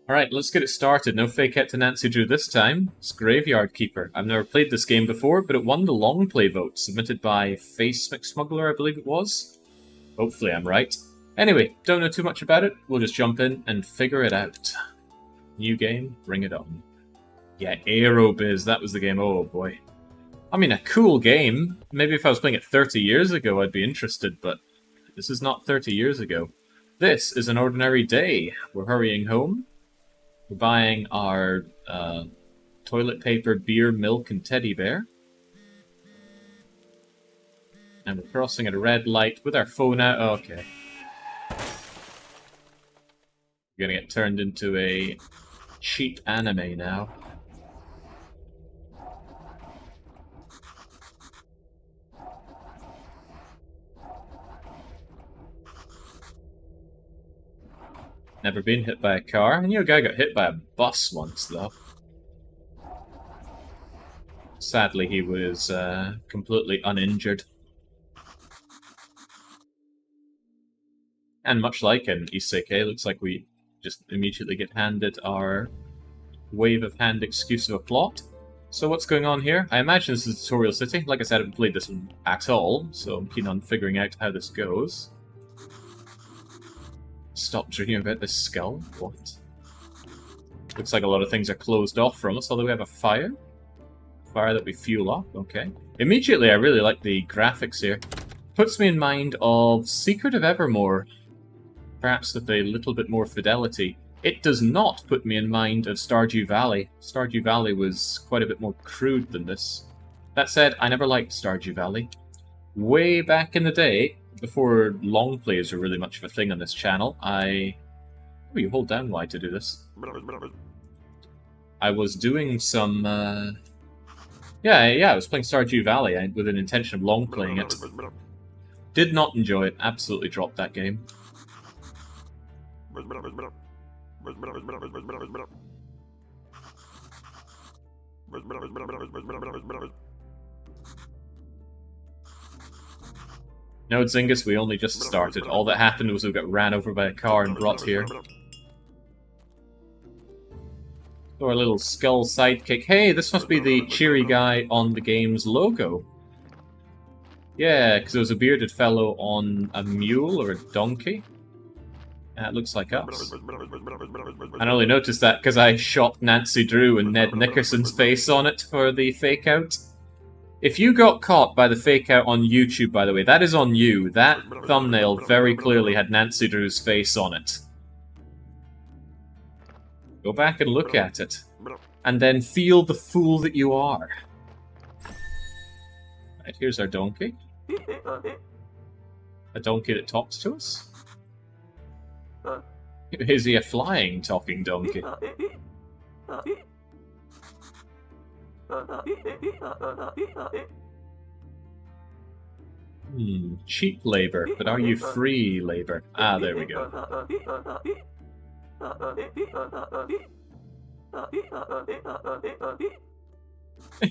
Alright, let's get it started. No fake out to Nancy Drew this time. It's Graveyard Keeper. I've never played this game before, but it won the Longplay vote, submitted by Face McSmuggler, I believe it was. Hopefully I'm right. Anyway, don't know too much about it. We'll just jump in and figure it out. New game, bring it on. Yeah, Aerobiz, that was the game. Oh boy. I mean, a cool game. Maybe if I was playing it 30 years ago, I'd be interested, but this is not 30 years ago. This is an ordinary day. We're hurrying home. We're buying our toilet paper, beer, milk, and teddy bear. And we're crossing at a red light with our phone out. Oh, okay. We're gonna get turned into a cheap anime now. Never been hit by a car. I knew a guy got hit by a bus once, though. Sadly, he was completely uninjured. And much like in Isekai, looks like we just immediately get handed our wave of hand excuse of a plot. So what's going on here? I imagine this is a tutorial city. Like I said, I haven't played this one at all, so I'm keen on figuring out how this goes. Stop dreaming about this skull? What? Looks like a lot of things are closed off from us, although we have a fire. Fire that we fuel up, okay. Immediately, I really like the graphics here. Puts me in mind of Secret of Evermore. Perhaps with a little bit more fidelity. It does not put me in mind of Stardew Valley. Stardew Valley was quite a bit more crude than this. That said, I never liked Stardew Valley. Way back in the day, before long plays were really much of a thing on this channel, Oh, you hold down Y to do this. I was doing some, Yeah, I was playing Stardew Valley with an intention of long playing it. Did not enjoy it, absolutely dropped that game. No, Zingus, we only just started. All that happened was we got ran over by a car and brought here. So our little skull sidekick. Hey, this must be the cheery guy on the game's logo. Yeah, because there was a bearded fellow on a mule or a donkey. And it looks like us. I only noticed that because I shot Nancy Drew and Ned Nickerson's face on it for the fake out. If you got caught by the fake out on YouTube, by the way, that is on you. That thumbnail very clearly had Nancy Drew's face on it. Go back and look at it. And then feel the fool that you are. Right, here's our donkey. A donkey that talks to us? Is he a flying talking donkey? Cheap labor, but are you free labor? Ah, there we go.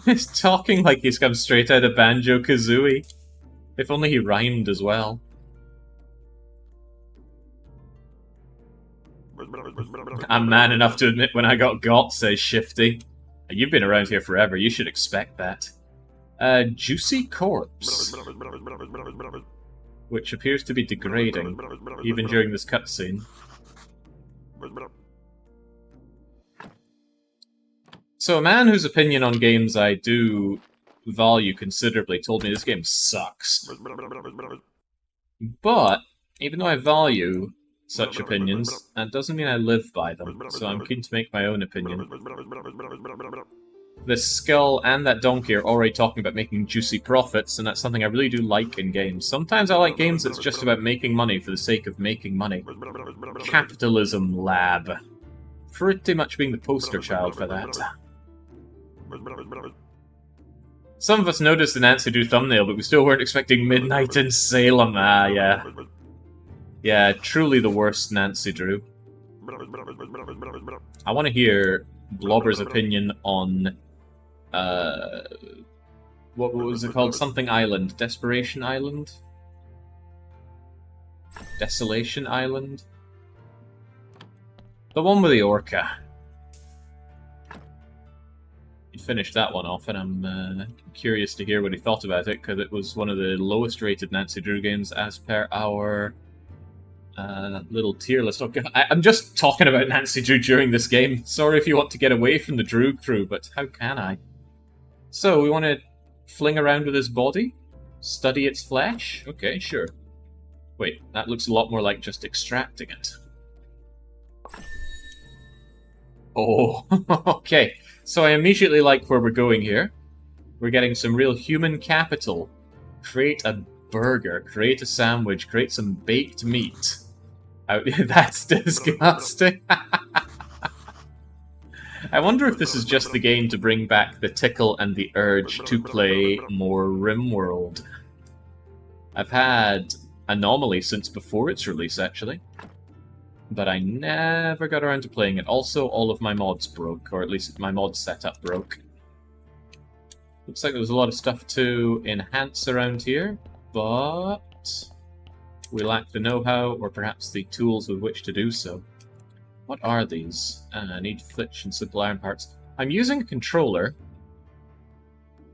He's talking like he's come straight out of Banjo-Kazooie. If only he rhymed as well. I'm man enough to admit when I got, says Shifty. You've been around here forever, you should expect that. Juicy corpse. Which appears to be degrading, even during this cutscene. So a man whose opinion on games I do value considerably told me this game sucks. But, even though I value such opinions, that doesn't mean I live by them, so I'm keen to make my own opinion. This skull and that donkey are already talking about making juicy profits, and that's something I really do like in games. Sometimes I like games that's just about making money for the sake of making money. Capitalism Lab. Pretty much being the poster child for that. Some of us noticed the Nancy Drew thumbnail, but we still weren't expecting Midnight in Salem. Ah, yeah. Yeah, truly the worst Nancy Drew. I want to hear Blobber's opinion on, what was it called? Something Island. Desperation Island? Desolation Island? The one with the orca. He finished that one off, and I'm curious to hear what he thought about it, because it was one of the lowest rated Nancy Drew games as per our little tier list. Okay, I'm just talking about Nancy Drew during this game. Sorry if you want to get away from the Drew crew, but how can I? So, we want to fling around with his body? Study its flesh? Okay, sure. Wait, that looks a lot more like just extracting it. Oh, okay. So I immediately like where we're going here. We're getting some real human capital. Create a burger, create a sandwich, create some baked meat. That's disgusting. I wonder if this is just the game to bring back the tickle and the urge to play more RimWorld. I've had Anomaly since before its release, actually. But I never got around to playing it. Also, all of my mods broke, or at least my mod setup broke. Looks like there was a lot of stuff to enhance around here, but we lack the know-how, or perhaps the tools with which to do so. What are these? I need flitch and simple iron parts. I'm using a controller,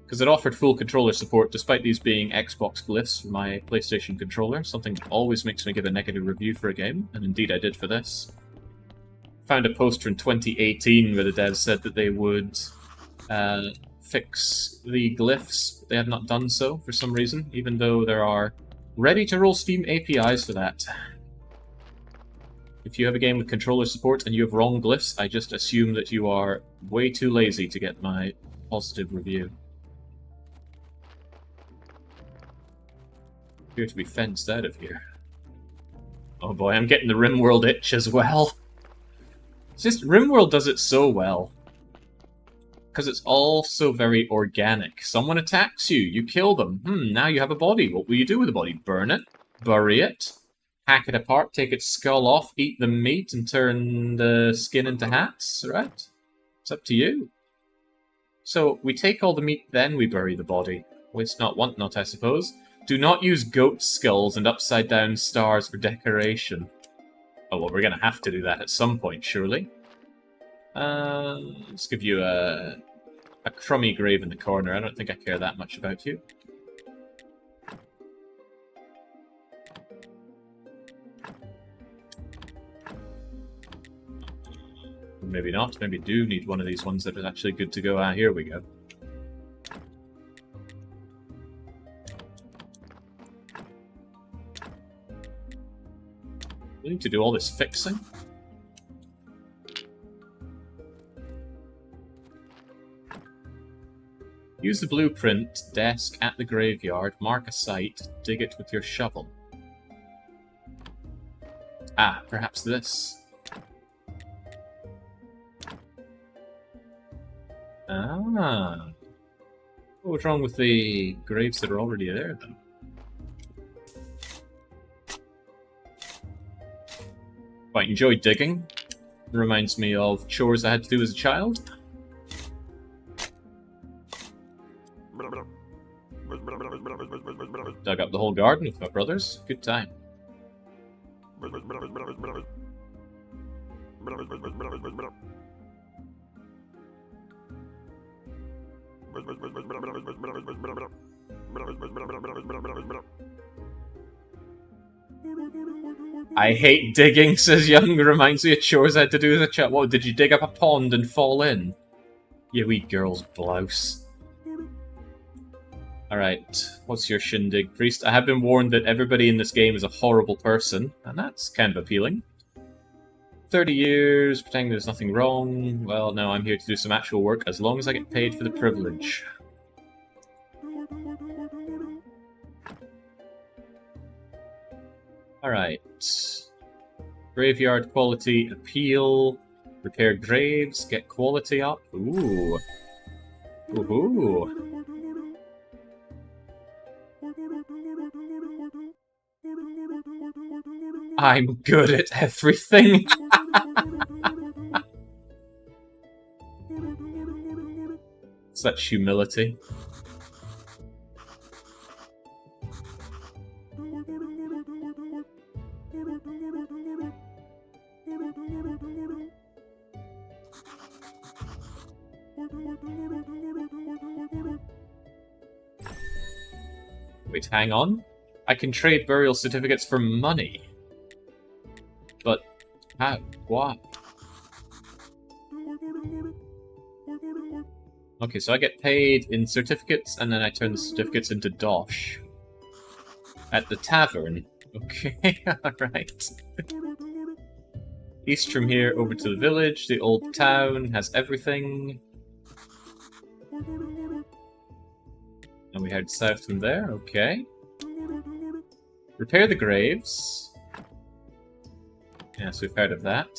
because it offered full controller support, despite these being Xbox glyphs for my PlayStation controller, something that always makes me give a negative review for a game, and indeed I did for this. Found a poster in 2018 where the devs said that they would fix the glyphs. They have not done so for some reason, even though there are ready-to-roll Steam APIs for that. If you have a game with controller support and you have wrong glyphs, I just assume that you are way too lazy to get my positive review. Appear to be fenced out of here. Oh boy, I'm getting the RimWorld itch as well. It's just, RimWorld does it so well. Because it's all so very organic. Someone attacks you, you kill them. Now you have a body. What will you do with the body? Burn it? Bury it? Hack it apart, take its skull off, eat the meat, and turn the skin into hats, right? It's up to you. So, we take all the meat, then we bury the body. Waste not, want not, I suppose. Do not use goat skulls and upside-down stars for decoration. Oh, well, we're going to have to do that at some point, surely. Let's give you a crummy grave in the corner. I don't think I care that much about you. Maybe not. Maybe do need one of these ones that is actually good to go. Ah, here we go. We need to do all this fixing. Use the blueprint desk at the graveyard, mark a site, dig it with your shovel. Ah, perhaps this. Ah. What was wrong with the graves that are already there, then? Quite enjoy digging. It reminds me of chores I had to do as a child. Dug up the whole garden with my brothers. Good time. I hate digging, says Young. Reminds me of chores I had to do as a child. What, did you dig up a pond and fall in? You wee girl's blouse. Alright, what's your shindig, priest? I have been warned that everybody in this game is a horrible person, and that's kind of appealing. 30 years, pretending there's nothing wrong. Well, no, I'm here to do some actual work, as long as I get paid for the privilege. Alright. Graveyard quality appeal. Repair graves, get quality up. Ooh. Ooh. I'm good at everything. Such humility. Wait, hang on. I can trade burial certificates for money. But how? What? Okay, so I get paid in certificates, and then I turn the certificates into dosh. At the tavern. Okay, alright. East from here over to the village. The old town has everything. And we head south from there, okay. Repair the graves. Yes, we've heard of that.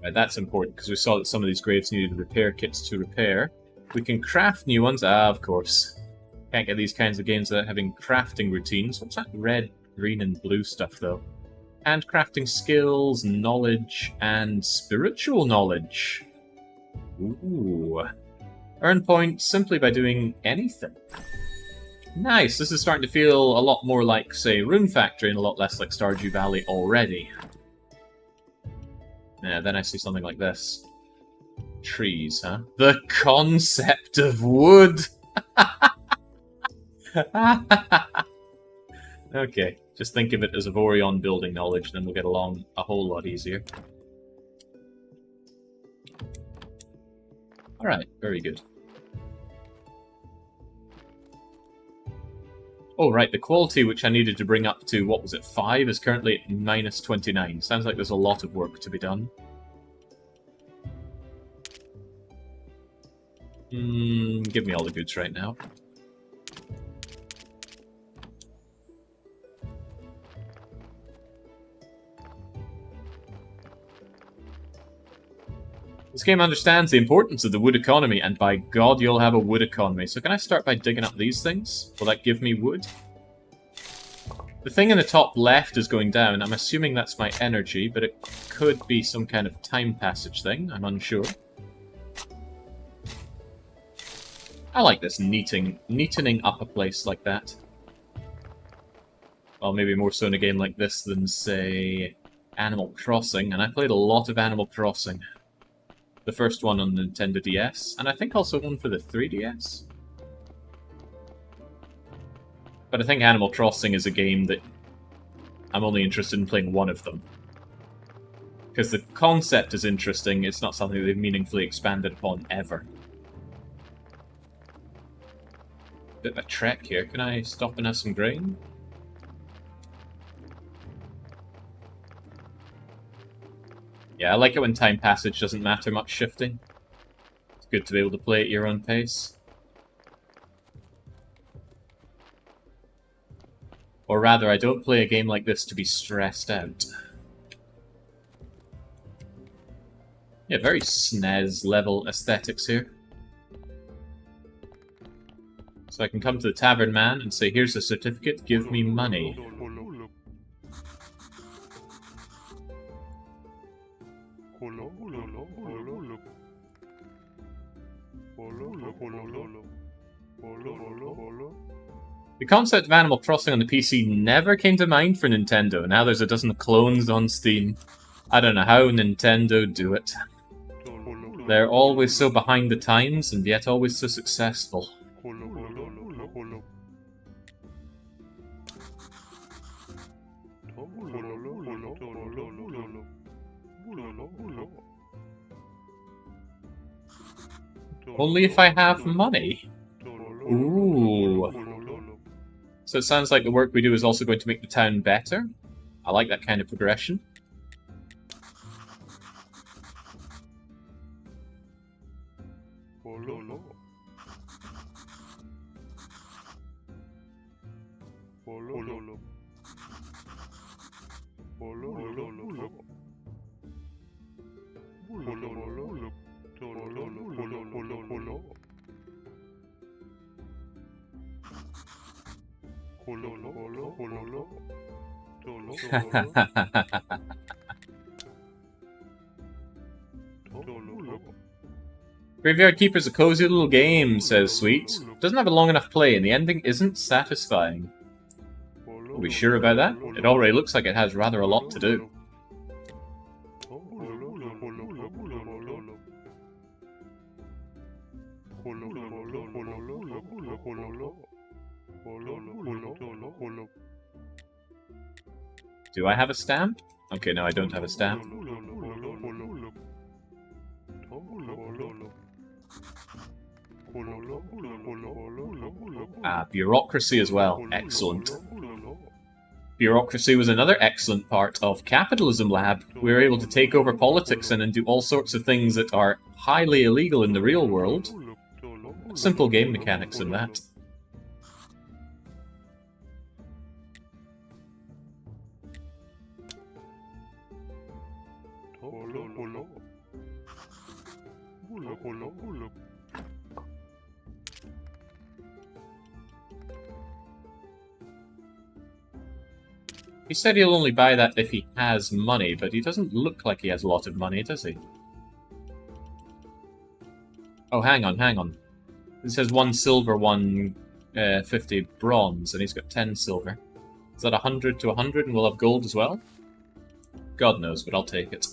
Right, that's important, because we saw that some of these graves needed repair kits to repair. We can craft new ones. Ah, of course. Can't get these kinds of games without having crafting routines. What's that red, green, and blue stuff, though? Handcrafting skills, knowledge, and spiritual knowledge. Ooh. Earn points simply by doing anything. Nice, this is starting to feel a lot more like, say, Rune Factory and a lot less like Stardew Valley already. Yeah, then I see something like this. Trees, huh? The concept of wood! Okay, just think of it as a Vorion building knowledge, then we'll get along a whole lot easier. Alright, very good. Oh, right, the quality which I needed to bring up to, what was it, 5, is currently at -29. Sounds like there's a lot of work to be done. Give me all the goods right now. This game understands the importance of the wood economy, and by God, you'll have a wood economy. So can I start by digging up these things? Will that give me wood? The thing in the top left is going down. I'm assuming that's my energy, but it could be some kind of time passage thing. I'm unsure. I like this neatening up a place like that. Well, maybe more so in a game like this than, say, Animal Crossing. And I played a lot of Animal Crossing. The first one on the Nintendo DS, and I think also one for the 3DS. But I think Animal Crossing is a game that I'm only interested in playing one of them. Because the concept is interesting, it's not something they've meaningfully expanded upon ever. Bit of a trek here. Can I stop and have some grain? Yeah, I like it when time passage doesn't matter much shifting. It's good to be able to play at your own pace. Or rather, I don't play a game like this to be stressed out. Yeah, very SNES level aesthetics here. So I can come to the tavern man and say, here's a certificate, give me money. The concept of Animal Crossing on the PC never came to mind for Nintendo. Now there's a dozen clones on Steam. I don't know how Nintendo do it. They're always so behind the times, and yet always so successful. Only if I have money. Ooh. So it sounds like the work we do is also going to make the town better. I like that kind of progression. Graveyard Keeper's a cozy little game, says Sweet. Doesn't have a long enough play, and the ending isn't satisfying. Are we sure about that? It already looks like it has rather a lot to do. Do I have a stamp? Okay, no, I don't have a stamp. Ah, bureaucracy as well. Excellent. Bureaucracy was another excellent part of Capitalism Lab. We were able to take over politics and do all sorts of things that are highly illegal in the real world. Simple game mechanics in that. He said he'll only buy that if he has money, but he doesn't look like he has a lot of money, does he? Oh, hang on. It says 1 silver, 50 bronze, and he's got 10 silver. Is that 100 to 100, and we'll have gold as well? God knows, but I'll take it.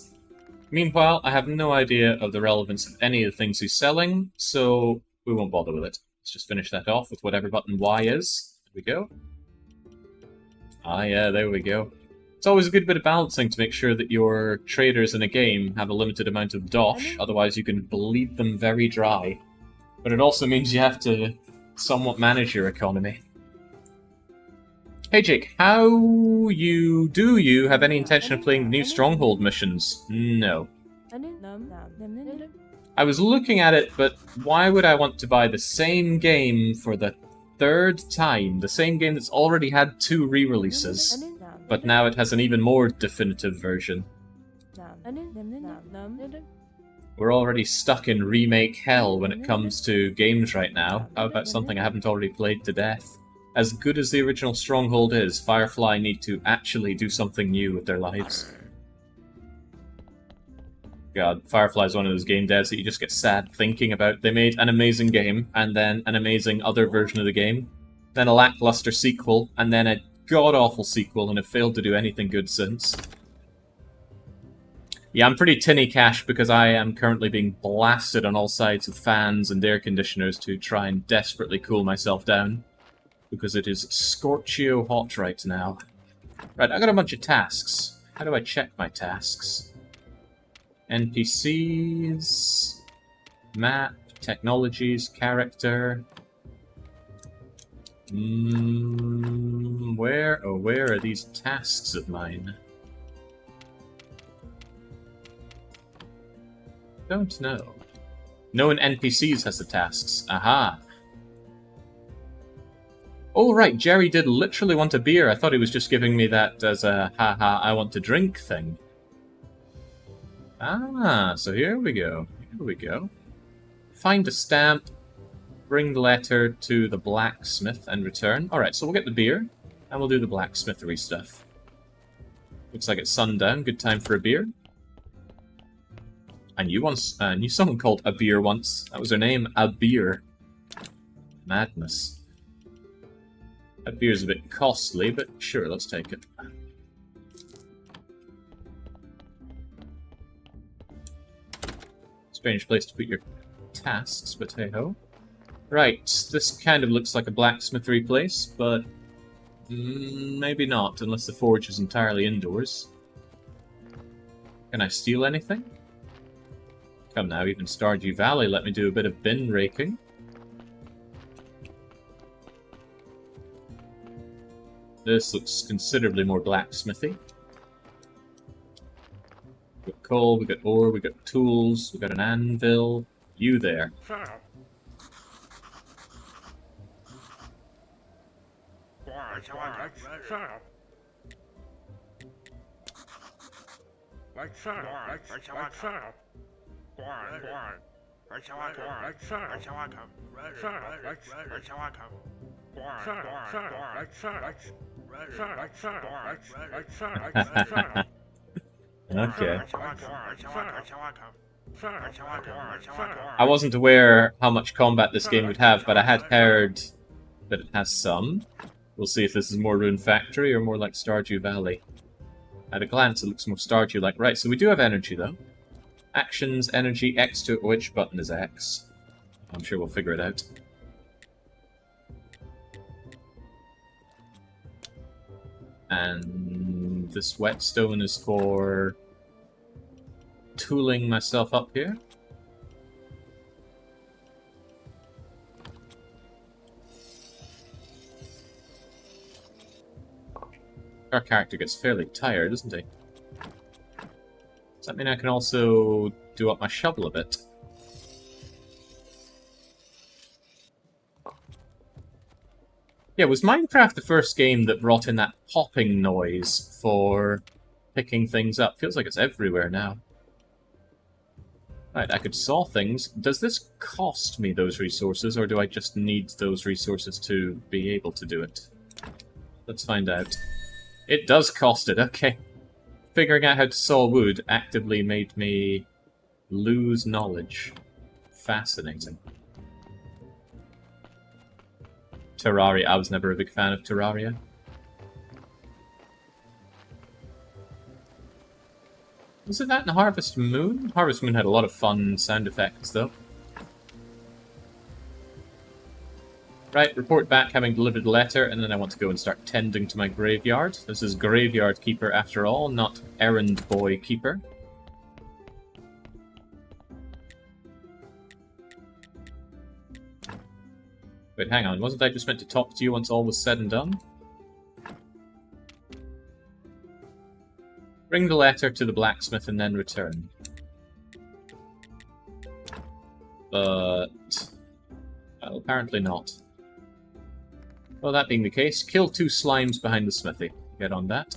Meanwhile, I have no idea of the relevance of any of the things he's selling, so we won't bother with it. Let's just finish that off with whatever button Y is. There we go. Ah, yeah, there we go. It's always a good bit of balancing to make sure that your traders in a game have a limited amount of dosh, otherwise you can bleed them very dry. But it also means you have to somewhat manage your economy. Hey Jake, do you have any intention of playing the new Stronghold missions? No. I was looking at it, but why would I want to buy the same game for the 3rd time? The same game that's already had 2 re-releases, but now it has an even more definitive version. We're already stuck in remake hell when it comes to games right now. How about something I haven't already played to death? As good as the original Stronghold is, Firefly need to actually do something new with their lives. God, Firefly is one of those game devs that you just get sad thinking about. They made an amazing game, and then an amazing other version of the game, then a lackluster sequel, and then a god-awful sequel, and have failed to do anything good since. Yeah, I'm pretty tinny cash because I am currently being blasted on all sides with fans and air conditioners to try and desperately cool myself down. Because it is scorchio hot right now. Right, I got a bunch of tasks. How do I check my tasks? NPCs, map, technologies, character. Where are these tasks of mine? Don't know. No one NPCs has the tasks. Aha. Oh right, Jerry did literally want a beer. I thought he was just giving me that as a haha I want to drink thing. Ah, so here we go. Here we go. Find a stamp, bring the letter to the blacksmith and return. Alright, so we'll get the beer, and we'll do the blacksmithery stuff. Looks like it's sundown, good time for a beer. I knew someone called a beer once. That was her name, a beer. Madness. That beer's a bit costly, but sure, let's take it. Strange place to put your tasks, but hey-ho. Right, this kind of looks like a blacksmithery place, but maybe not, unless the forge is entirely indoors. Can I steal anything? Come now, even Stardew Valley let me do a bit of bin raking. This looks considerably more blacksmithy. We've got coal, we've got ore, we've got tools, we've got an anvil. You there. Okay. I wasn't aware how much combat this game would have, but I had heard that it has some. We'll see if this is more Rune Factory or more like Stardew Valley. At a glance, it looks more Stardew-like. Right, so we do have energy, though. Actions, energy, X to which button is X? I'm sure we'll figure it out. And this whetstone is for tooling myself up here. Our character gets fairly tired, doesn't he? Does that mean I can also do up my shovel a bit? Yeah, was Minecraft the first game that brought in that popping noise for picking things up? Feels like it's everywhere now. Right, I could saw things. Does this cost me those resources, or do I just need those resources to be able to do it? Let's find out. It does cost it, okay. Figuring out how to saw wood actively made me lose knowledge. Fascinating. Terraria. I was never a big fan of Terraria. Was it that in Harvest Moon? Harvest Moon had a lot of fun sound effects, though. Right, report back having delivered the letter, and then I want to go and start tending to my graveyard. This is Graveyard Keeper after all, not Errand Boy Keeper. Wait, hang on, wasn't I just meant to talk to you once all was said and done? Bring the letter to the blacksmith and then return. But... well, apparently not. Well, that being the case, kill 2 slimes behind the smithy. Get on that.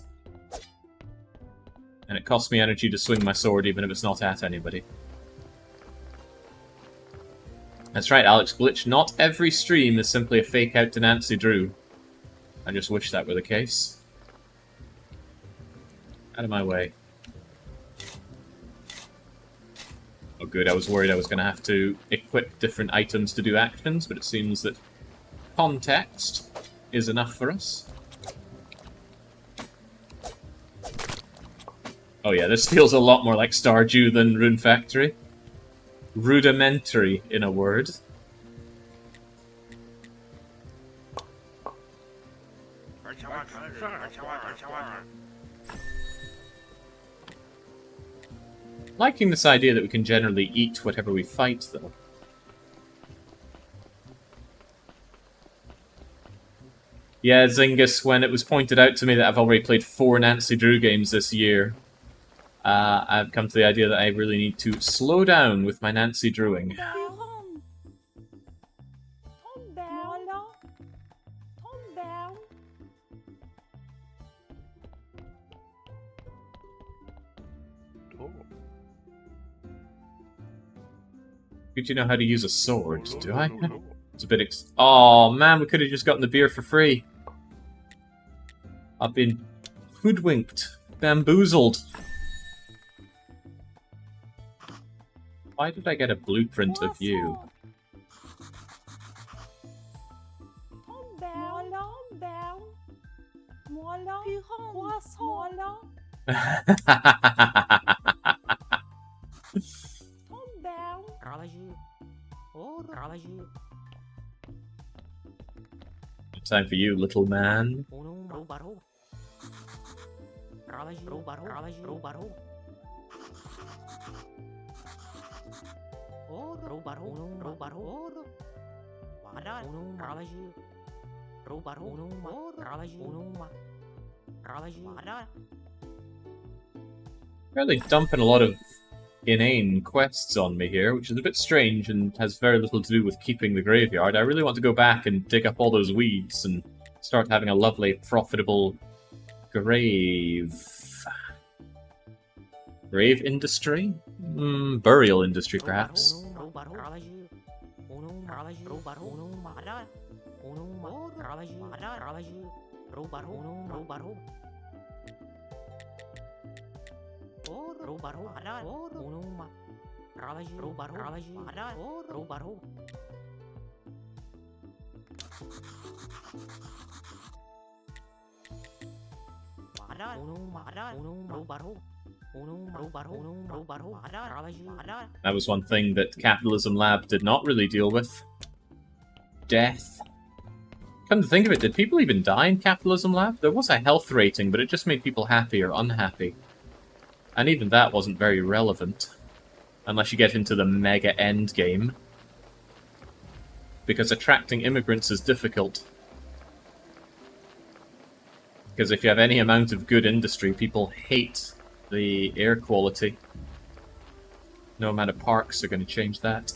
And it costs me energy to swing my sword even if it's not at anybody. That's right, Alex Glitch. Not every stream is simply a fake out to Nancy Drew. I just wish that were the case. Out of my way. Oh good, I was worried I was going to have to equip different items to do actions, but it seems that context is enough for us. Oh yeah, this feels a lot more like Stardew than Rune Factory. Rudimentary, in a word. Liking this idea that we can generally eat whatever we fight, though. Yeah, Zingus, when it was pointed out to me that I've already played 4 Nancy Drew games this year, I've come to the idea that I really need to slow down with my Nancy Drewing. Good to know how to use a sword, do I? It's a bit oh man, we could have just gotten the beer for free. I've been hoodwinked, bamboozled. Why did I get a blueprint of you? Time for you, little man. Really dumping a lot of inane quests on me here, which is a bit strange and has very little to do with keeping the graveyard. I really want to go back and dig up all those weeds and start having a lovely, profitable grave industry? Burial industry, perhaps. That was one thing that Capitalism Lab did not really deal with. Death. Come to think of it, did people even die in Capitalism Lab? There was a health rating, but it just made people happy or unhappy. And even that wasn't very relevant. Unless you get into the mega end game. Because attracting immigrants is difficult. Because if you have any amount of good industry, people hate the air quality. No amount of parks are going to change that.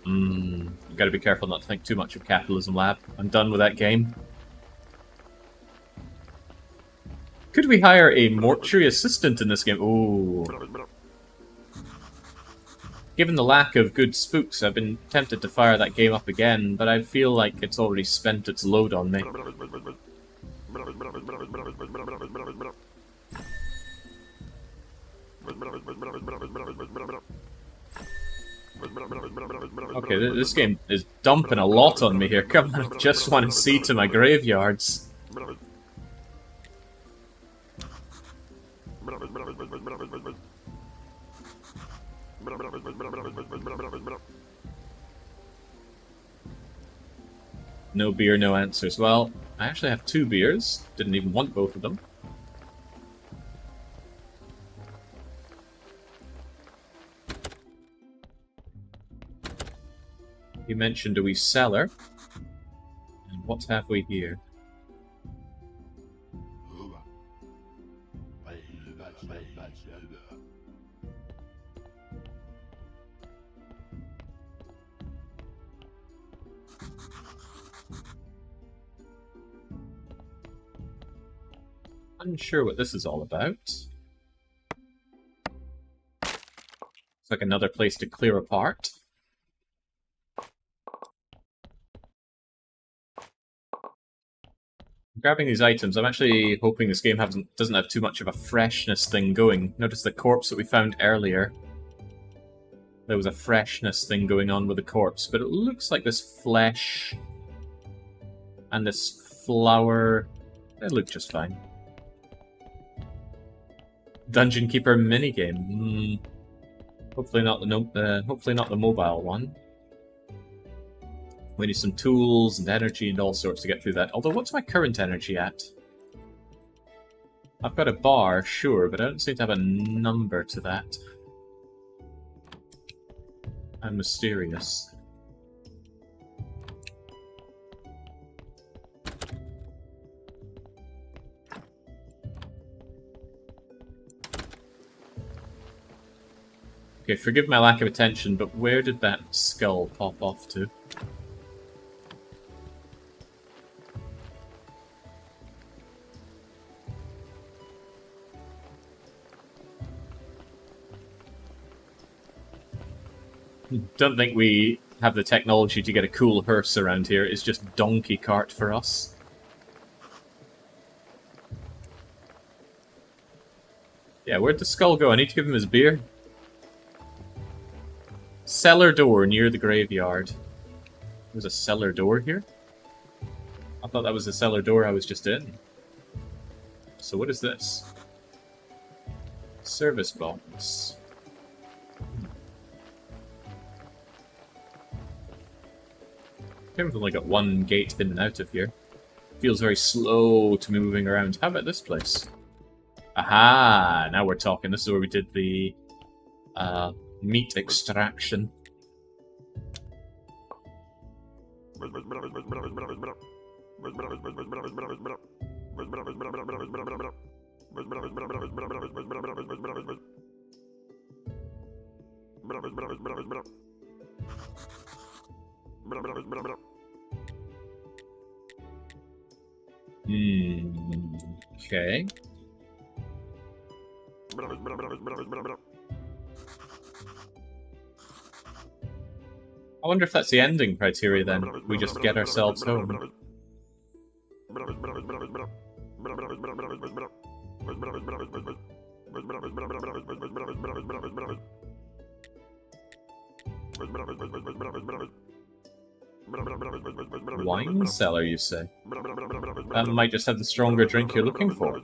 You've got to be careful not to think too much of Capitalism Lab. I'm done with that game. Could we hire a mortuary assistant in this game? Ooh. Given the lack of good spooks, I've been tempted to fire that game up again, but I feel like it's already spent its load on me. Okay, this game is dumping a lot on me here. Come on, I just want to see to my graveyards. No beer, no answers. Well, I actually have 2 beers. Didn't even want both of them. You mentioned a wee cellar. And what have we here? Unsure what this is all about. It's like another place to clear apart. Grabbing these items, I'm actually hoping this game doesn't have too much of a freshness thing going. Notice the corpse that we found earlier. There was a freshness thing going on with the corpse, but it looks like this flesh and this flower, they look just fine. Dungeon Keeper minigame. Hopefully not the mobile one. We need some tools and energy and all sorts to get through that. Although, what's my current energy at? I've got a bar, sure, but I don't seem to have a number to that. I'm mysterious. Okay, forgive my lack of attention, but where did that skull pop off to? Don't think we have the technology to get a cool hearse around here. It's just donkey cart for us. Yeah, where'd the skull go? I need to give him his beer. Cellar door near the graveyard. There's a cellar door here? I thought that was the cellar door I was just in. So what is this? Service box. We've only got one gate in and out of here. Feels very slow to be moving around. How about this place? Aha! Now we're talking. This is where we did the meat extraction. Okay. I wonder if that's the ending criteria then. We just get ourselves home. Wine cellar, you say? That might just have the stronger drink you're looking for.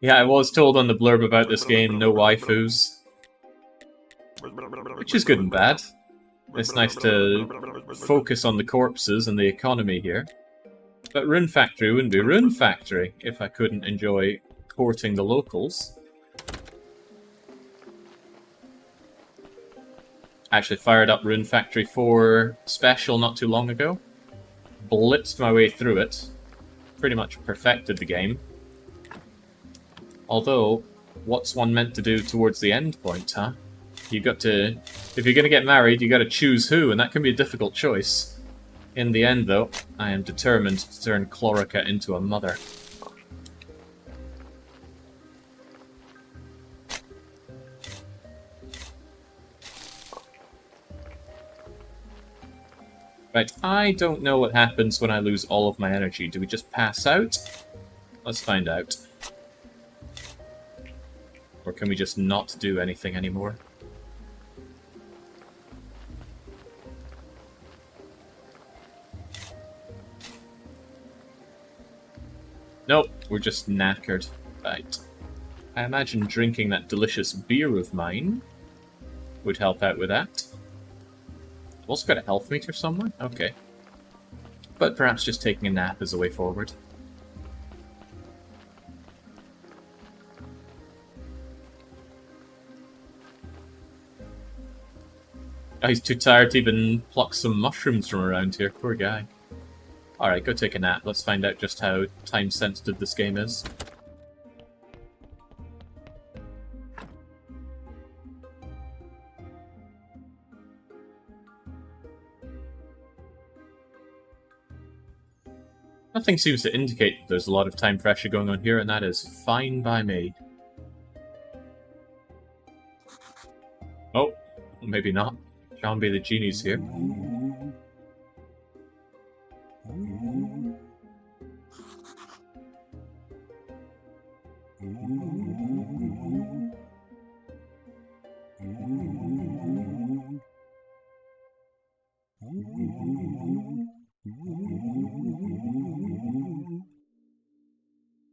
Yeah, I was told on the blurb about this game, no waifus. Which is good and bad. It's nice to focus on the corpses and the economy here. But Rune Factory wouldn't be Rune Factory if I couldn't enjoy courting the locals. I actually fired up Rune Factory 4 Special not too long ago. Blitzed my way through it. Pretty much perfected the game. Although, what's one meant to do towards the end point, huh? You've got to... If you're going to get married, you got to choose who, and that can be a difficult choice. In the end, though, I am determined to turn Chlorica into a mother. Right, I don't know what happens when I lose all of my energy. Do we just pass out? Let's find out. Or can we just not do anything anymore? Nope, we're just knackered. Right. I imagine drinking that delicious beer of mine would help out with that. I've also got a health meter somewhere? Okay. But perhaps just taking a nap is the way forward. Oh, he's too tired to even pluck some mushrooms from around here. Poor guy. Alright, go take a nap. Let's find out just how time-sensitive this game is. Nothing seems to indicate there's a lot of time pressure going on here, and that is fine by me. Oh, maybe not. John B. the Genie's here.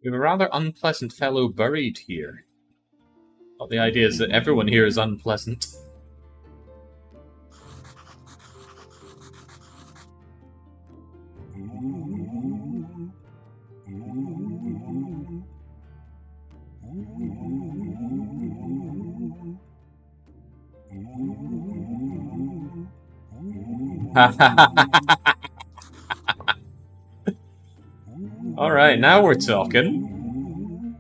We have a rather unpleasant fellow buried here. Well, the idea is that everyone here is unpleasant. Alright, now we're talking.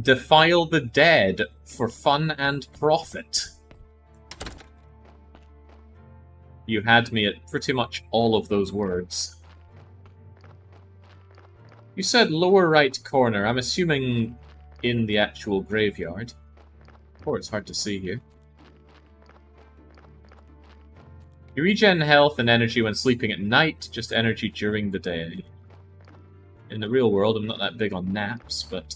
Defile the dead for fun and profit. You had me at pretty much all of those words. You said lower right corner. I'm assuming in the actual graveyard. Or it's hard to see here. You regen health and energy when sleeping at night, just energy during the day. In the real world, I'm not that big on naps, but...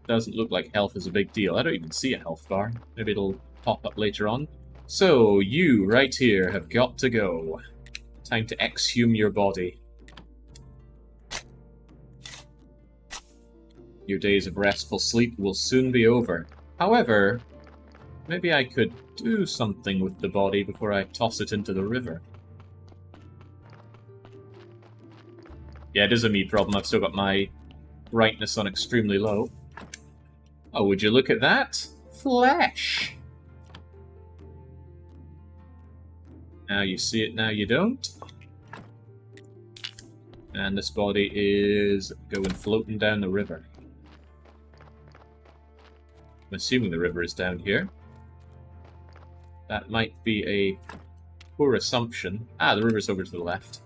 doesn't look like health is a big deal. I don't even see a health bar. Maybe it'll pop up later on. So, you, right here, have got to go. Time to exhume your body. Your days of restful sleep will soon be over. However, maybe I could do something with the body before I toss it into the river. Yeah, it is a me problem. I've still got my brightness on extremely low. Oh, would you look at that? Flesh! Now you see it, now you don't. And this body is going floating down the river. I'm assuming the river is down here. That might be a poor assumption. Ah, the river's over to the left.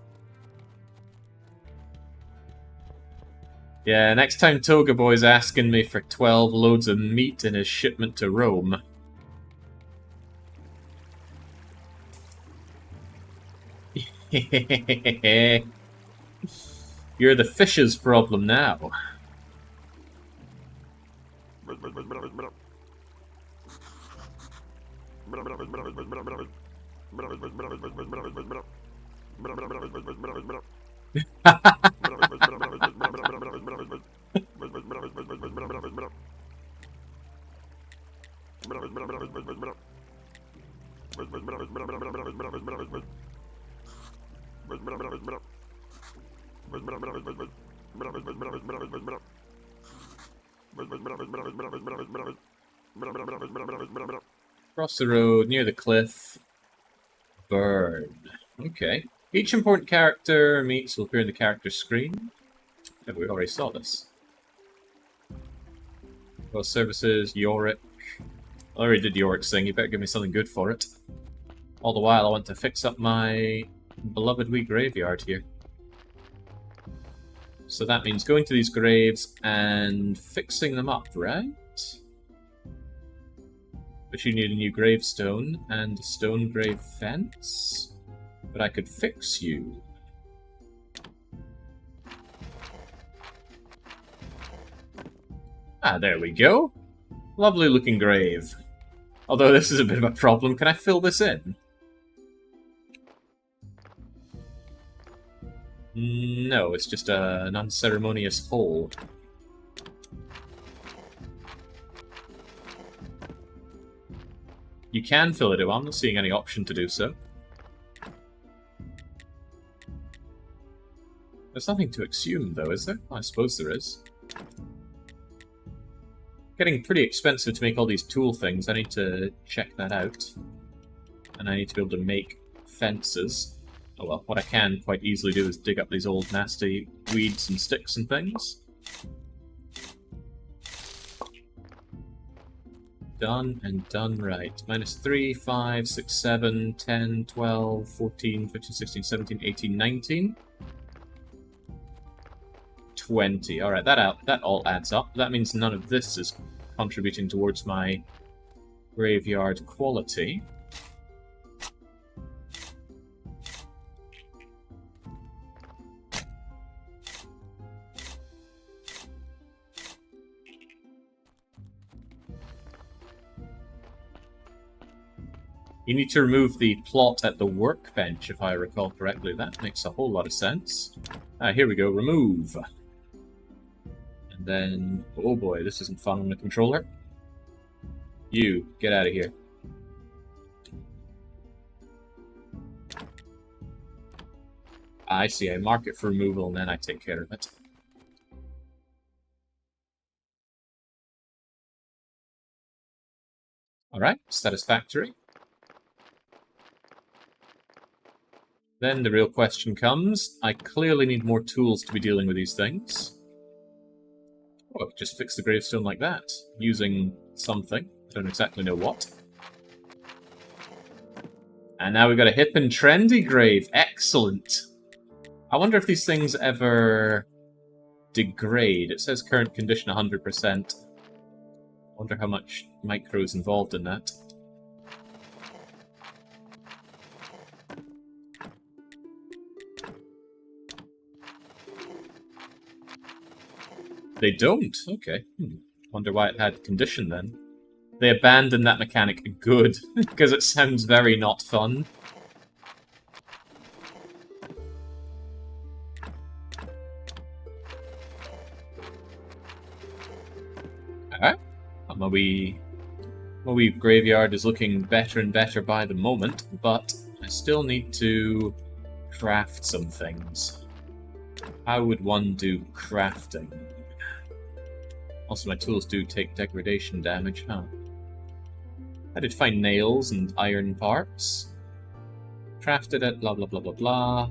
Yeah, next time Toga Boy's asking me for 12 loads of meat in his shipment to Rome. You're the fish's problem now. Across the road, near the cliff. Bird. Okay. Each important character meets will appear in the character screen. Yeah, we already saw this. Well, services, Yorick. I already did Yorick's thing, you better give me something good for it. All the while I want to fix up my beloved wee graveyard here. So that means going to these graves and fixing them up, right? But you need a new gravestone and a stone grave fence. But I could fix you. Ah, there we go. Lovely looking grave. Although this is a bit of a problem, can I fill this in? No, it's just an unceremonious hole. You can fill it in, I'm not seeing any option to do so. There's nothing to exhume, though, is there? I suppose there is. Getting pretty expensive to make all these tool things. I need to check that out. And I need to be able to make fences. Oh well, what I can quite easily do is dig up these old nasty weeds and sticks and things. Done and done right. -3, 5, 6, 7, 10, 12, 14, 15, 16, 17, 18, 19. 20. Alright, that all adds up. That means none of this is contributing towards my graveyard quality. You need to remove the plot at the workbench, if I recall correctly. That makes a whole lot of sense. Ah, here we go. Remove. And then... oh boy, this isn't fun on the controller. You, get out of here. I see. I mark it for removal, and then I take care of it. Alright, satisfactory. Then the real question comes. I clearly need more tools to be dealing with these things. Oh, I could just fix the gravestone like that, using something. I don't exactly know what. And now we've got a hip and trendy grave. Excellent! I wonder if these things ever degrade. It says current condition 100%. I wonder how much micro is involved in that. They don't? Okay. Wonder why it had condition then. They abandoned that mechanic. Good. Because it sounds very not fun. Alright. My wee graveyard is looking better and better by the moment, but I still need to craft some things. How would one do crafting? Also, my tools do take degradation damage, huh? I did find nails and iron parts. Crafted it, blah blah blah blah blah.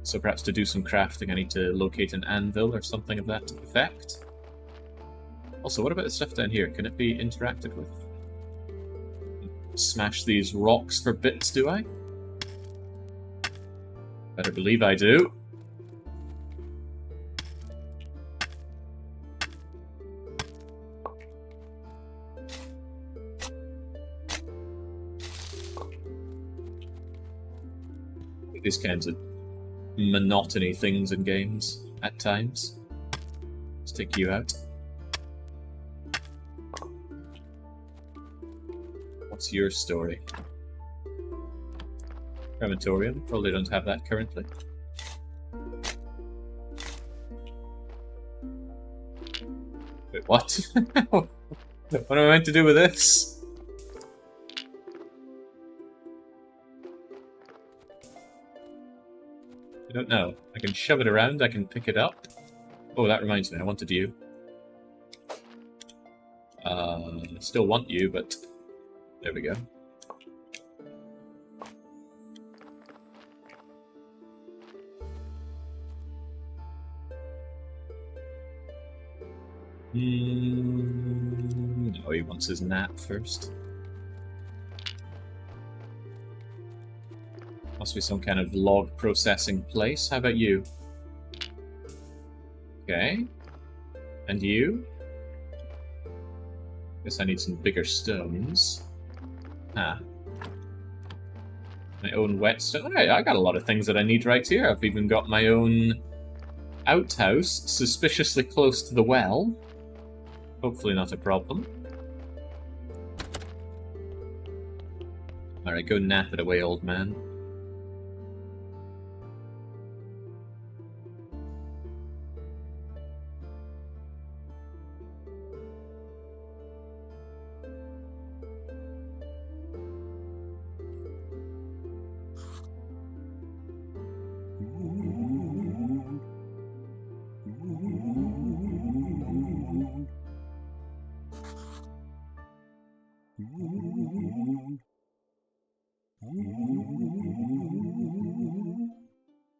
So perhaps to do some crafting I need to locate an anvil or something of that effect. Also, what about the stuff down here? Can it be interacted with? Smash these rocks for bits, do I? Better believe I do. these kinds of monotony things in games at times. Let's take you out. What's your story? Crematorium. Probably don't have that currently. Wait, what? What am I meant to do with this? I don't know. I can shove it around, I can pick it up. Oh, that reminds me, I wanted you. Still want you, but there we go. No, he wants his nap first. Must be some kind of log processing place. How about you? Okay. And you? Guess I need some bigger stones. Ah. My own whetstone. Alright, I got a lot of things that I need right here. I've even got my own outhouse, suspiciously close to the well. Hopefully not a problem. Alright, go nap it away, old man.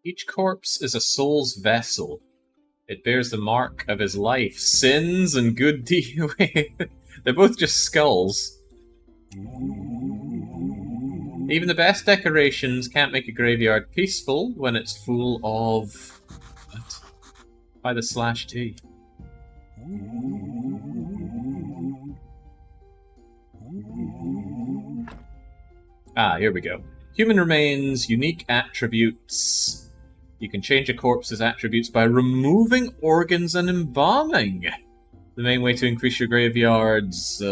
Each corpse is a soul's vessel. It bears the mark of his life, sins and good deeds. They're both just skulls. Even the best decorations can't make a graveyard peaceful when it's full of... What? By the /T. Ah, here we go. Human remains, unique attributes. You can change a corpse's attributes by removing organs and embalming. The main way to increase your graveyard's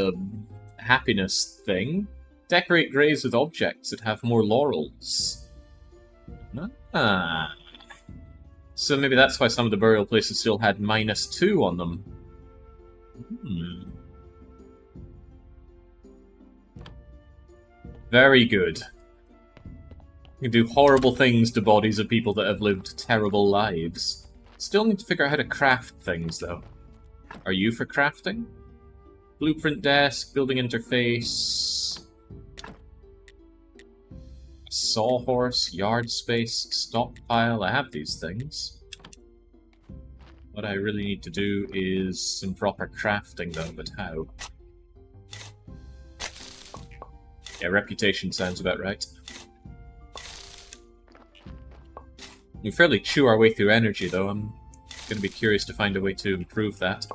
happiness thing. Decorate graves with objects that have more laurels. Ah. So maybe that's why some of the burial places still had -2 on them. Very good. You can do horrible things to bodies of people that have lived terrible lives. Still need to figure out how to craft things, though. Are you for crafting? Blueprint desk, building interface... Sawhorse, yard space, stockpile. I have these things. What I really need to do is some proper crafting, though, but how? Yeah, reputation sounds about right. We fairly chew our way through energy, though. I'm going to be curious to find a way to improve that.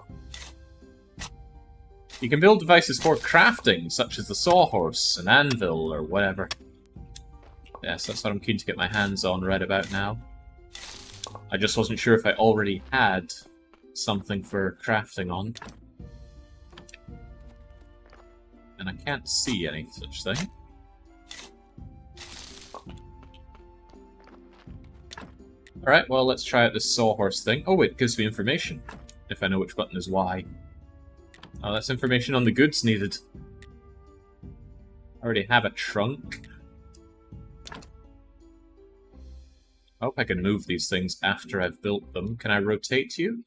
You can build devices for crafting, such as the sawhorse, an anvil, or whatever. Yes, that's what I'm keen to get my hands on right about now. I just wasn't sure if I already had something for crafting on. And I can't see any such thing. Alright, well, let's try out this sawhorse thing. Oh, it gives me information, if I know which button is Y. Oh, that's information on the goods needed. I already have a trunk. I hope I can move these things after I've built them. Can I rotate you?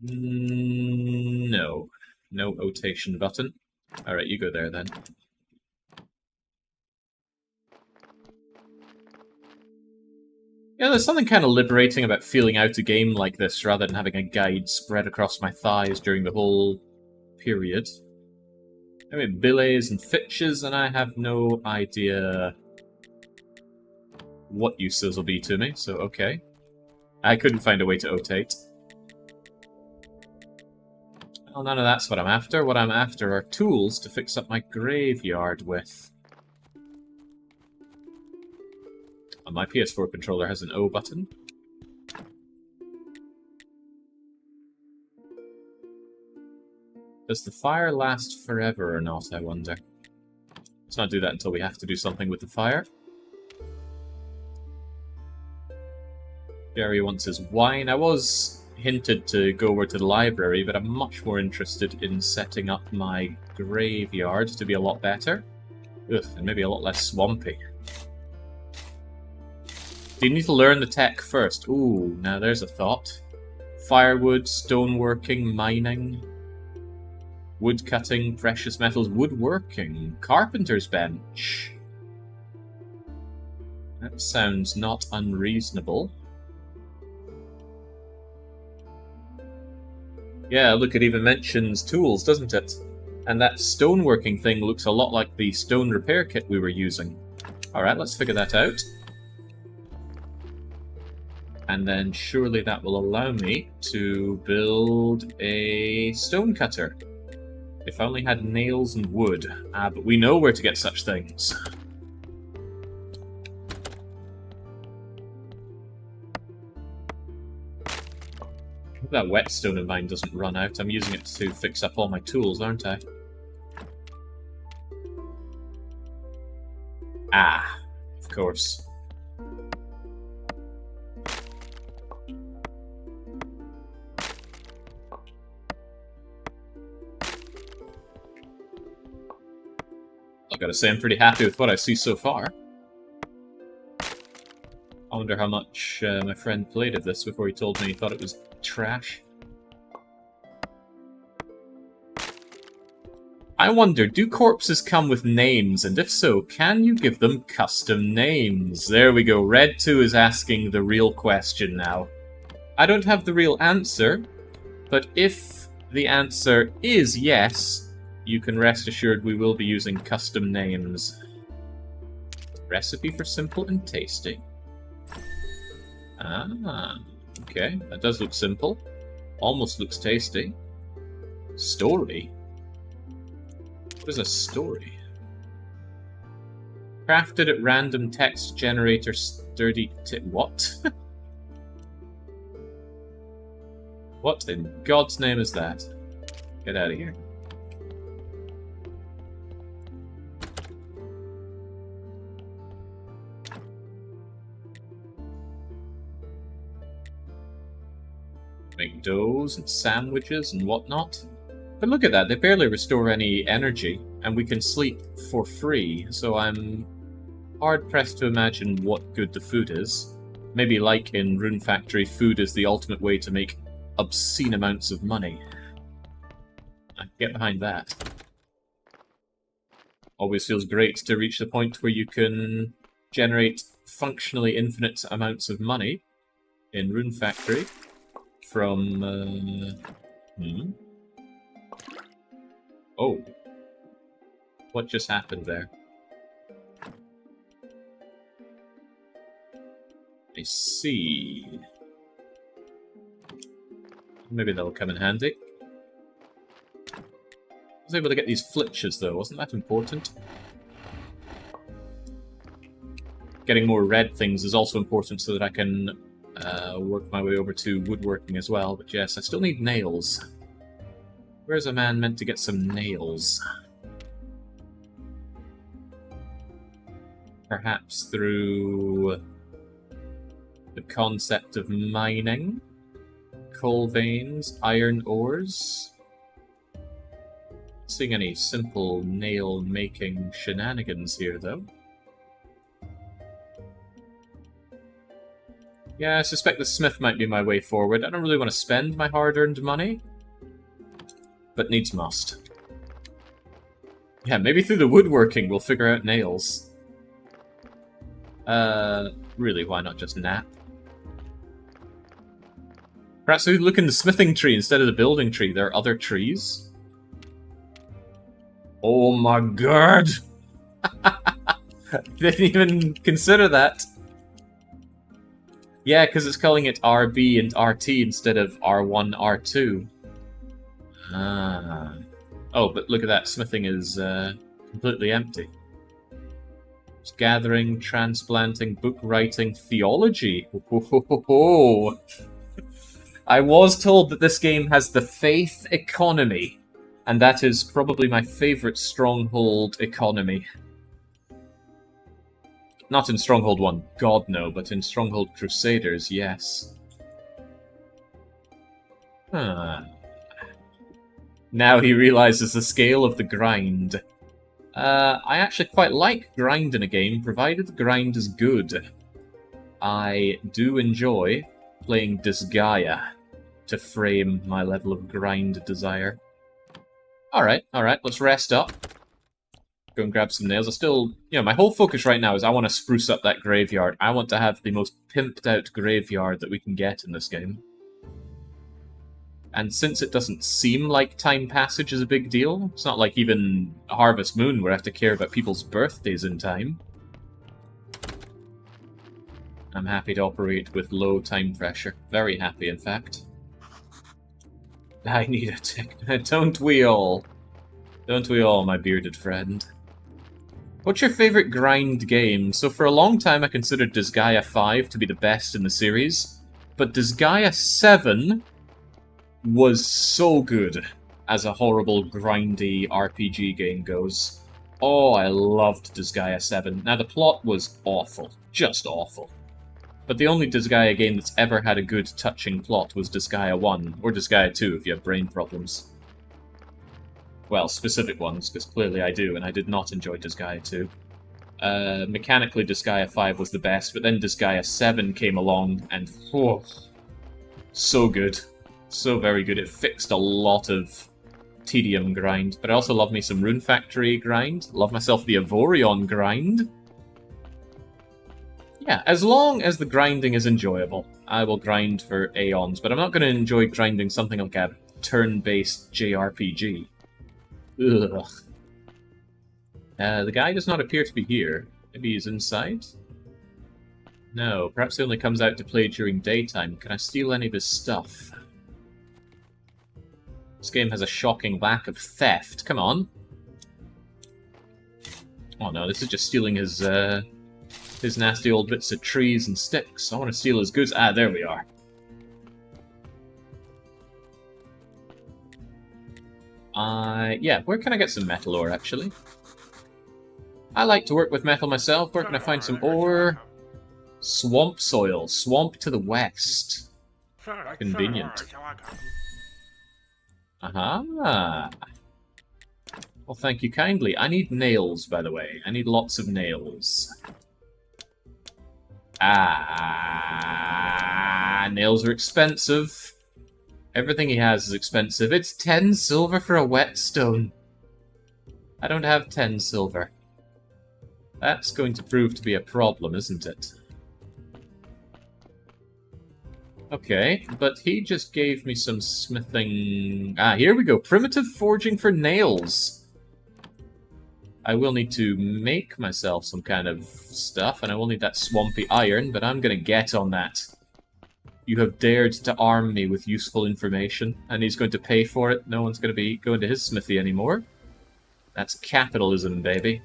No. No rotation button. Alright, you go there then. Yeah, there's something kind of liberating about feeling out a game like this rather than having a guide spread across my thighs during the whole period. I mean, billets and fitches, and I have no idea what uses will be to me, so okay. I couldn't find a way to rotate. Well, none of that's what I'm after. What I'm after are tools to fix up my graveyard with. My PS4 controller has an O button. Does the fire last forever or not, I wonder? Let's not do that until we have to do something with the fire. Jerry wants his wine. I was hinted to go over to the library, but I'm much more interested in setting up my graveyard to be a lot better. Ugh, and maybe a lot less swampy. Do you need to learn the tech first? Ooh, now there's a thought. Firewood, stoneworking, mining, wood cutting, precious metals, woodworking, carpenter's bench. That sounds not unreasonable. Yeah, look, it even mentions tools, doesn't it? And that stoneworking thing looks a lot like the stone repair kit we were using. Alright, let's figure that out. And then surely that will allow me to build a stone cutter. If I only had nails and wood. But we know where to get such things. Hope that whetstone of mine doesn't run out. I'm using it to fix up all my tools, aren't I? Ah, of course. I've got to say I'm pretty happy with what I see so far. I wonder how much my friend played of this before he told me he thought it was trash. I wonder, do corpses come with names? And if so, can you give them custom names? There we go. Red 2 is asking the real question now. I don't have the real answer, but if the answer is yes, you can rest assured we will be using custom names. Recipe for simple and tasty. Ah, okay. That does look simple. Almost looks tasty. Story? What is a story? Crafted at random text generator sturdy what? What in God's name is that? Get out of here. Make doughs and sandwiches and whatnot. But look at that, they barely restore any energy, and we can sleep for free, so I'm hard-pressed to imagine what good the food is. Maybe like in Rune Factory, food is the ultimate way to make obscene amounts of money. I can get behind that. Always feels great to reach the point where you can generate functionally infinite amounts of money in Rune Factory from... Oh. What just happened there? I see. Maybe that'll come in handy. I was able to get these flitches though, wasn't that important? Getting more red things is also important so that I can work my way over to woodworking as well, but yes, I still need nails. Where's a man meant to get some nails? Perhaps through the concept of mining, coal veins, iron ores. Not seeing any simple nail-making shenanigans here, though. Yeah, I suspect the smith might be my way forward. I don't really want to spend my hard-earned money, but needs must. Yeah, maybe through the woodworking we'll figure out nails. Really, why not just nap? Perhaps we look in the smithing tree instead of the building tree. There are other trees. Oh my god! Didn't even consider that. Yeah, because it's calling it RB and RT instead of R1, R2. Ah. Oh, but look at that. Smithing is completely empty. gathering, transplanting, book writing, theology. Ho. I was told that this game has the faith economy, and that is probably my favorite Stronghold economy. Not in Stronghold 1, God no, but in Stronghold Crusaders, yes. Huh. Now he realizes the scale of the grind. I actually quite like grind in a game, provided the grind is good. I do enjoy playing Disgaea to frame my level of grind desire. Alright, let's rest up. Go and grab some nails. I still, my whole focus right now is I want to spruce up that graveyard. I want to have the most pimped out graveyard that we can get in this game. And since it doesn't seem like time passage is a big deal, it's not like even Harvest Moon where I have to care about people's birthdays in time. I'm happy to operate with low time pressure. Very happy, in fact. I need a tick. Don't we all? Don't we all, my bearded friend? What's your favourite grind game? So for a long time I considered Disgaea 5 to be the best in the series, but Disgaea 7 was so good as a horrible, grindy RPG game goes. Oh, I loved Disgaea 7. Now, the plot was awful. Just awful. But the only Disgaea game that's ever had a good, touching plot was Disgaea 1, or Disgaea 2 if you have brain problems. Well, specific ones, because clearly I do, and I did not enjoy Disgaea 2. Mechanically, Disgaea 5 was the best, but then Disgaea 7 came along, and so good. So very good. It fixed a lot of tedium grind. But I also love me some Rune Factory grind. Love myself the Avorion grind. Yeah, as long as the grinding is enjoyable, I will grind for aeons. But I'm not going to enjoy grinding something like a turn-based JRPG. Ugh. The guy does not appear to be here. Maybe he's inside? No, perhaps he only comes out to play during daytime. Can I steal any of his stuff? This game has a shocking lack of theft. Come on. Oh no, this is just stealing his nasty old bits of trees and sticks. I want to steal his goods. Ah, there we are. Yeah, where can I get some metal ore, actually? I like to work with metal myself. Where can I find some ore? Swamp soil. Swamp to the west. Convenient. Aha! Well, thank you kindly. I need nails, by the way. I need lots of nails. Ah, nails are expensive. Everything he has is expensive. It's 10 silver for a whetstone. I don't have 10 silver. That's going to prove to be a problem, isn't it? Okay, but he just gave me some smithing... Ah, here we go. Primitive forging for nails. I will need to make myself some kind of stuff, and I will need that swampy iron, but I'm going to get on that. You have dared to arm me with useful information, and he's going to pay for it. No one's going to be going to his smithy anymore. That's capitalism, baby.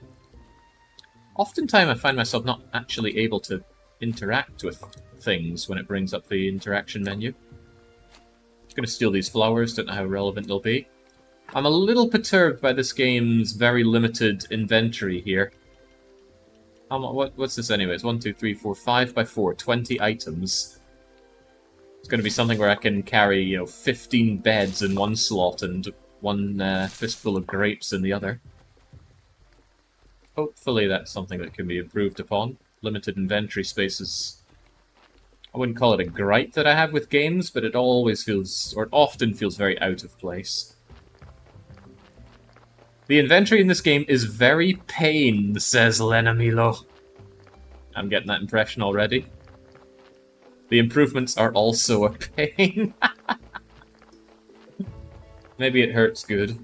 Oftentimes I find myself not actually able to interact with things when it brings up the interaction menu. I'm going to steal these flowers, don't know how relevant they'll be. I'm a little perturbed by this game's very limited inventory here. What's this anyways? 1, 2, 3, 4, 5 by 4, 20 items. It's going to be something where I can carry, 15 beds in one slot and one fistful of grapes in the other. Hopefully that's something that can be improved upon. Limited inventory spaces. I wouldn't call it a gripe that I have with games, but it always feels, or it often feels very out of place. The inventory in this game is very pain, says Lenamilo. I'm getting that impression already. The improvements are also a pain. Maybe it hurts good.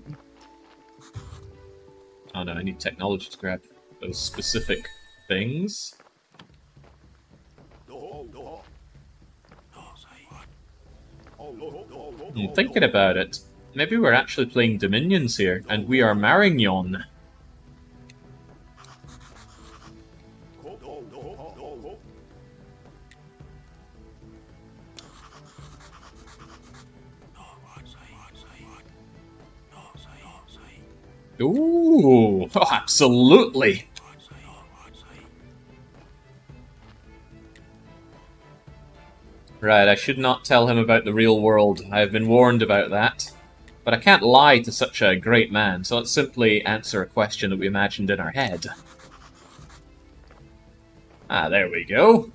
Oh no, I need technology to grab those specific things. I'm thinking about it. Maybe we're actually playing Dominions here, and we are Marignon. Ooh, oh, absolutely. Right, I should not tell him about the real world. I have been warned about that. But I can't lie to such a great man, so let's simply answer a question that we imagined in our head. Ah, there we go.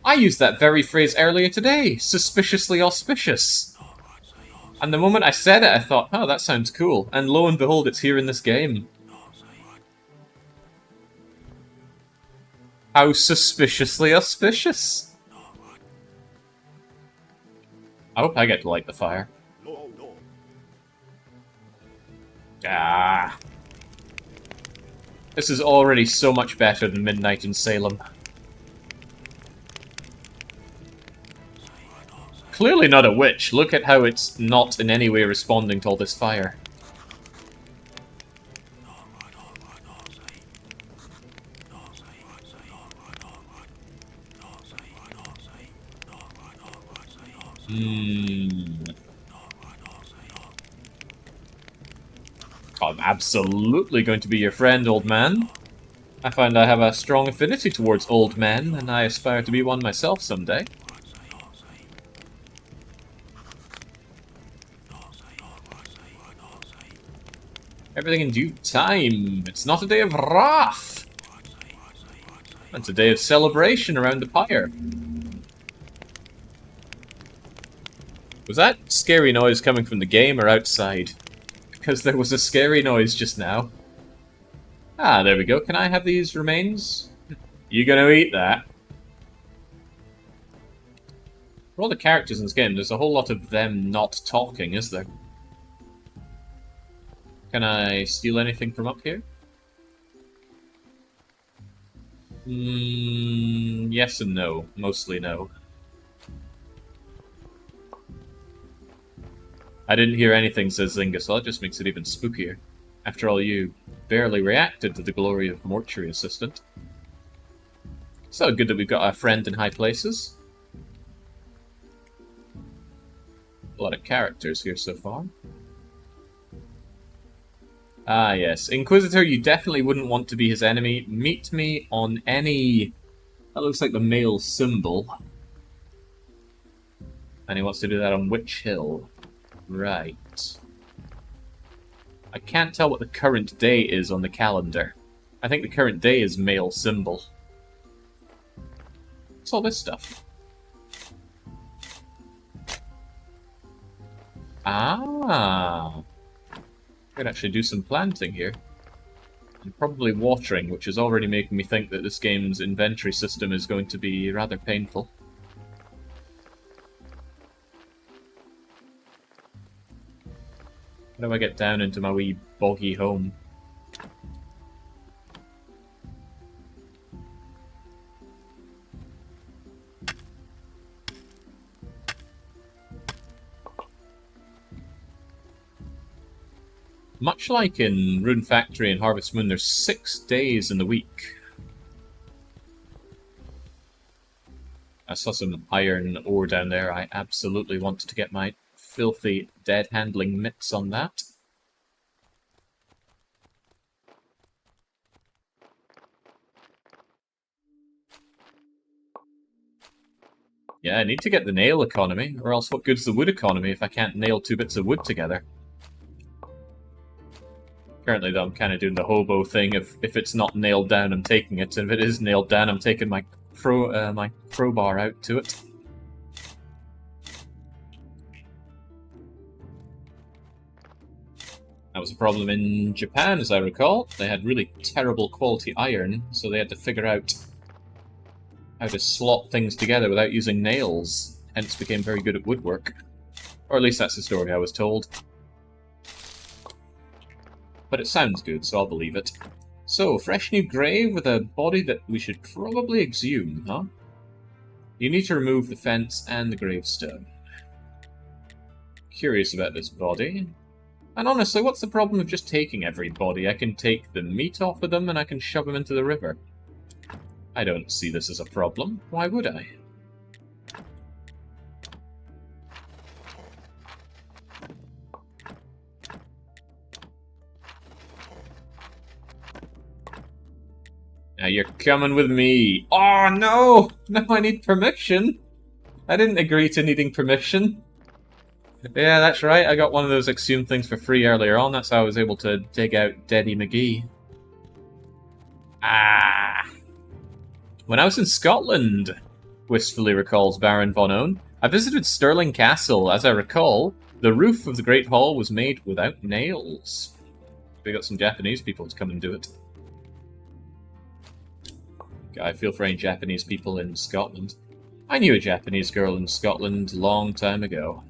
I used that very phrase earlier today. Suspiciously auspicious. And the moment I said it, I thought, oh, that sounds cool. And lo and behold, it's here in this game. How suspiciously auspicious. I hope I get to light the fire. Ah. This is already so much better than Midnight in Salem. Clearly not a witch. Look at how it's not in any way responding to all this fire. I'm absolutely going to be your friend, old man. I find I have a strong affinity towards old men, and I aspire to be one myself someday. Everything in due time. It's not a day of wrath. It's a day of celebration around the pyre. Was that scary noise coming from the game or outside? Because there was a scary noise just now. Ah, there we go. Can I have these remains? You gonna eat that? For all the characters in this game, there's a whole lot of them not talking, is there? Can I steal anything from up here? Yes and no. Mostly no. I didn't hear anything, says Zynga, so that just makes it even spookier. After all, you barely reacted to the glory of Mortuary Assistant. So good that we've got a friend in high places. A lot of characters here so far. Ah, yes. Inquisitor, you definitely wouldn't want to be his enemy. Meet me on any... That looks like the male symbol. And he wants to do that on Witch Hill. Right. I can't tell what the current day is on the calendar. I think the current day is male symbol. What's all this stuff? Ah! Could actually do some planting here. And probably watering, which is already making me think that this game's inventory system is going to be rather painful. How do I get down into my wee boggy home? Much like in Rune Factory and Harvest Moon, there's 6 days in the week. I saw some iron ore down there. I absolutely want to get my filthy dead handling mitts on that. Yeah, I need to get the nail economy, or else what good's the wood economy if I can't nail 2 bits of wood together? Currently, though, I'm kind of doing the hobo thing. If it's not nailed down, I'm taking it. And if it is nailed down, I'm taking my crowbar out to it. That was a problem in Japan, as I recall. They had really terrible quality iron, so they had to figure out how to slot things together without using nails. Hence became very good at woodwork. Or at least that's the story I was told. But it sounds good, so I'll believe it. So, fresh new grave with a body that we should probably exhume, huh? You need to remove the fence and the gravestone. Curious about this body. And honestly, what's the problem with just taking everybody? I can take the meat off of them and I can shove them into the river. I don't see this as a problem. Why would I? Now you're coming with me. Oh, no! No, I need permission. I didn't agree to needing permission. Yeah, that's right. I got one of those exhumed things for free earlier on. That's how I was able to dig out Deddy McGee. Ah! When I was in Scotland, wistfully recalls Baron Von Owen, I visited Stirling Castle. As I recall, the roof of the Great Hall was made without nails. We got some Japanese people to come and do it. I feel for any Japanese people in Scotland. I knew a Japanese girl in Scotland a long time ago.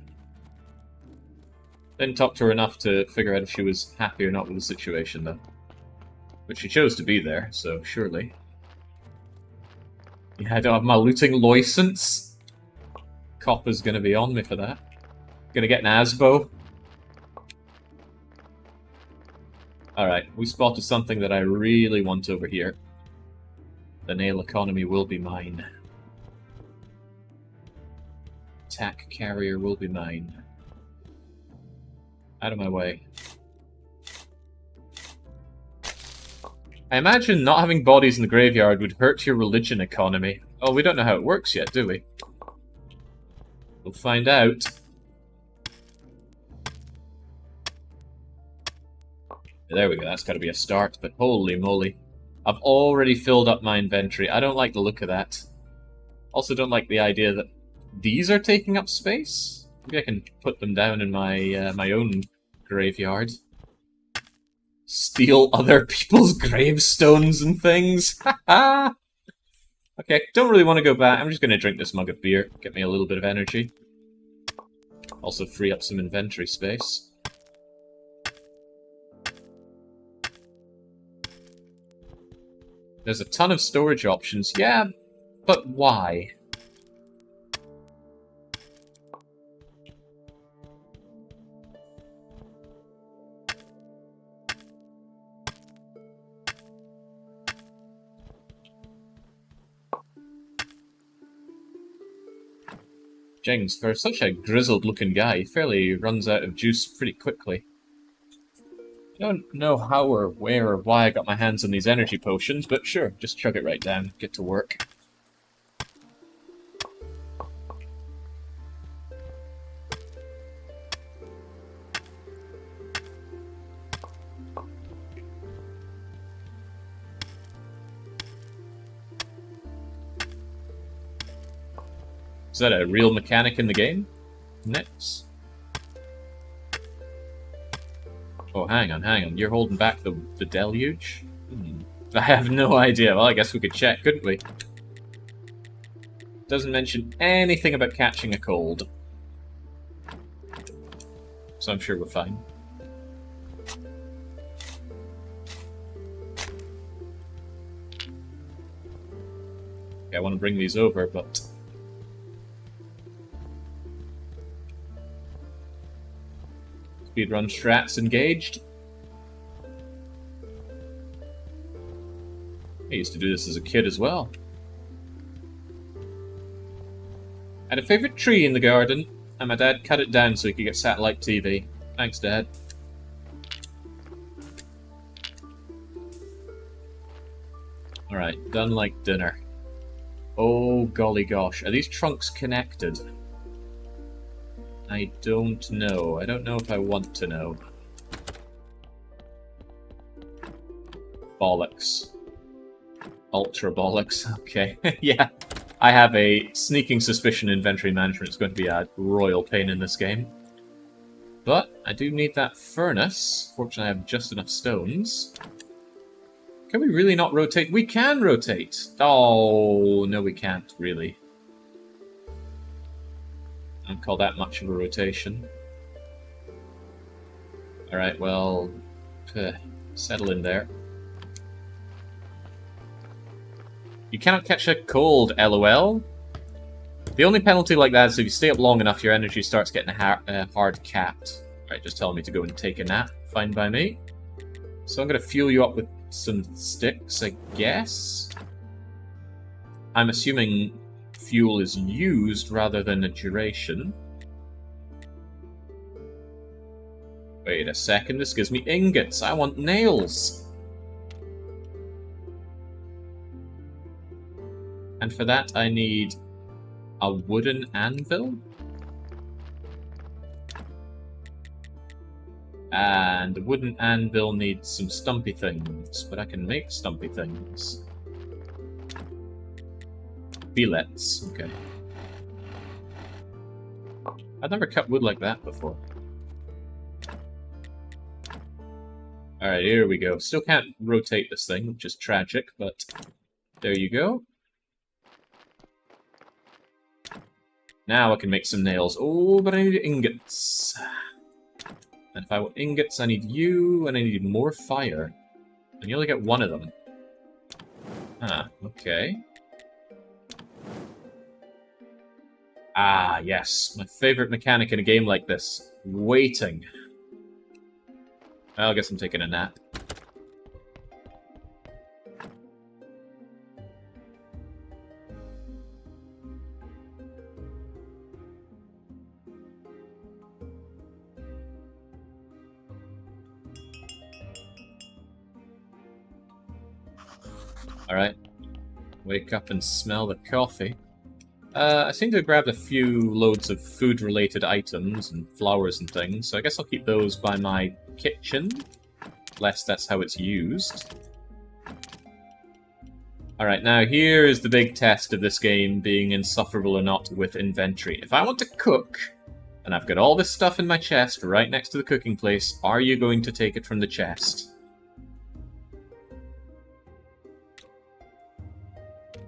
Didn't talk to her enough to figure out if she was happy or not with the situation, though. But she chose to be there, so surely. Yeah, I don't have my looting license. Copper's gonna be on me for that. Gonna get an ASBO. Alright, we spotted something that I really want over here. The nail economy will be mine. Attack carrier will be mine. Out of my way. I imagine not having bodies in the graveyard would hurt your religion economy. Oh, we don't know how it works yet, do we? We'll find out. There we go, that's got to be a start, but holy moly. I've already filled up my inventory. I don't like the look of that. Also don't like the idea that these are taking up space. Maybe I can put them down in my my own graveyard. Steal other people's gravestones and things. Haha! Okay, don't really want to go back. I'm just going to drink this mug of beer. Get me a little bit of energy. Also free up some inventory space. There's a ton of storage options. Yeah, but why? Jings, for such a grizzled-looking guy, he fairly runs out of juice pretty quickly. I don't know how or where or why I got my hands on these energy potions, but sure, just chug it right down, get to work. Is that a real mechanic in the game? Nice. Oh, hang on. You're holding back the deluge? I have no idea. Well, I guess we could check, couldn't we? Doesn't mention anything about catching a cold. So I'm sure we're fine. Okay, I want to bring these over, but... Speedrun strats engaged. I used to do this as a kid as well. I had a favourite tree in the garden, and my dad cut it down so he could get satellite TV. Thanks, Dad. Alright, done like dinner. Oh, golly gosh. Are these trunks connected? I don't know. I don't know if I want to know. Bollocks. Ultra bollocks. Okay. Yeah. I have a sneaking suspicion inventory management is going to be a royal pain in this game. But I do need that furnace. Fortunately, I have just enough stones. Can we really not rotate? We can rotate! Oh, no we can't, really. I don't call that much of a rotation. Alright, well... settle in there. You cannot catch a cold, LOL. The only penalty like that is if you stay up long enough, your energy starts getting hard capped. Alright, just telling me to go and take a nap. Fine by me. So I'm going to fuel you up with some sticks, I guess. I'm assuming fuel is used rather than a duration. Wait a second, this gives me ingots. I want nails. And for that I need a wooden anvil. And the wooden anvil needs some stumpy things, but I can make stumpy things. Billets, okay. I've never cut wood like that before. Alright, here we go. Still can't rotate this thing, which is tragic, but there you go. Now I can make some nails. Oh, but I need ingots. And if I want ingots, I need you, and I need more fire. And you only get one of them. Ah, okay. Ah, yes. My favorite mechanic in a game like this. Waiting. Well, I guess I'm taking a nap. Alright. Wake up and smell the coffee. I seem to have grabbed a few loads of food-related items and flowers and things, so I guess I'll keep those by my kitchen, unless that's how it's used. Alright, now here is the big test of this game being insufferable or not with inventory. If I want to cook, and I've got all this stuff in my chest right next to the cooking place, are you going to take it from the chest?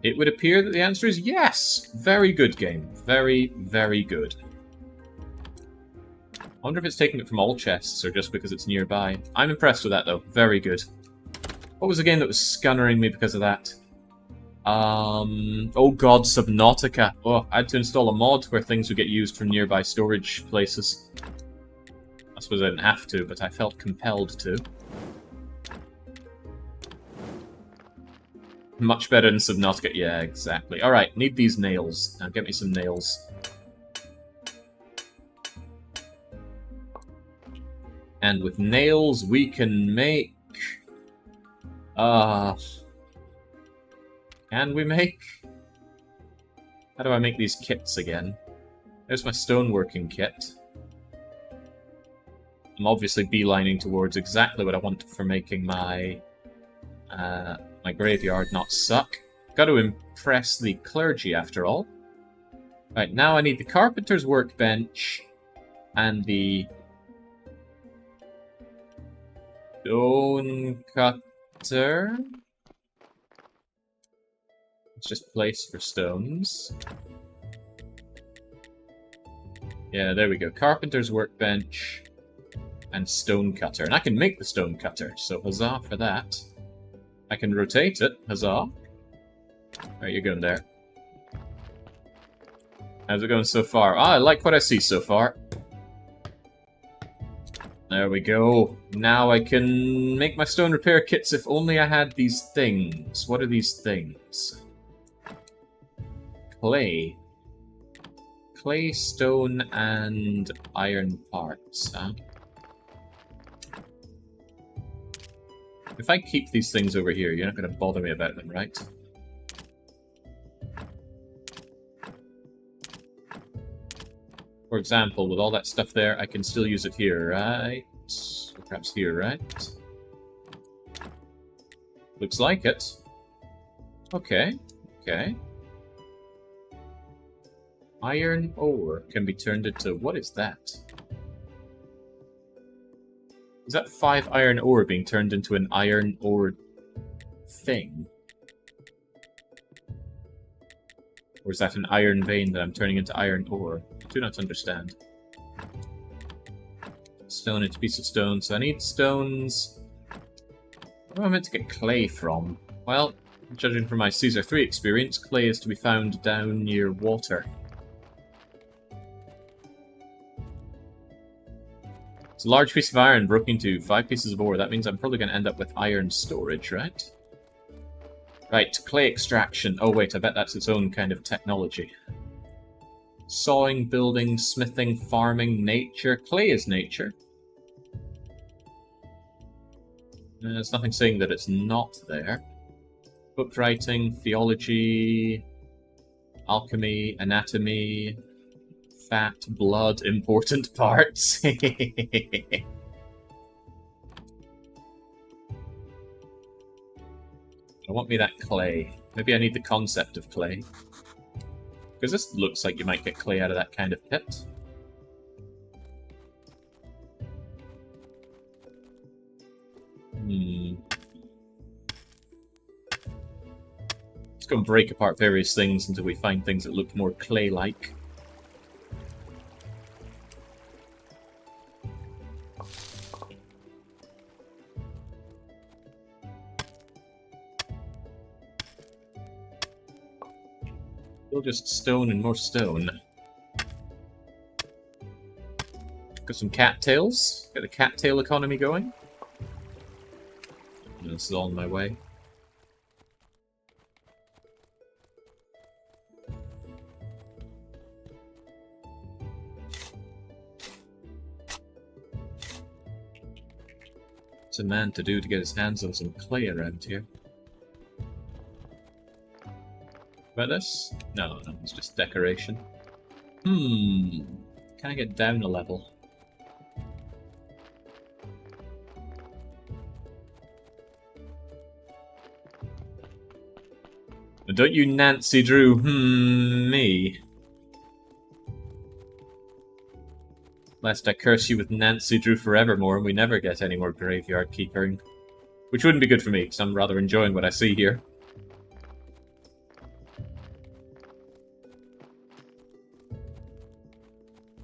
It would appear that the answer is yes! Very good game. Very, very good. I wonder if it's taking it from all chests or just because it's nearby. I'm impressed with that, though. Very good. What was the game that was scunnering me because of that? Oh god, Subnautica. Oh, I had to install a mod where things would get used from nearby storage places. I suppose I didn't have to, but I felt compelled to. Much better than Subnautica. Yeah, exactly. Alright, need these nails. Now get me some nails. And with nails we can make... Can we make... How do I make these kits again? There's my stoneworking kit. I'm obviously beelining towards exactly what I want for making my... my graveyard not suck. Got to impress the clergy, after all. Right, now I need the carpenter's workbench and the stone cutter. It's just place for stones. Yeah, there we go. Carpenter's workbench and stone cutter. And I can make the stone cutter, so huzzah for that. I can rotate it. Huzzah. Alright, you're going there. How's it going so far? Ah, I like what I see so far. There we go. Now I can make my stone repair kits if only I had these things. What are these things? Clay. Clay, stone, and iron parts, huh? If I keep these things over here, you're not going to bother me about them, right? For example, with all that stuff there, I can still use it here, right? Or perhaps here, right? Looks like it. Okay, okay. Iron ore can be turned into... What is that? Is that 5 iron ore being turned into an iron ore thing? Or is that an iron vein that I'm turning into iron ore? I do not understand. Stone into a piece of stone, so I need stones. Where am I meant to get clay from? Well, judging from my Caesar 3 experience, clay is to be found down near water. It's a large piece of iron broken into 5 pieces of ore. That means I'm probably going to end up with iron storage, right? Right, clay extraction. Oh wait, I bet that's its own kind of technology. Sawing, building, smithing, farming, nature. Clay is nature. There's nothing saying that it's not there. Book writing, theology, alchemy, anatomy, fat, blood, important parts. I want me that clay. Maybe I need the concept of clay. Because this looks like you might get clay out of that kind of pit. Let's go and break apart various things until we find things that look more clay-like. Still just stone and more stone. Got some cattails. Get the cattail economy going. This is all in my way. What's a man to do to get his hands on some clay around here? About this? No, it's just decoration. Can I get down a level? Don't you Nancy Drew me. Lest I curse you with Nancy Drew forevermore and we never get any more graveyard keeping. Which wouldn't be good for me, because I'm rather enjoying what I see here.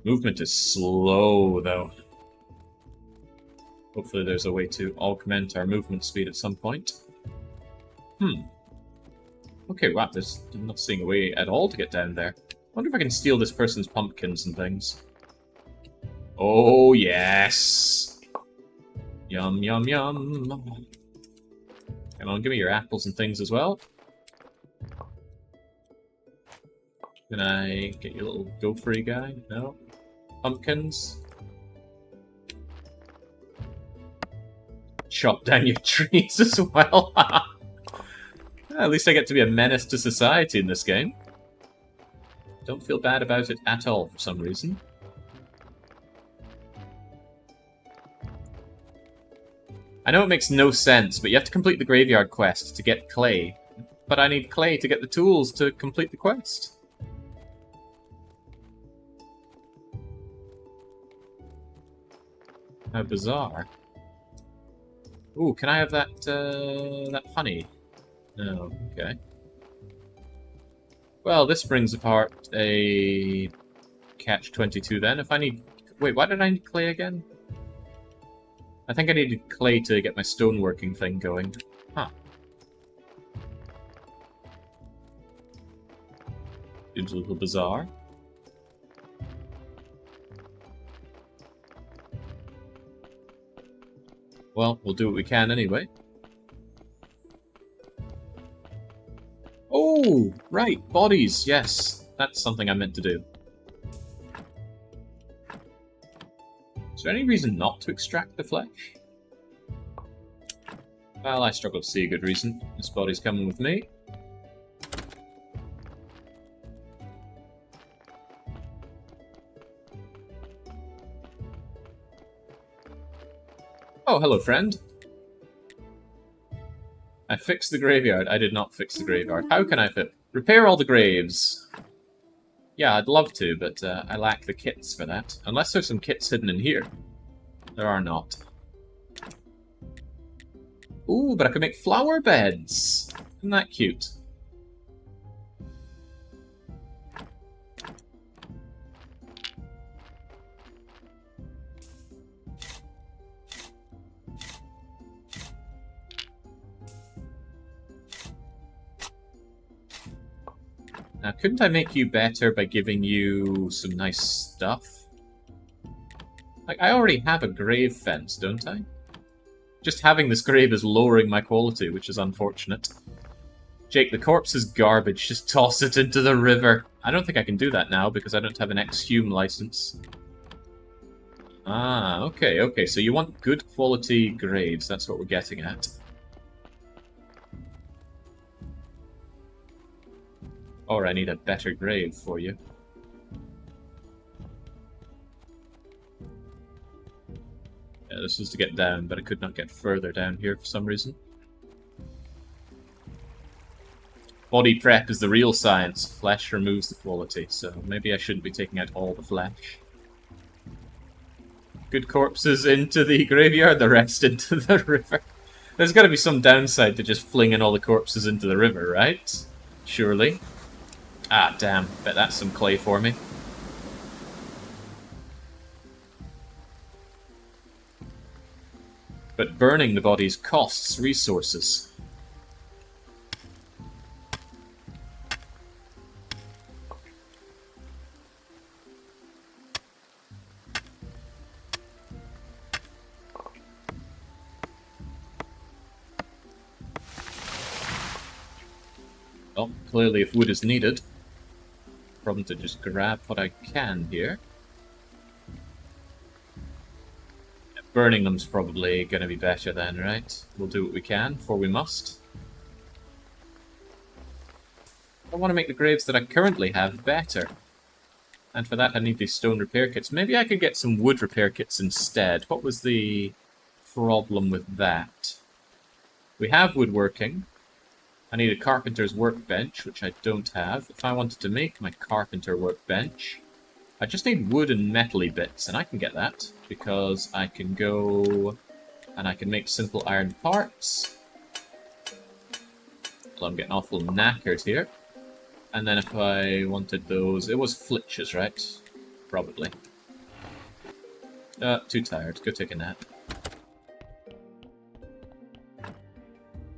Movement is slow, though. Hopefully there's a way to augment our movement speed at some point. Okay, wow, I'm not seeing a way at all to get down there. I wonder if I can steal this person's pumpkins and things. Oh, yes! Yum, yum, yum. Come on, give me your apples and things as well. Can I get your little gopher-y guy? No? Pumpkins? Chop down your trees as well. At least I get to be a menace to society in this game. Don't feel bad about it at all for some reason. I know it makes no sense, but you have to complete the graveyard quest to get clay. But I need clay to get the tools to complete the quest. How bizarre. Ooh, can I have that, that honey? No, okay. Well, this brings apart a catch-22 then. If I need... Wait, why did I need clay again? I think I needed clay to get my stoneworking thing going. Huh. Seems a little bizarre. Well, we'll do what we can anyway. Oh, right, bodies, yes. That's something I meant to do. Is there any reason not to extract the flesh? Well, I struggle to see a good reason. This body's coming with me. Oh, hello, friend. I fixed the graveyard. I did not fix the graveyard. How can I repair all the graves? Yeah, I'd love to, but I lack the kits for that. Unless there's some kits hidden in here. There are not. Ooh, but I can make flower beds. Isn't that cute? Now, couldn't I make you better by giving you some nice stuff? Like, I already have a grave fence, don't I? Just having this grave is lowering my quality, which is unfortunate. Jake, the corpse is garbage. Just toss it into the river. I don't think I can do that now because I don't have an exhume license. Ah, okay, okay. So you want good quality graves. That's what we're getting at. Or I need a better grave for you. Yeah, this is to get down, but I could not get further down here for some reason. Body prep is the real science. Flesh removes the quality, so maybe I shouldn't be taking out all the flesh. Good corpses into the graveyard, the rest into the river. There's got to be some downside to just flinging all the corpses into the river, right? Surely. Ah, damn. Bet that's some clay for me. But burning the bodies costs resources. Well, clearly if wood is needed, problem to just grab what I can here. Burning them's probably going to be better then, right? We'll do what we can, for we must. I want to make the graves that I currently have better. And for that I need these stone repair kits. Maybe I could get some wood repair kits instead. What was the problem with that? We have woodworking. I need a carpenter's workbench, which I don't have. If I wanted to make my carpenter workbench, I just need wood and metally bits, and I can get that, because I can go and I can make simple iron parts. Well, I'm getting awful knackered here. And then if I wanted those, it was flitches, right? Probably. Too tired. Go take a nap.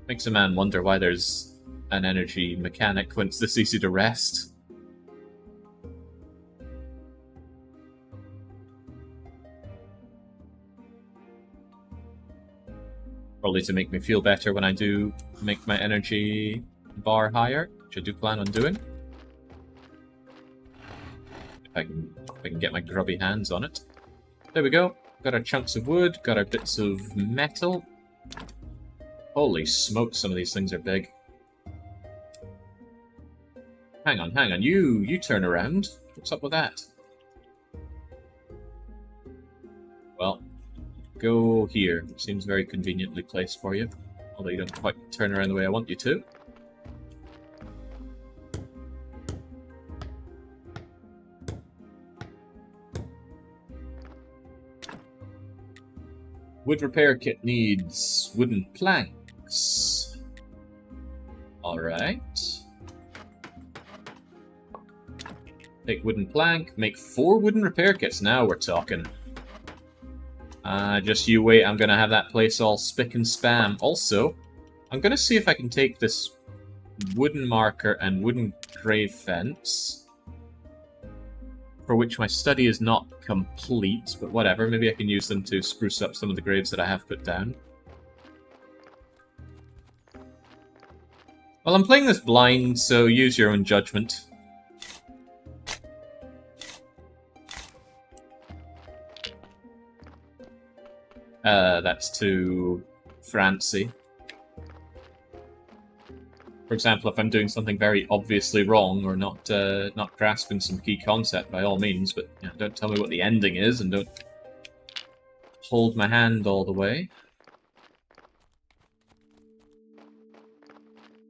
Makes a man wonder why there's an energy mechanic when it's this easy to rest. Probably to make me feel better when I do make my energy bar higher, which I do plan on doing. If I can get my grubby hands on it. There we go. Got our chunks of wood, got our bits of metal. Holy smoke, some of these things are big. Hang on, you turn around. What's up with that? Well, go here. Seems very conveniently placed for you. Although you don't quite turn around the way I want you to. Wood repair kit needs wooden planks. Alright. Take wooden plank, make 4 wooden repair kits. Now we're talking. Just you wait, I'm gonna have that place all spick and spam. Also, I'm gonna see if I can take this wooden marker and wooden grave fence, for which my study is not complete, but whatever, maybe I can use them to spruce up some of the graves that I have put down. Well, I'm playing this blind, so use your own judgment. That's too Francy. For example, if I'm doing something very obviously wrong or not grasping some key concept, by all means, but you know, don't tell me what the ending is and don't hold my hand all the way.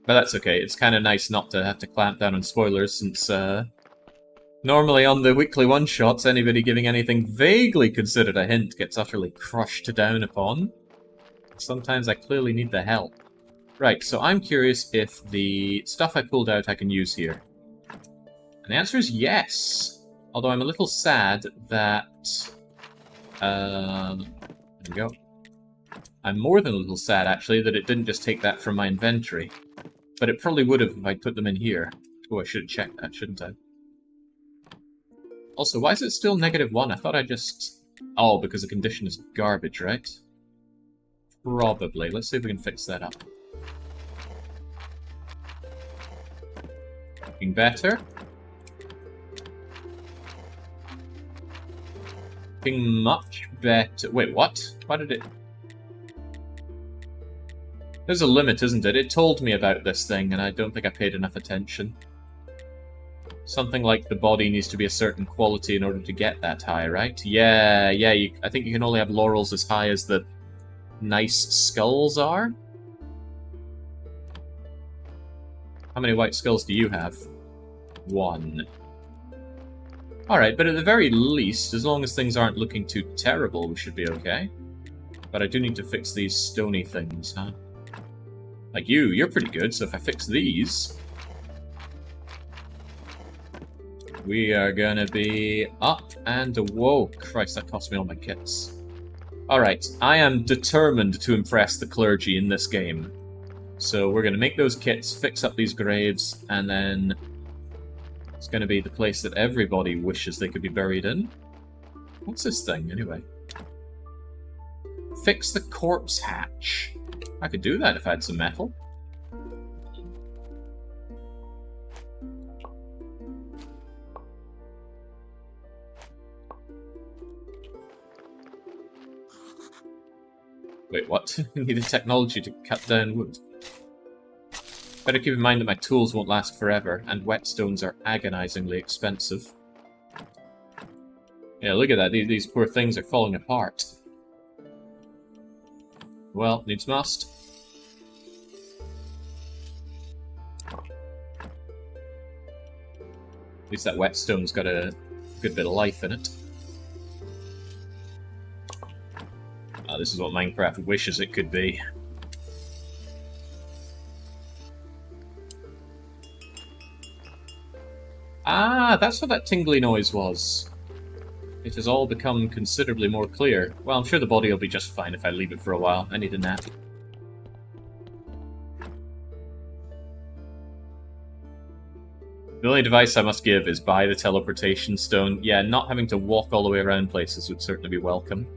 But that's okay. It's kind of nice not to have to clamp down on spoilers, since normally on the weekly one-shots, anybody giving anything vaguely considered a hint gets utterly crushed down upon. Sometimes I clearly need the help. Right, so I'm curious if the stuff I pulled out I can use here. And the answer is yes. Although I'm a little sad that... there we go. I'm more than a little sad, actually, that it didn't just take that from my inventory. But it probably would have if I put them in here. Oh, I should have checked that, shouldn't I? Also, why is it still -1? I thought I just Oh, because the condition is garbage, right? Probably. Let's see if we can fix that up. Looking better. Looking much better. Wait, what? Why did it... There's a limit, isn't it? It told me about this thing, and I don't think I paid enough attention. Something like the body needs to be a certain quality in order to get that high, right? Yeah, I think you can only have laurels as high as the nice skulls are. How many white skulls do you have? 1. Alright, but at the very least, as long as things aren't looking too terrible, we should be okay. But I do need to fix these stony things, huh? Like you're pretty good, so if I fix these... we are gonna be up and... whoa, Christ, that cost me all my kits. Alright, I am determined to impress the clergy in this game. So we're gonna make those kits, fix up these graves, and then... it's gonna be the place that everybody wishes they could be buried in. What's this thing, anyway? Fix the corpse hatch. I could do that if I had some metal. Wait, what? Needed technology to cut down wood. Better keep in mind that my tools won't last forever, and whetstones are agonizingly expensive. Yeah, look at that. These poor things are falling apart. Well, needs must. At least that whetstone's got a good bit of life in it. This is what Minecraft wishes it could be. Ah, that's what that tingly noise was. It has all become considerably more clear. Well, I'm sure the body will be just fine if I leave it for a while. I need a nap. The only advice I must give is buy the teleportation stone. Yeah, not having to walk all the way around places would certainly be welcome.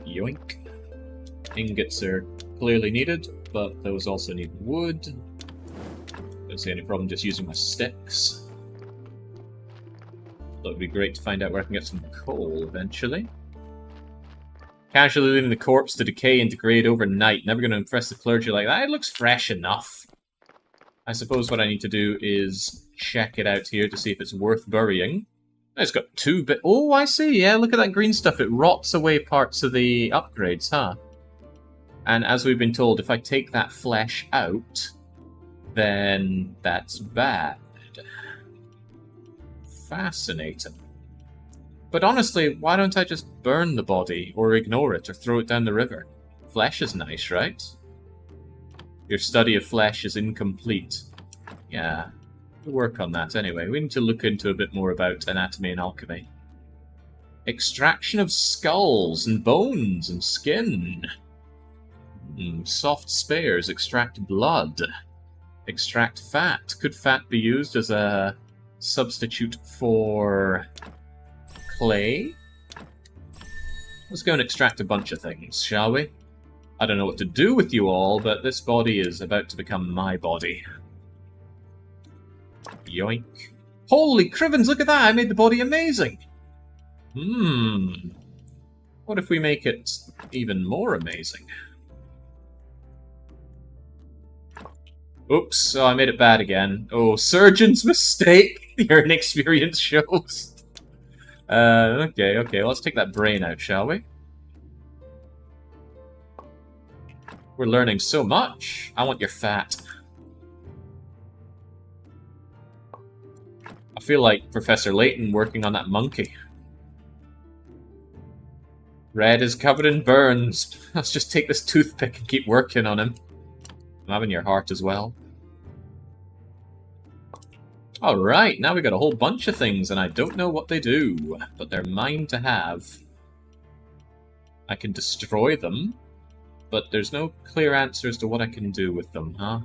Yoink. Ingots are clearly needed, but those also need wood. Don't see any problem just using my sticks. That would be great to find out where I can get some coal eventually. Casually leaving the corpse to decay and degrade overnight. Never going to impress the clergy like that. It looks fresh enough. I suppose what I need to do is check it out here to see if it's worth burying. It's got 2 bit. Oh, I see. Yeah, look at that green stuff. It rots away parts of the upgrades, huh? And as we've been told, if I take that flesh out, then that's bad. Fascinating. But honestly, why don't I just burn the body, or ignore it, or throw it down the river? Flesh is nice, right? Your study of flesh is incomplete. Yeah. Work on that anyway. We need to look into a bit more about anatomy and alchemy. Extraction of skulls and bones and skin. Soft spares. Extract blood. Extract fat. Could fat be used as a substitute for clay? Let's go and extract a bunch of things, shall we? I don't know what to do with you all, but this body is about to become my body. Yoink. Holy crivens, look at that! I made the body amazing! What if we make it even more amazing? Oops, oh, I made it bad again. Oh, surgeon's mistake! Your inexperience shows. Okay, let's take that brain out, shall we? We're learning so much. I want your fat. I feel like Professor Layton working on that monkey. Red is covered in burns. Let's just take this toothpick and keep working on him. I'm having your heart as well. Alright, now we got a whole bunch of things, and I don't know what they do, but they're mine to have. I can destroy them. but there's no clear answer as to what I can do with them, huh?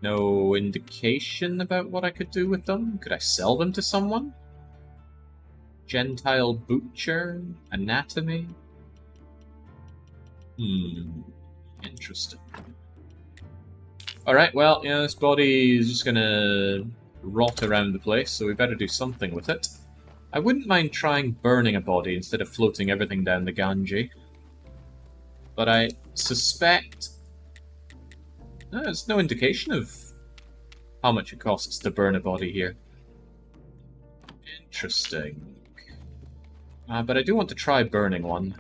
No indication about what I could do with them? Could I sell them to someone? Gentile butcher? Anatomy? Interesting. Alright, well, this body is just gonna rot around the place, so we better do something with it. I wouldn't mind trying burning a body instead of floating everything down the Ganges. But I suspect... there's no indication of how much it costs to burn a body here. Interesting. But I do want to try burning one.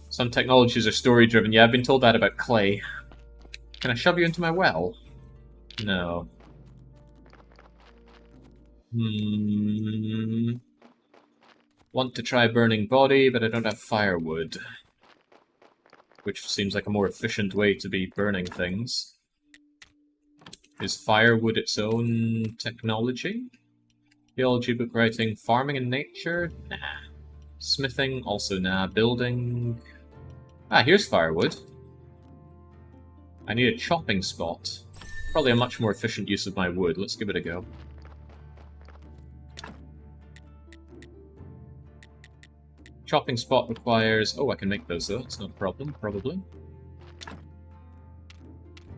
Some technologies are story-driven. Yeah, I've been told that about clay. Can I shove you into my well? No. Want to try burning body, but I don't have firewood. Which seems like a more efficient way to be burning things. Is firewood its own technology? Theology, book writing, farming and nature? Nah. Smithing? Also nah. Building? Here's firewood. I need a chopping spot. Probably a much more efficient use of my wood. Let's give it a go. Chopping spot requires... Oh, I can make those though. It's not a problem, probably.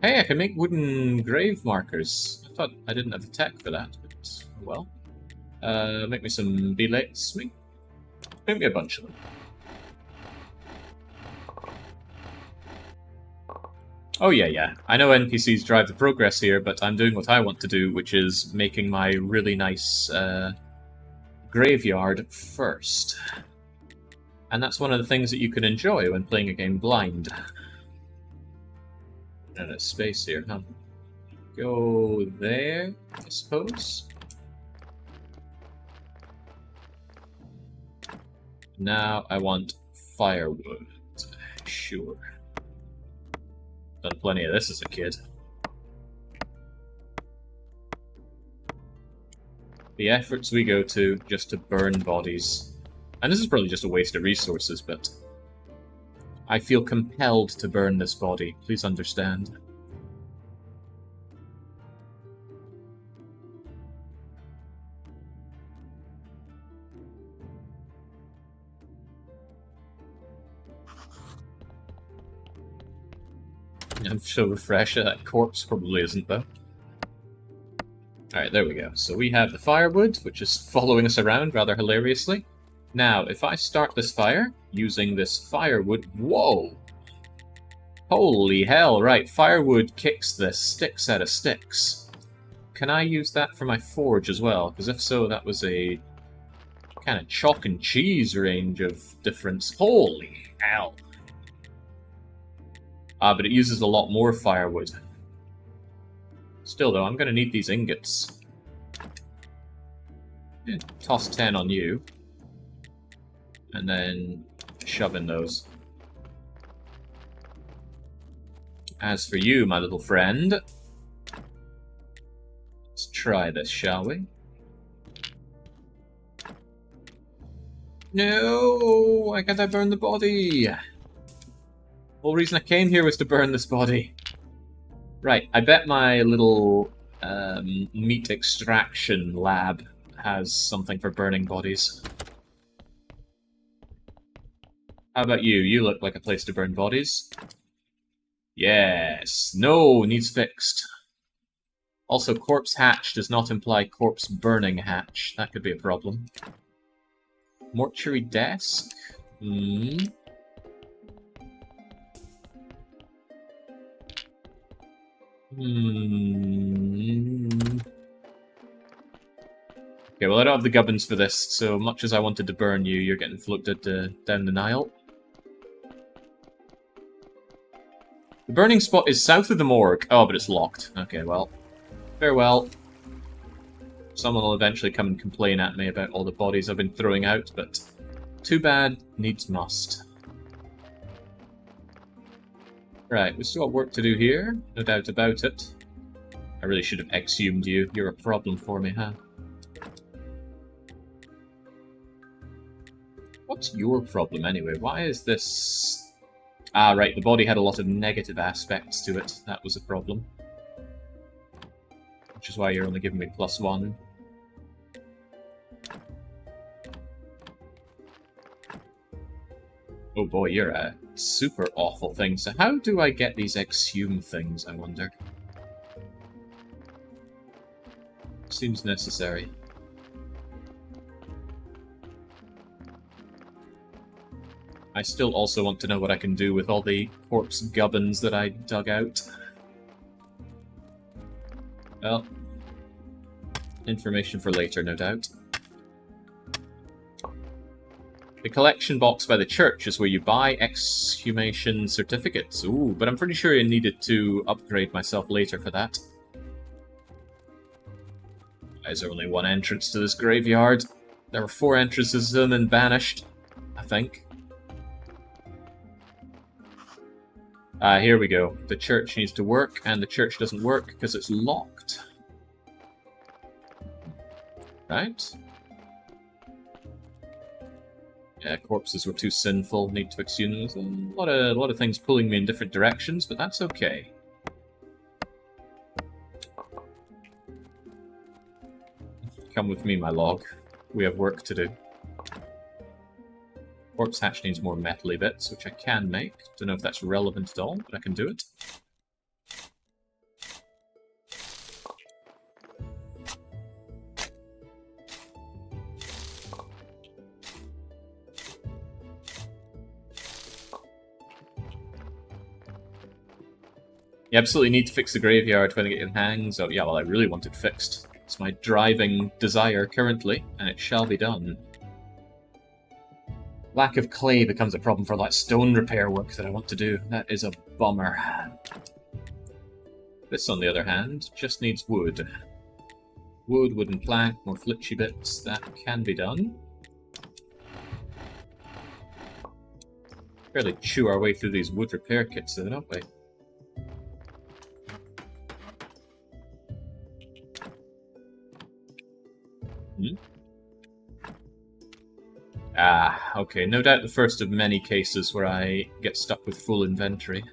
Hey, I can make wooden grave markers. I thought I didn't have the tech for that, but well. Make me some billets. Make me a bunch of them. Oh yeah. I know NPCs drive the progress here, but I'm doing what I want to do, which is making my really nice graveyard first. And that's one of the things that you can enjoy when playing a game blind. And a space here, huh? Go there, I suppose. Now I want firewood. Sure. Done plenty of this as a kid. The efforts we go to just to burn bodies. And this is probably just a waste of resources, but I feel compelled to burn this body. Please understand. I'm so refreshed. That corpse probably isn't, though. Alright, there we go. So we have the firewood, which is following us around rather hilariously. Now, if I start this fire, using this firewood... Whoa! Holy hell, right. Firewood kicks the sticks out of sticks. Can I use that for my forge as well? Because if so, that was a kind of chalk and cheese range of difference. Holy hell! But it uses a lot more firewood. Still, though, I'm going to need these ingots. Yeah, toss 10 on you. And then shove in those. As for you, my little friend, let's try this, shall we? No! Why can't I burn the body? The whole reason I came here was to burn this body. Right, I bet my little meat extraction lab has something for burning bodies. How about you? You look like a place to burn bodies. Yes. No, needs fixed. Also, corpse hatch does not imply corpse burning hatch. That could be a problem. Mortuary desk? Okay, well I don't have the gubbins for this, so much as I wanted to burn you, you're getting floated down the Nile. The burning spot is south of the morgue. Oh, but it's locked. Okay, well. Farewell. Someone will eventually come and complain at me about all the bodies I've been throwing out, but too bad, needs must. Right, we still got work to do here, no doubt about it. I really should have exhumed you. You're a problem for me, huh? What's your problem anyway? Why is this... Ah, right, the body had a lot of negative aspects to it. That was a problem. Which is why you're only giving me +1. Oh boy, you're a super awful thing. So how do I get these exhume things, I wonder? Seems necessary. I still also want to know what I can do with all the corpse gubbins that I dug out. Well, information for later, no doubt. The collection box by the church is where you buy exhumation certificates. Ooh, but I'm pretty sure I needed to upgrade myself later for that. Why is there only one entrance to this graveyard? There were 4 entrances to them and banished, I think. Here we go. The church needs to work, and the church doesn't work because it's locked. Right? Yeah, corpses were too sinful, need to exhume them. There's a lot of things pulling me in different directions, but that's okay. Come with me, my log. We have work to do. Corpse hatch needs more metally bits, which I can make. Don't know if that's relevant at all, but I can do it. You absolutely need to fix the graveyard when I get in hang, so yeah, well, I really want it fixed. It's my driving desire currently, and it shall be done. Lack of clay becomes a problem for that stone repair work that I want to do. That is a bummer. This, on the other hand, just needs wood. Wood, wooden plank, more flitchy bits. That can be done. Fairly chew our way through these wood repair kits, though, don't we? Ah, okay. No doubt the first of many cases where I get stuck with full inventory.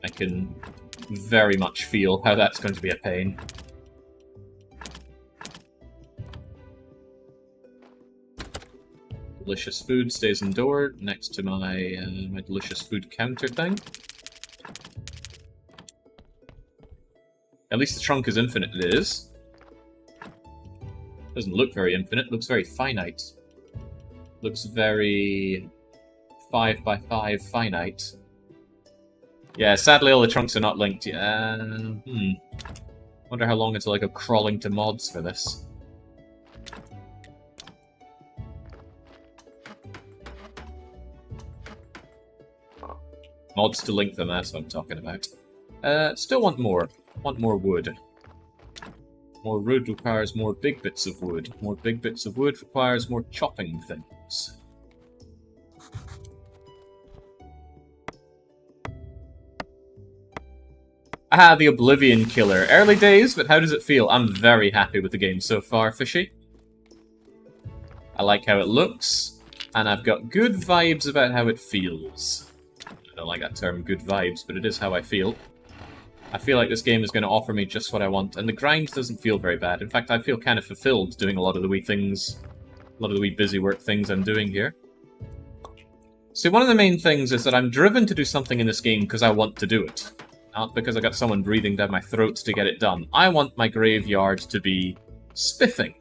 I can very much feel how that's going to be a pain. Delicious food stays indoors next to my my delicious food counter thing. At least the trunk is infinite. It is. Doesn't look very infinite, looks very finite. Looks very 5x5 finite. Yeah, sadly all the trunks are not linked yet. Wonder how long until I go crawling to mods for this. Mods to link them, that's what I'm talking about. Still want more. Want more wood. More wood requires more big bits of wood. More big bits of wood requires more chopping things. Ah, the Oblivion Killer. Early days, but how does it feel? I'm very happy with the game so far, Fishy. I like how it looks, and I've got good vibes about how it feels. I don't like that term, good vibes, but it is how I feel. I feel like this game is going to offer me just what I want, and the grind doesn't feel very bad. In fact, I feel kind of fulfilled doing a lot of the wee things, a lot of the wee busy work things I'm doing here. See, one of the main things is that I'm driven to do something in this game because I want to do it. Not because I got someone breathing down my throat to get it done. I want my graveyard to be spiffing.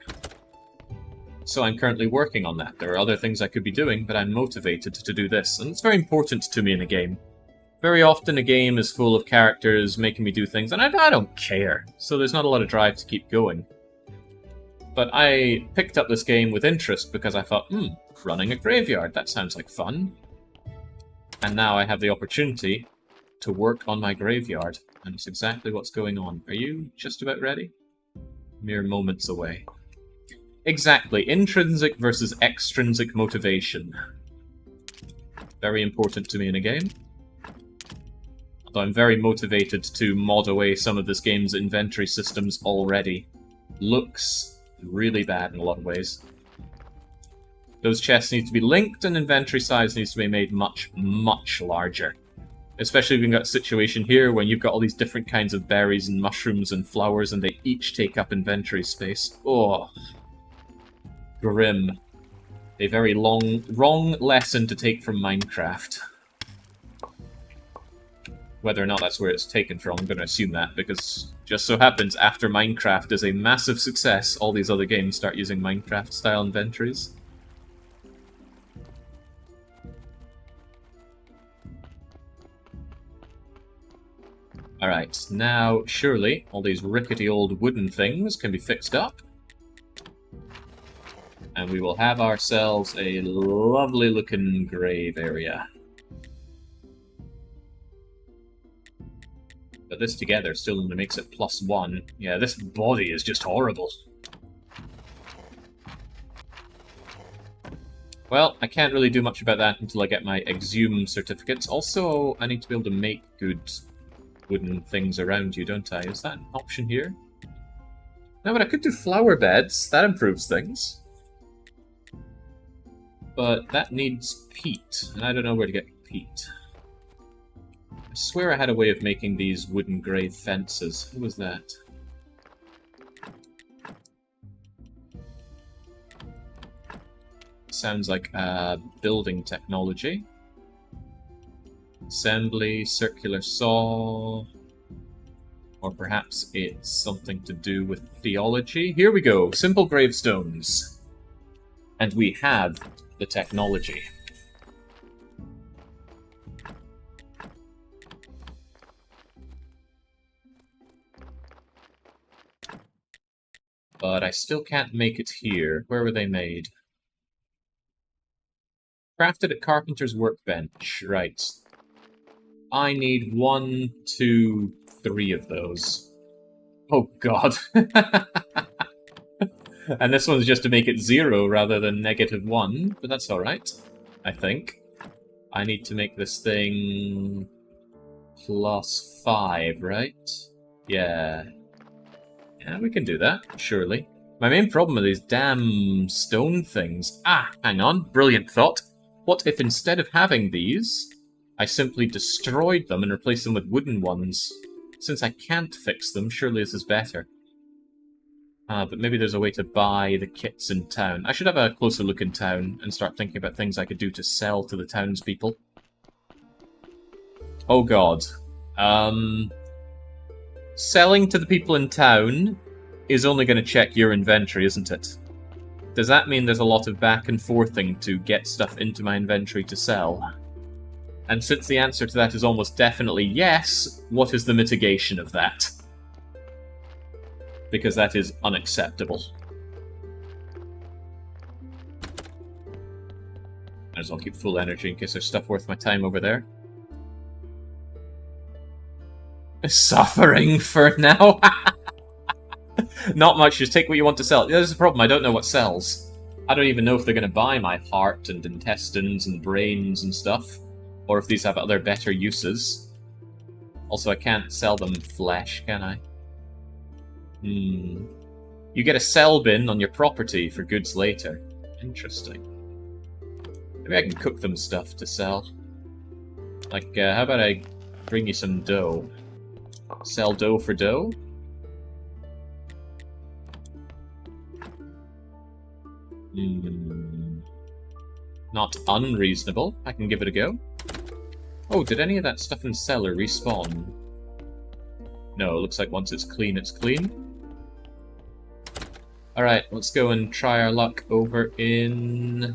So I'm currently working on that. There are other things I could be doing, but I'm motivated to do this, and it's very important to me in a game. Very often a game is full of characters making me do things, and I don't care, so there's not a lot of drive to keep going. But I picked up this game with interest because I thought, running a graveyard, that sounds like fun. And now I have the opportunity to work on my graveyard, and it's exactly what's going on. Are you just about ready? Mere moments away. Exactly, intrinsic versus extrinsic motivation. Very important to me in a game. Although I'm very motivated to mod away some of this game's inventory systems already. Looks really bad in a lot of ways. Those chests need to be linked, and inventory size needs to be made much, much larger. Especially if you've got a situation here when you've got all these different kinds of berries and mushrooms and flowers, and they each take up inventory space. Oh, grim. A very wrong lesson to take from Minecraft. Whether or not that's where it's taken from, I'm going to assume that, because just so happens after Minecraft is a massive success, all these other games start using Minecraft-style inventories. Alright, now, surely, all these rickety old wooden things can be fixed up. And we will have ourselves a lovely-looking grave area. But this together still only makes it +1. Yeah, this body is just horrible. Well, I can't really do much about that until I get my exhume certificates. Also, I need to be able to make good wooden things around you, don't I? Is that an option here? No, but I could do flower beds. That improves things. But that needs peat, and I don't know where to get peat. I swear I had a way of making these wooden grave fences. Who was that? Sounds like building technology. Assembly, circular saw... Or perhaps it's something to do with theology. Here we go, simple gravestones. And we have the technology. But I still can't make it here. Where were they made? Crafted at Carpenter's Workbench. Right. I need 1, 2, 3 of those. Oh god. And this one's just to make it 0 rather than -1, but that's alright, I think. I need to make this thing +5, right? Yeah. Yeah, we can do that, surely. My main problem with these damn stone things... Ah, hang on, brilliant thought. What if instead of having these, I simply destroyed them and replaced them with wooden ones? Since I can't fix them, surely this is better. But maybe there's a way to buy the kits in town. I should have a closer look in town and start thinking about things I could do to sell to the townspeople. Oh god. Selling to the people in town is only going to check your inventory, isn't it? Does that mean there's a lot of back and forthing to get stuff into my inventory to sell? And since the answer to that is almost definitely yes, what is the mitigation of that? Because that is unacceptable. Might as well keep full energy in case there's stuff worth my time over there. Suffering for now? Not much, just take what you want to sell. There's the problem, I don't know what sells. I don't even know if they're going to buy my heart and intestines and brains and stuff. Or if these have other better uses. Also, I can't sell them flesh, can I? You get a sell bin on your property for goods later. Interesting. Maybe I can cook them stuff to sell. Like, how about I bring you some dough? Sell dough for dough? Not unreasonable. I can give it a go. Oh, did any of that stuff in cellar respawn? No, it looks like once it's clean, it's clean. Alright, let's go and try our luck over in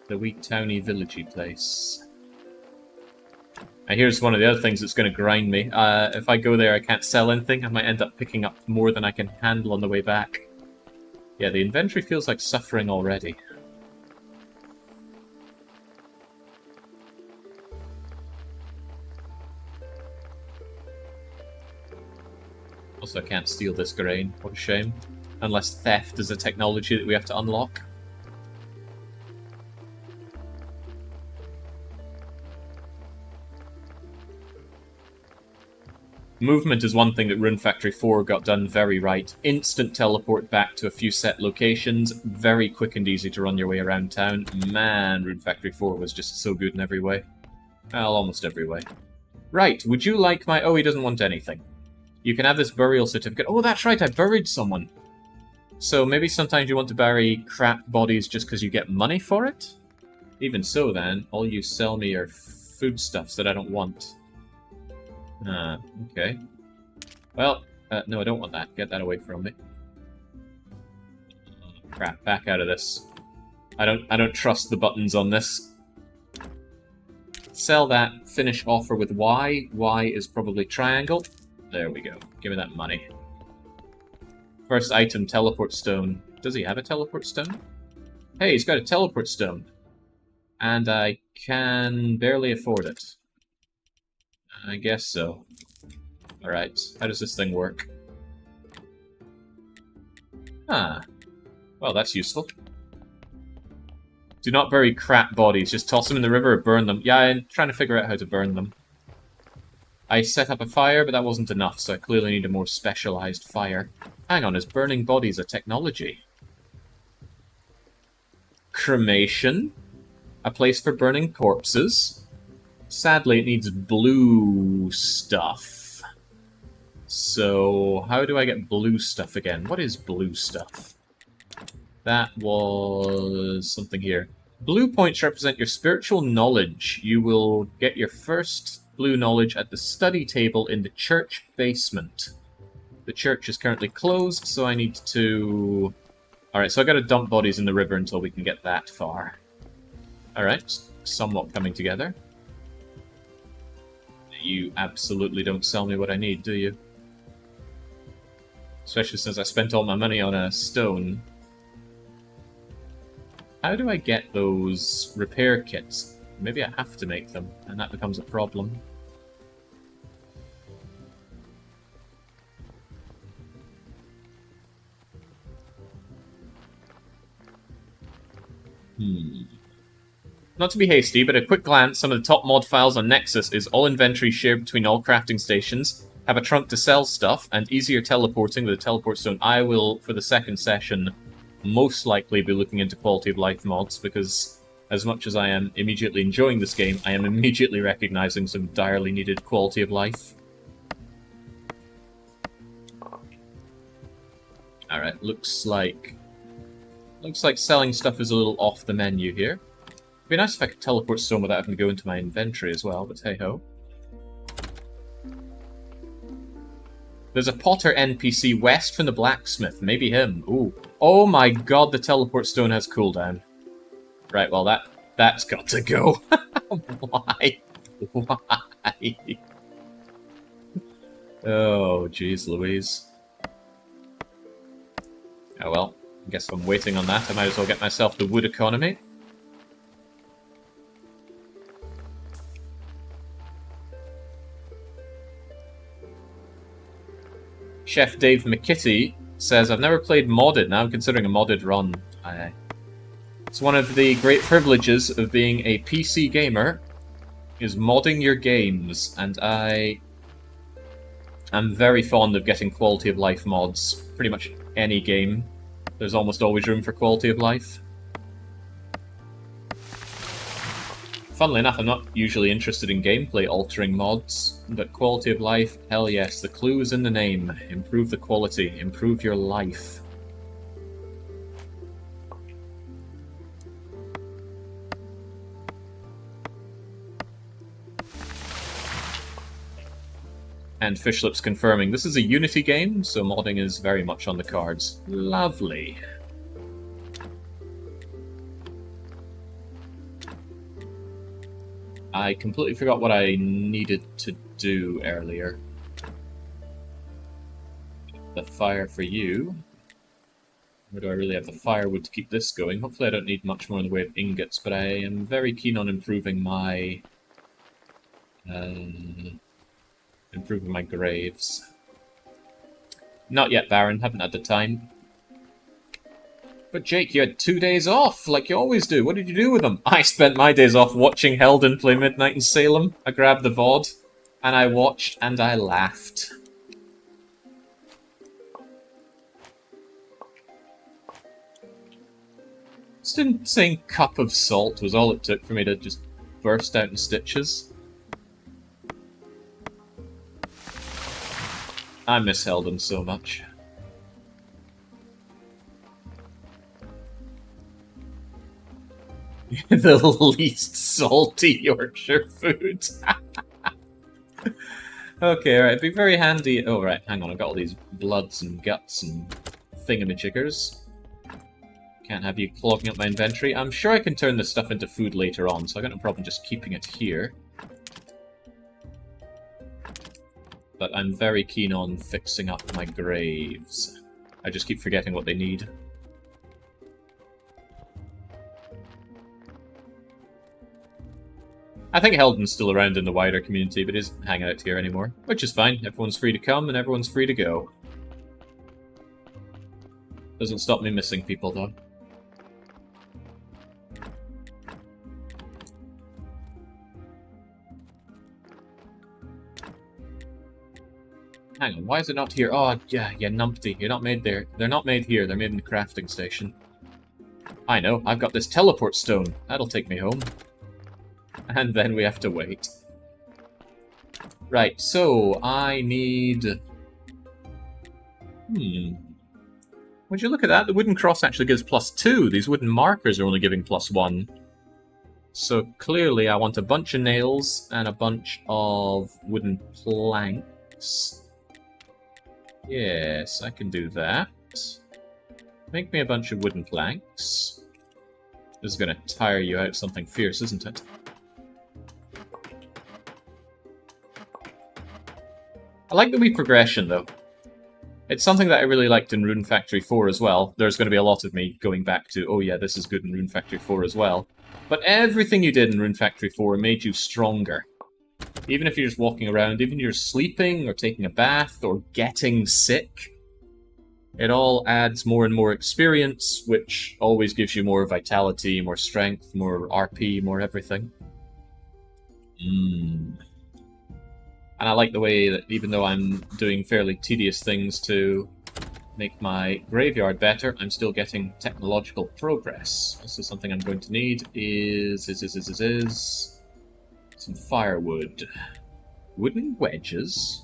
the wee towny villagey place. And here's one of the other things that's going to grind me. If I go there I can't sell anything, I might end up picking up more than I can handle on the way back. Yeah, the inventory feels like suffering already. Also, I can't steal this grain. What a shame. Unless theft is a technology that we have to unlock. Movement is one thing that Rune Factory 4 got done very right. Instant teleport back to a few set locations. Very quick and easy to run your way around town. Man, Rune Factory 4 was just so good in every way. Well, almost every way. Right, would you like my... Oh, he doesn't want anything. You can have this burial certificate. Oh, that's right, I buried someone. So maybe sometimes you want to bury crap bodies just because you get money for it? Even so, then, all you sell me are foodstuffs that I don't want. Okay. Well, no, I don't want that. Get that away from me. Crap, back out of this. I don't trust the buttons on this. Sell that. Finish offer with Y. Y is probably triangle. There we go. Give me that money. First item, teleport stone. Does he have a teleport stone? Hey, he's got a teleport stone. And I can barely afford it. I guess so. Alright, how does this thing work? Ah. Well, that's useful. Do not bury crap bodies. Just toss them in the river or burn them. Yeah, I'm trying to figure out how to burn them. I set up a fire, but that wasn't enough, so I clearly need a more specialized fire. Hang on, is burning bodies a technology? Cremation? A place for burning corpses? Sadly, it needs blue stuff. So, how do I get blue stuff again? What is blue stuff? That was something here. Blue points represent your spiritual knowledge. You will get your first blue knowledge at the study table in the church basement. The church is currently closed, so I need to... Alright, so I gotta dump bodies in the river until we can get that far. Alright, somewhat coming together. You absolutely don't sell me what I need, do you? Especially since I spent all my money on a stone. How do I get those repair kits? Maybe I have to make them, and that becomes a problem. Not to be hasty, but a quick glance, some of the top mod files on Nexus is all inventory shared between all crafting stations, have a trunk to sell stuff, and easier teleporting with a teleport stone. I will, for the second session, most likely be looking into quality of life mods, because as much as I am immediately enjoying this game, I am immediately recognizing some direly needed quality of life. Alright, looks like selling stuff is a little off the menu here. It'd be nice if I could teleport stone without having to go into my inventory as well, but hey-ho. There's a Potter NPC west from the blacksmith. Maybe him. Ooh. Oh my god, the teleport stone has cooldown. Right, well that's got to go. Why? Why? Oh, jeez Louise. Oh well, I guess if I'm waiting on that, I might as well get myself the wood economy. Chef Dave McKitty says, I've never played modded, now I'm considering a modded run. It's one of the great privileges of being a PC gamer, is modding your games, and I'm very fond of getting quality of life mods. Pretty much any game, there's almost always room for quality of life. Funnily enough, I'm not usually interested in gameplay altering mods, but quality of life, hell yes, the clue is in the name. Improve the quality, improve your life. And Fishlips confirming, this is a Unity game, so modding is very much on the cards. Lovely. I completely forgot what I needed to do earlier. The fire for you. Where do I really have the firewood to keep this going? Hopefully I don't need much more in the way of ingots, but I am very keen on improving my... graves. Not yet, Baron. Haven't had the time. But Jake, you had 2 days off, like you always do. What did you do with them? I spent my days off watching Heldon play Midnight in Salem. I grabbed the VOD. And I watched and I laughed. Just saying cup of salt was all it took for me to just burst out in stitches. I miss Heldon so much. The least salty Yorkshire food. Okay, alright, it'd be very handy. Oh, right, hang on, I've got all these bloods and guts and thingamajiggers. Can't have you clogging up my inventory. I'm sure I can turn this stuff into food later on, so I've got no problem just keeping it here. But I'm very keen on fixing up my graves. I just keep forgetting what they need. I think Heldon's still around in the wider community, but isn't hanging out here anymore. Which is fine. Everyone's free to come and everyone's free to go. Doesn't stop me missing people, though. Hang on, why is it not here? Oh, yeah, numpty. You're not made there. They're not made here. They're made in the crafting station. I know. I've got this teleport stone. That'll take me home. And then we have to wait. Right, so I need... Would you look at that? The wooden cross actually gives +2. These wooden markers are only giving +1. So clearly I want a bunch of nails and a bunch of wooden planks. Yes, I can do that. Make me a bunch of wooden planks. This is going to tire you out something fierce, isn't it? I like the wee progression, though. It's something that I really liked in Rune Factory 4 as well. There's going to be a lot of me going back to, oh yeah, this is good in Rune Factory 4 as well. But everything you did in Rune Factory 4 made you stronger. Even if you're just walking around, even if you're sleeping, or taking a bath, or getting sick, it all adds more and more experience, which always gives you more vitality, more strength, more RP, more everything. And I like the way that even though I'm doing fairly tedious things to make my graveyard better, I'm still getting technological progress. Also something I'm going to need is some firewood. Wooden wedges?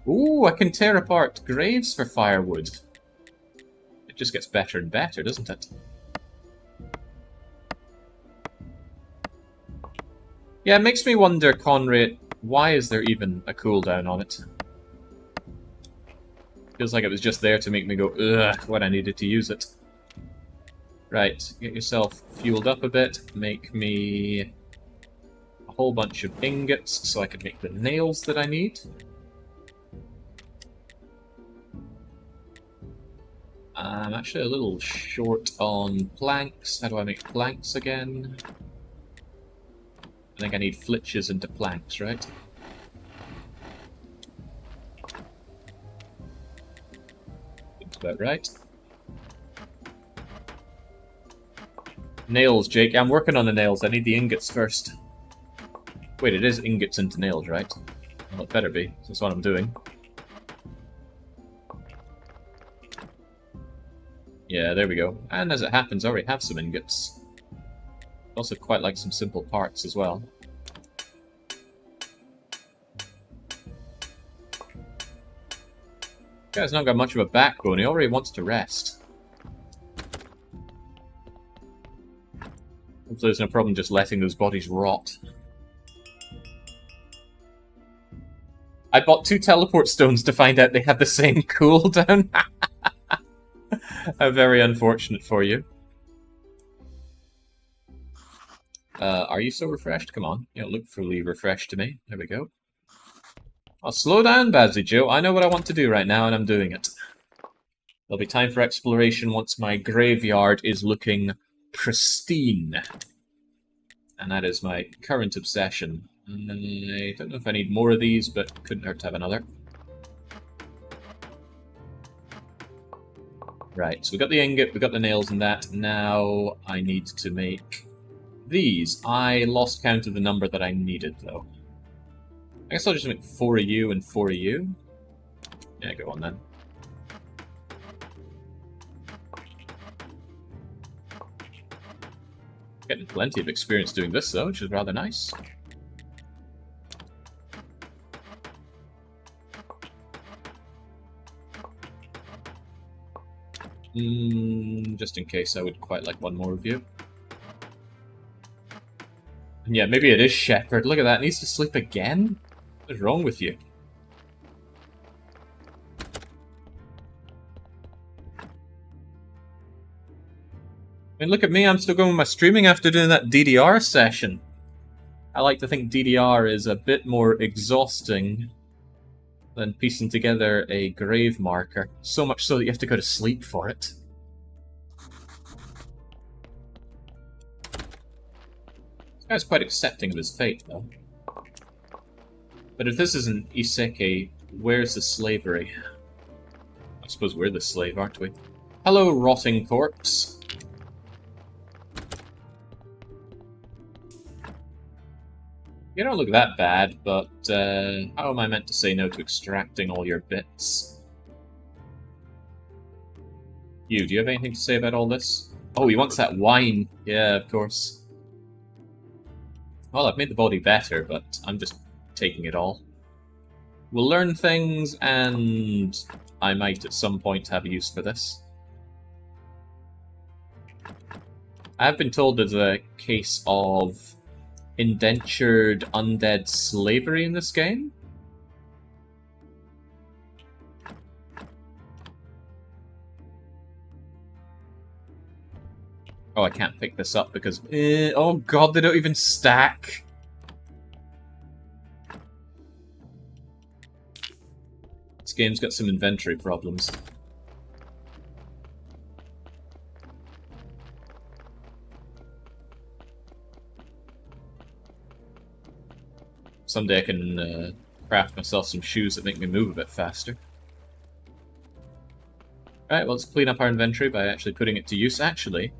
Ooh, I can tear apart graves for firewood. It just gets better and better, doesn't it? Yeah, it makes me wonder, Conrad, why is there even a cooldown on it? Feels like it was just there to make me go, ugh, when I needed to use it. Right, get yourself fueled up a bit. Make me a whole bunch of ingots so I can make the nails that I need. I'm actually a little short on planks. How do I make planks again? I think I need flitches into planks, right? That's about right. Nails, Jake. I'm working on the nails. I need the ingots first. Wait, it is ingots into nails, right? Well, it better be. That's what I'm doing. Yeah, there we go. And as it happens, I already have some ingots. Also quite like some simple parts as well. Guy's not got much of a backbone, he already wants to rest. Hopefully there's no problem just letting those bodies rot. I bought 2 teleport stones to find out they had the same cooldown. How very unfortunate for you. Are you so refreshed? Come on. You don't look fully refreshed to me. There we go. I'll slow down, Bazzy Joe. I know what I want to do right now, and I'm doing it. There'll be time for exploration once my graveyard is looking pristine. And that is my current obsession. I don't know if I need more of these, but couldn't hurt to have another. Right, so we got the ingot, we got the nails and that. Now I need to make these. I lost count of the number that I needed, though. I'm guess I'll just make 4 of you and 4 of you. Yeah, go on then. Getting plenty of experience doing this though, which is rather nice. Just in case, I would quite like one more of you. And yeah, maybe it is Shepherd. Look at that, needs to sleep again? What is wrong with you? I mean, look at me, I'm still going with my streaming after doing that DDR session. I like to think DDR is a bit more exhausting than piecing together a grave marker. So much so that you have to go to sleep for it. This guy's quite accepting of his fate, though. But if this is an Isekai, where's the slavery? I suppose we're the slave, aren't we? Hello, rotting corpse. You don't look that bad, but how am I meant to say no to extracting all your bits? Do you have anything to say about all this? Oh, he wants that wine. Yeah, of course. Well, I've made the body better, but I'm just taking it all. We'll learn things, and I might at some point have a use for this. I have been told there's a case of indentured undead slavery in this game. Oh, I can't pick this up because... oh god, they don't even stack! This game's got some inventory problems. Someday I can craft myself some shoes that make me move a bit faster. Alright, well, let's clean up our inventory by actually putting it to use. Actually,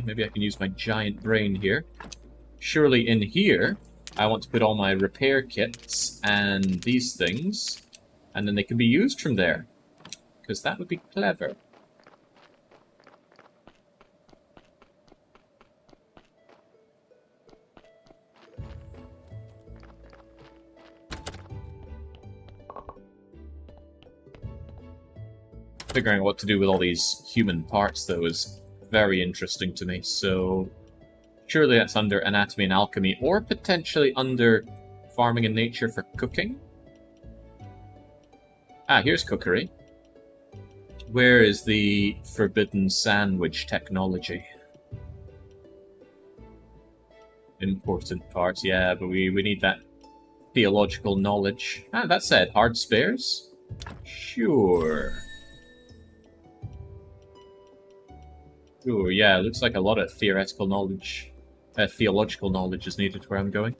maybe I can use my giant brain here. Surely in here, I want to put all my repair kits and these things, and then they can be used from there. Because that would be clever. Figuring out what to do with all these human parts, though, is very interesting to me. So, surely that's under anatomy and alchemy, or potentially under farming and nature for cooking. Ah, here's cookery. Where is the forbidden sandwich technology? Important parts, yeah, but we need that theological knowledge. Ah, that said, hard spares? Sure. Ooh, yeah, it looks like a lot of theoretical knowledge, theological knowledge is needed where I'm going.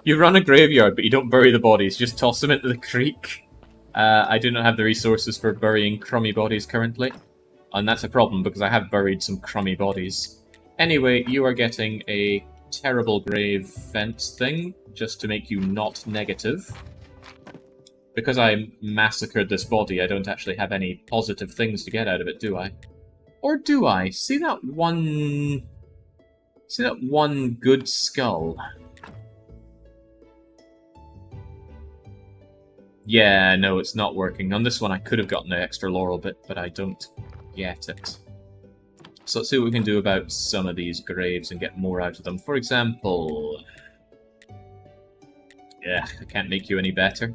You run a graveyard, but you don't bury the bodies, just toss them into the creek. I do not have the resources for burying crummy bodies currently, and that's a problem because I have buried some crummy bodies. Anyway, you are getting a terrible grave fence thing, just to make you not negative. Because I massacred this body, I don't actually have any positive things to get out of it, do I? Or do I? See that one good skull? Yeah, no, it's not working. On this one, I could have gotten the extra laurel bit, but I don't get it. So let's see what we can do about some of these graves and get more out of them. For example... yeah, I can't make you any better.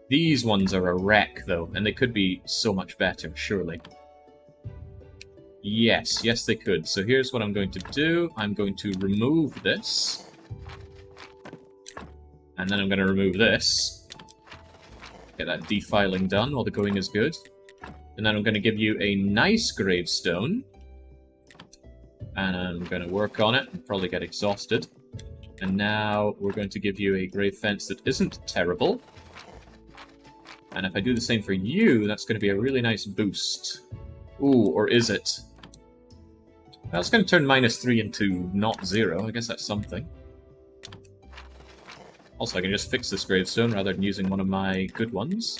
These ones are a wreck, though, and they could be so much better, surely. Yes, yes they could. So here's what I'm going to do. I'm going to remove this. And then I'm going to remove this. Get that defiling done while the going is good. And then I'm going to give you a nice gravestone. And I'm going to work on it and probably get exhausted. And now we're going to give you a grave fence that isn't terrible. And if I do the same for you, that's going to be a really nice boost. Ooh, or is it? That's going to turn -3 into not 0. I guess that's something. Also, I can just fix this gravestone rather than using one of my good ones.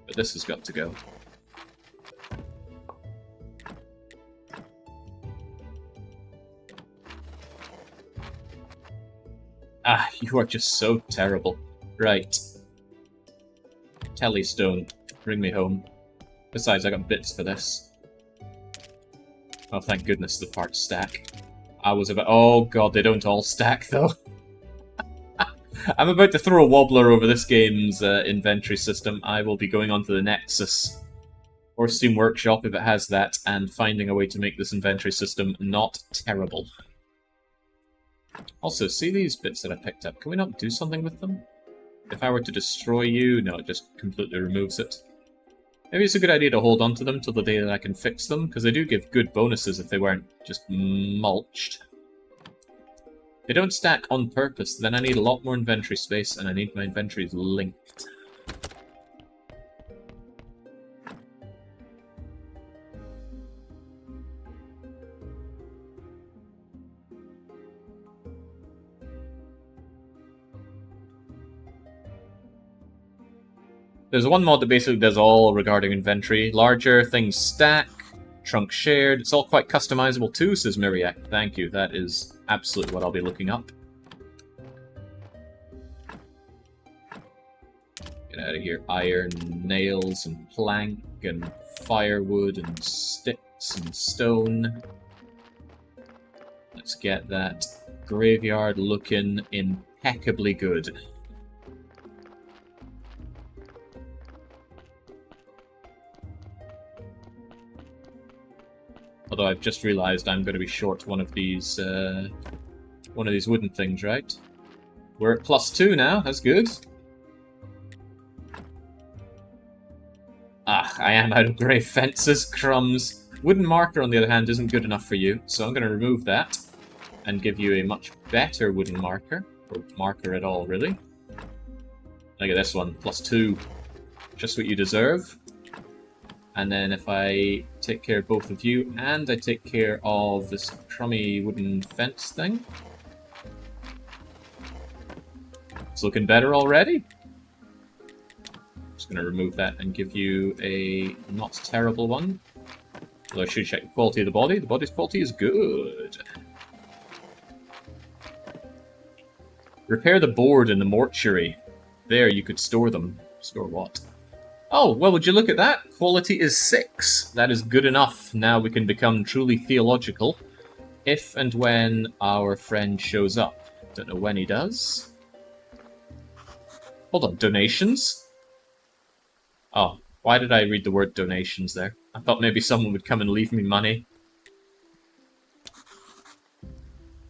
But this has got to go. Ah, you are just so terrible. Right. Tellystone, bring me home. Besides, I got bits for this. Oh, thank goodness the parts stack. I was about... Oh god, they don't all stack, though. I'm about to throw a wobbler over this game's inventory system. I will be going onto the Nexus, or Steam Workshop if it has that, and finding a way to make this inventory system not terrible. Also, see these bits that I picked up? Can we not do something with them? If I were to destroy you... No, it just completely removes it. Maybe it's a good idea to hold on to them till the day that I can fix them, because they do give good bonuses if they weren't just mulched. They don't stack on purpose, then I need a lot more inventory space, and I need my inventories linked. There's one mod that basically does all regarding inventory. Larger, things stack, trunk shared. It's all quite customizable too, says Miriak. Thank you, that is absolutely what I'll be looking up. Get out of here. Iron, nails, and plank, and firewood, and sticks, and stone. Let's get that graveyard looking impeccably good. Although I've just realised I'm going to be short one of these wooden things, right? We're at +2 now. That's good. Ah, I am out of grey fences. Crumbs. Wooden marker, on the other hand, isn't good enough for you, so I'm going to remove that and give you a much better wooden marker, or marker at all, really. Look at this one, +2. Just what you deserve. And then if I take care of both of you, and I take care of this crummy wooden fence thing. It's looking better already. Just going to remove that and give you a not terrible one. Although I should check the quality of the body. The body's quality is good. Repair the board in the mortuary. There, you could store them. Store what? Oh, well, would you look at that? Quality is 6. That is good enough. Now we can become truly theological. If and when our friend shows up. Don't know when he does. Hold on, donations? Oh, why did I read the word donations there? I thought maybe someone would come and leave me money.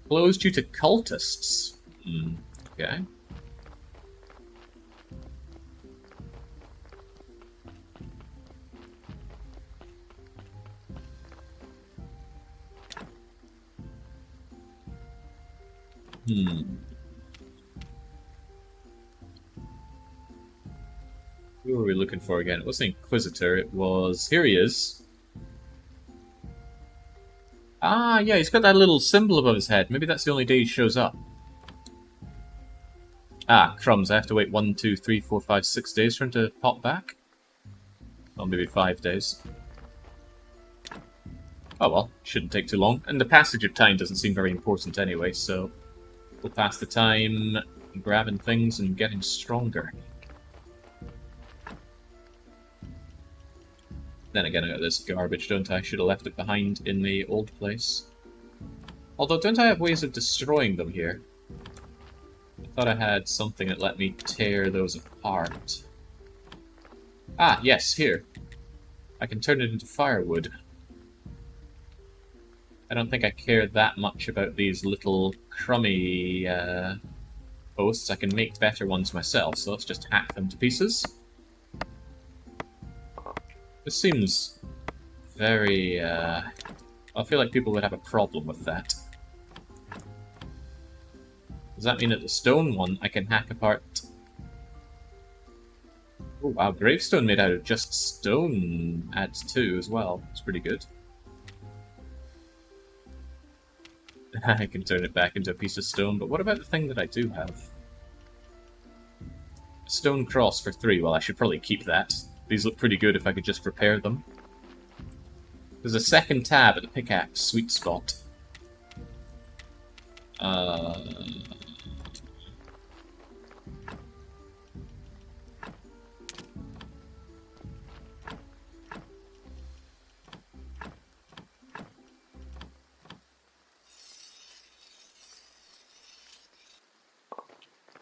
Closed due to cultists. Okay. Who were we looking for again? It wasn't Inquisitor, it was... Here he is. Ah, yeah, he's got that little symbol above his head. Maybe that's the only day he shows up. Ah, crumbs, I have to wait 1, 2, 3, 4, 5, 6 days for him to pop back? Well, maybe 5 days. Oh well, shouldn't take too long. And the passage of time doesn't seem very important anyway, so... We'll pass the time grabbing things and getting stronger. Then again, I got this garbage, don't I? Should have left it behind in the old place. Although, don't I have ways of destroying them here? I thought I had something that let me tear those apart. Ah, yes, here. I can turn it into firewood. I don't think I care that much about these little crummy posts. I can make better ones myself, so let's just hack them to pieces. This seems very... I feel like people would have a problem with that. Does that mean that the stone one I can hack apart? Oh wow, gravestone made out of just stone adds 2 as well. It's pretty good. I can turn it back into a piece of stone, but what about the thing that I do have? Stone cross for 3. Well, I should probably keep that. These look pretty good if I could just repair them. There's a second tab at the pickaxe sweet spot.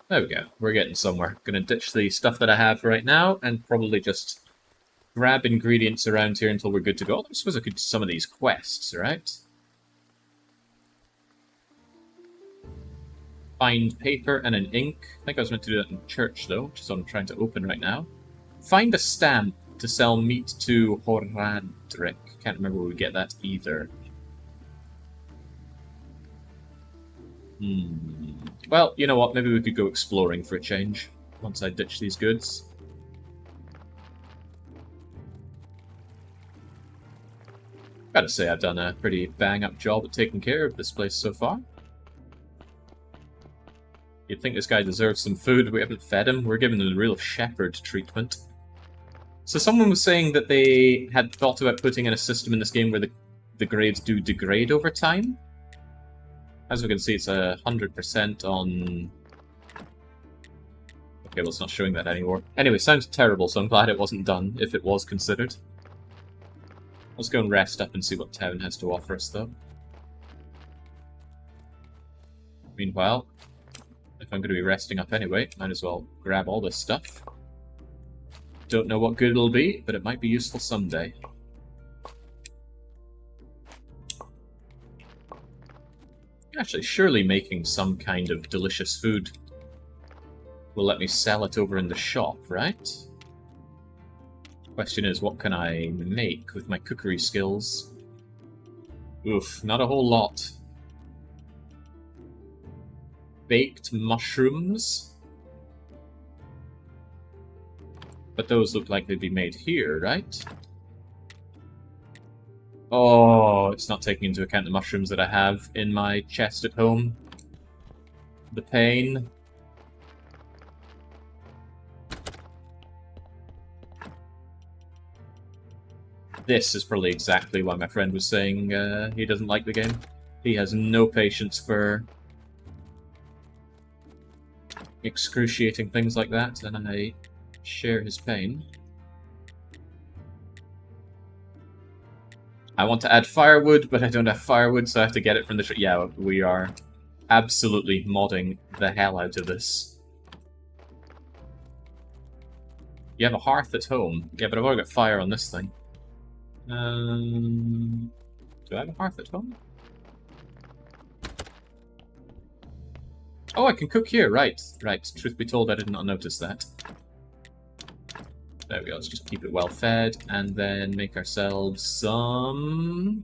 There we go. We're getting somewhere. Gonna ditch the stuff that I have right now and probably just grab ingredients around here until we're good to go. I suppose I could do some of these quests, right? Find paper and an ink. I think I was meant to do that in church, though, which is what I'm trying to open right now. Find a stamp to sell meat to Horadric. Can't remember where we get that either. Well, you know what? Maybe we could go exploring for a change once I ditch these goods. Gotta say, I've done a pretty bang-up job at taking care of this place so far. You'd think this guy deserves some food. We haven't fed him. We're giving him the real shepherd treatment. So someone was saying that they had thought about putting in a system in this game where the grades do degrade over time. As we can see, it's 100% on... Okay, well, it's not showing that anymore. Anyway, sounds terrible, so I'm glad it wasn't done, if it was considered. Let's go and rest up and see what town has to offer us, though. Meanwhile, if I'm going to be resting up anyway, might as well grab all this stuff. Don't know what good it'll be, but it might be useful someday. Actually, surely making some kind of delicious food will let me sell it over in the shop, right? Question is, what can I make with my cookery skills? Oof, not a whole lot. Baked mushrooms? But those look like they'd be made here, right? Oh, it's not taking into account the mushrooms that I have in my chest at home. The pain. This is probably exactly why my friend was saying he doesn't like the game. He has no patience for excruciating things like that, and I share his pain. I want to add firewood, but I don't have firewood, so I have to get it from the tree. Yeah, we are absolutely modding the hell out of this. You have a hearth at home. Yeah, but I've already got fire on this thing. Do I have a hearth at home? Oh, I can cook here. Right, right. Truth be told, I did not notice that. There we go, let's just keep it well fed, and then make ourselves some...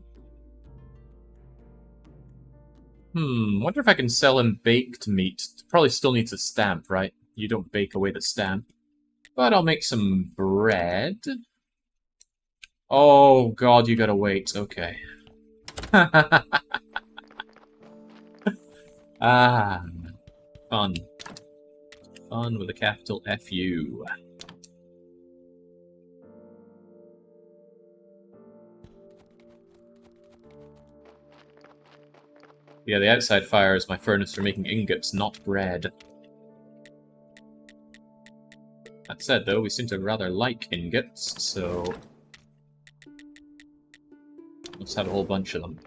wonder if I can sell him baked meat. Probably still needs a stamp, right? You don't bake away the stamp. But I'll make some bread. Oh god, you gotta wait, okay. Ah, fun. Fun with a capital F-U. Yeah, the outside fire is my furnace for making ingots, not bread. That said, though, we seem to rather like ingots, so... let's have a whole bunch of them.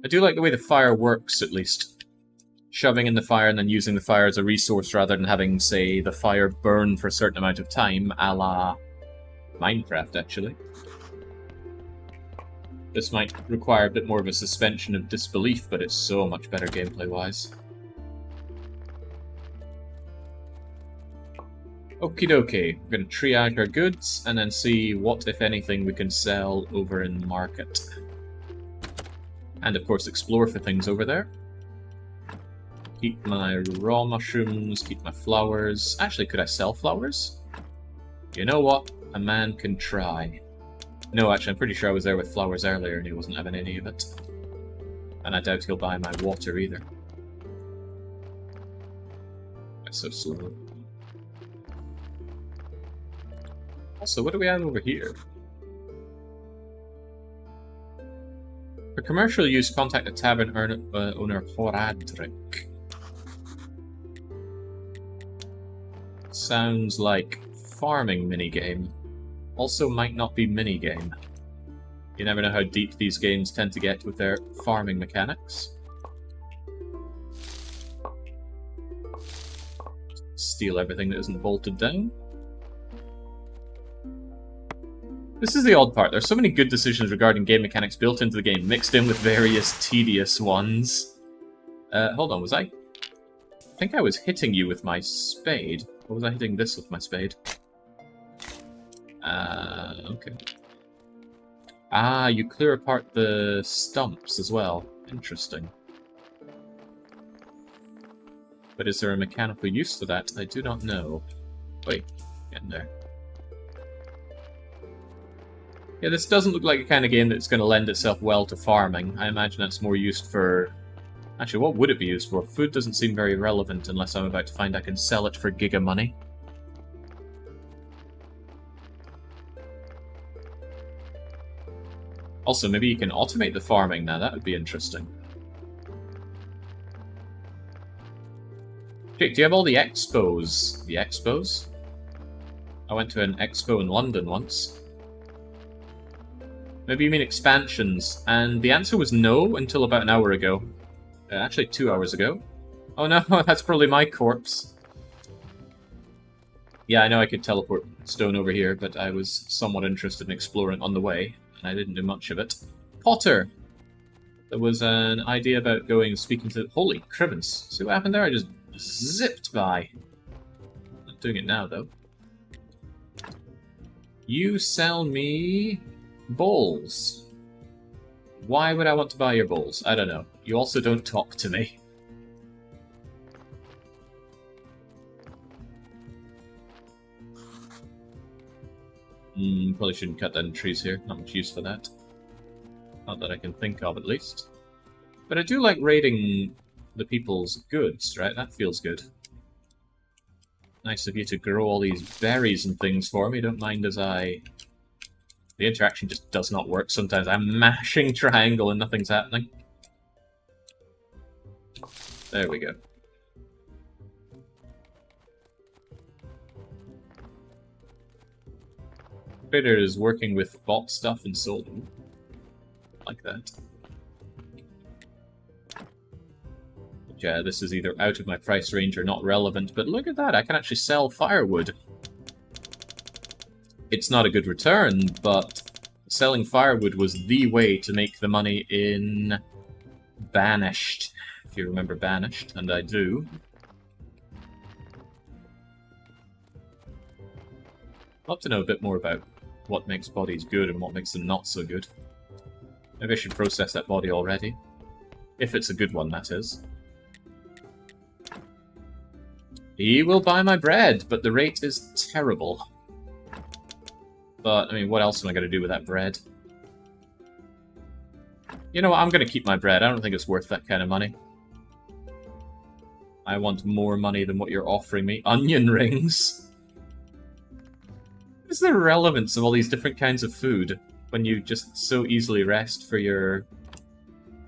I do like the way the fire works, at least. Shoving in the fire and then using the fire as a resource rather than having, say, the fire burn for a certain amount of time, a la Minecraft, actually. This might require a bit more of a suspension of disbelief, but it's so much better gameplay-wise. Okie dokie, we're going to triage our goods and then see what, if anything, we can sell over in the market. And, of course, explore for things over there. Keep my raw mushrooms, keep my flowers. Actually, could I sell flowers? You know what? A man can try. No, actually, I'm pretty sure I was there with flowers earlier and he wasn't having any of it. And I doubt he'll buy my water either. That's so slow. Also, what do we have over here? For commercial use, contact the tavern owner Horadric. Sounds like farming minigame. Also might not be minigame. You never know how deep these games tend to get with their farming mechanics. Steal everything that isn't bolted down. This is the odd part. There's so many good decisions regarding game mechanics built into the game, mixed in with various tedious ones. Hold on, was I think I was hitting you with my spade. Or was I hitting this with my spade? Okay. Ah, you clear apart the stumps as well. Interesting. But is there a mechanical use for that? I do not know. Wait, get in there. Yeah, this doesn't look like a kind of game that's going to lend itself well to farming. I imagine that's more used for... Actually, what would it be used for? Food doesn't seem very relevant unless I'm about to find I can sell it for giga money. Also, maybe you can automate the farming now. That would be interesting. Jake, do you have all the expos? The expos? I went to an expo in London once. Maybe you mean expansions. And the answer was no until about an hour ago. Actually, 2 hours ago. Oh no, that's probably my corpse. Yeah, I know I could teleport stone over here, but I was somewhat interested in exploring on the way, and I didn't do much of it. Potter! There was an idea about going and speaking to... Holy crivens. See what happened there? I just zipped by. Not doing it now, though. You sell me... bowls. Why would I want to buy your bowls? I don't know. You also don't talk to me. Probably shouldn't cut down trees here. Not much use for that. Not that I can think of, at least. But I do like raiding the people's goods, right? That feels good. Nice of you to grow all these berries and things for me. Don't mind as I... The interaction just does not work sometimes. I'm mashing triangle and nothing's happening. There we go. Trader is working with bot stuff and sold them. Like that. Yeah, this is either out of my price range or not relevant, but look at that, I can actually sell firewood. It's not a good return, but selling firewood was the way to make the money in Banished. If you remember Banished, and I do. I'd love to know a bit more about what makes bodies good and what makes them not so good. Maybe I should process that body already. If it's a good one, that is. He will buy my bread, but the rate is terrible. But, I mean, what else am I going to do with that bread? You know what, I'm going to keep my bread. I don't think it's worth that kind of money. I want more money than what you're offering me. Onion rings! What is the relevance of all these different kinds of food when you just so easily rest for your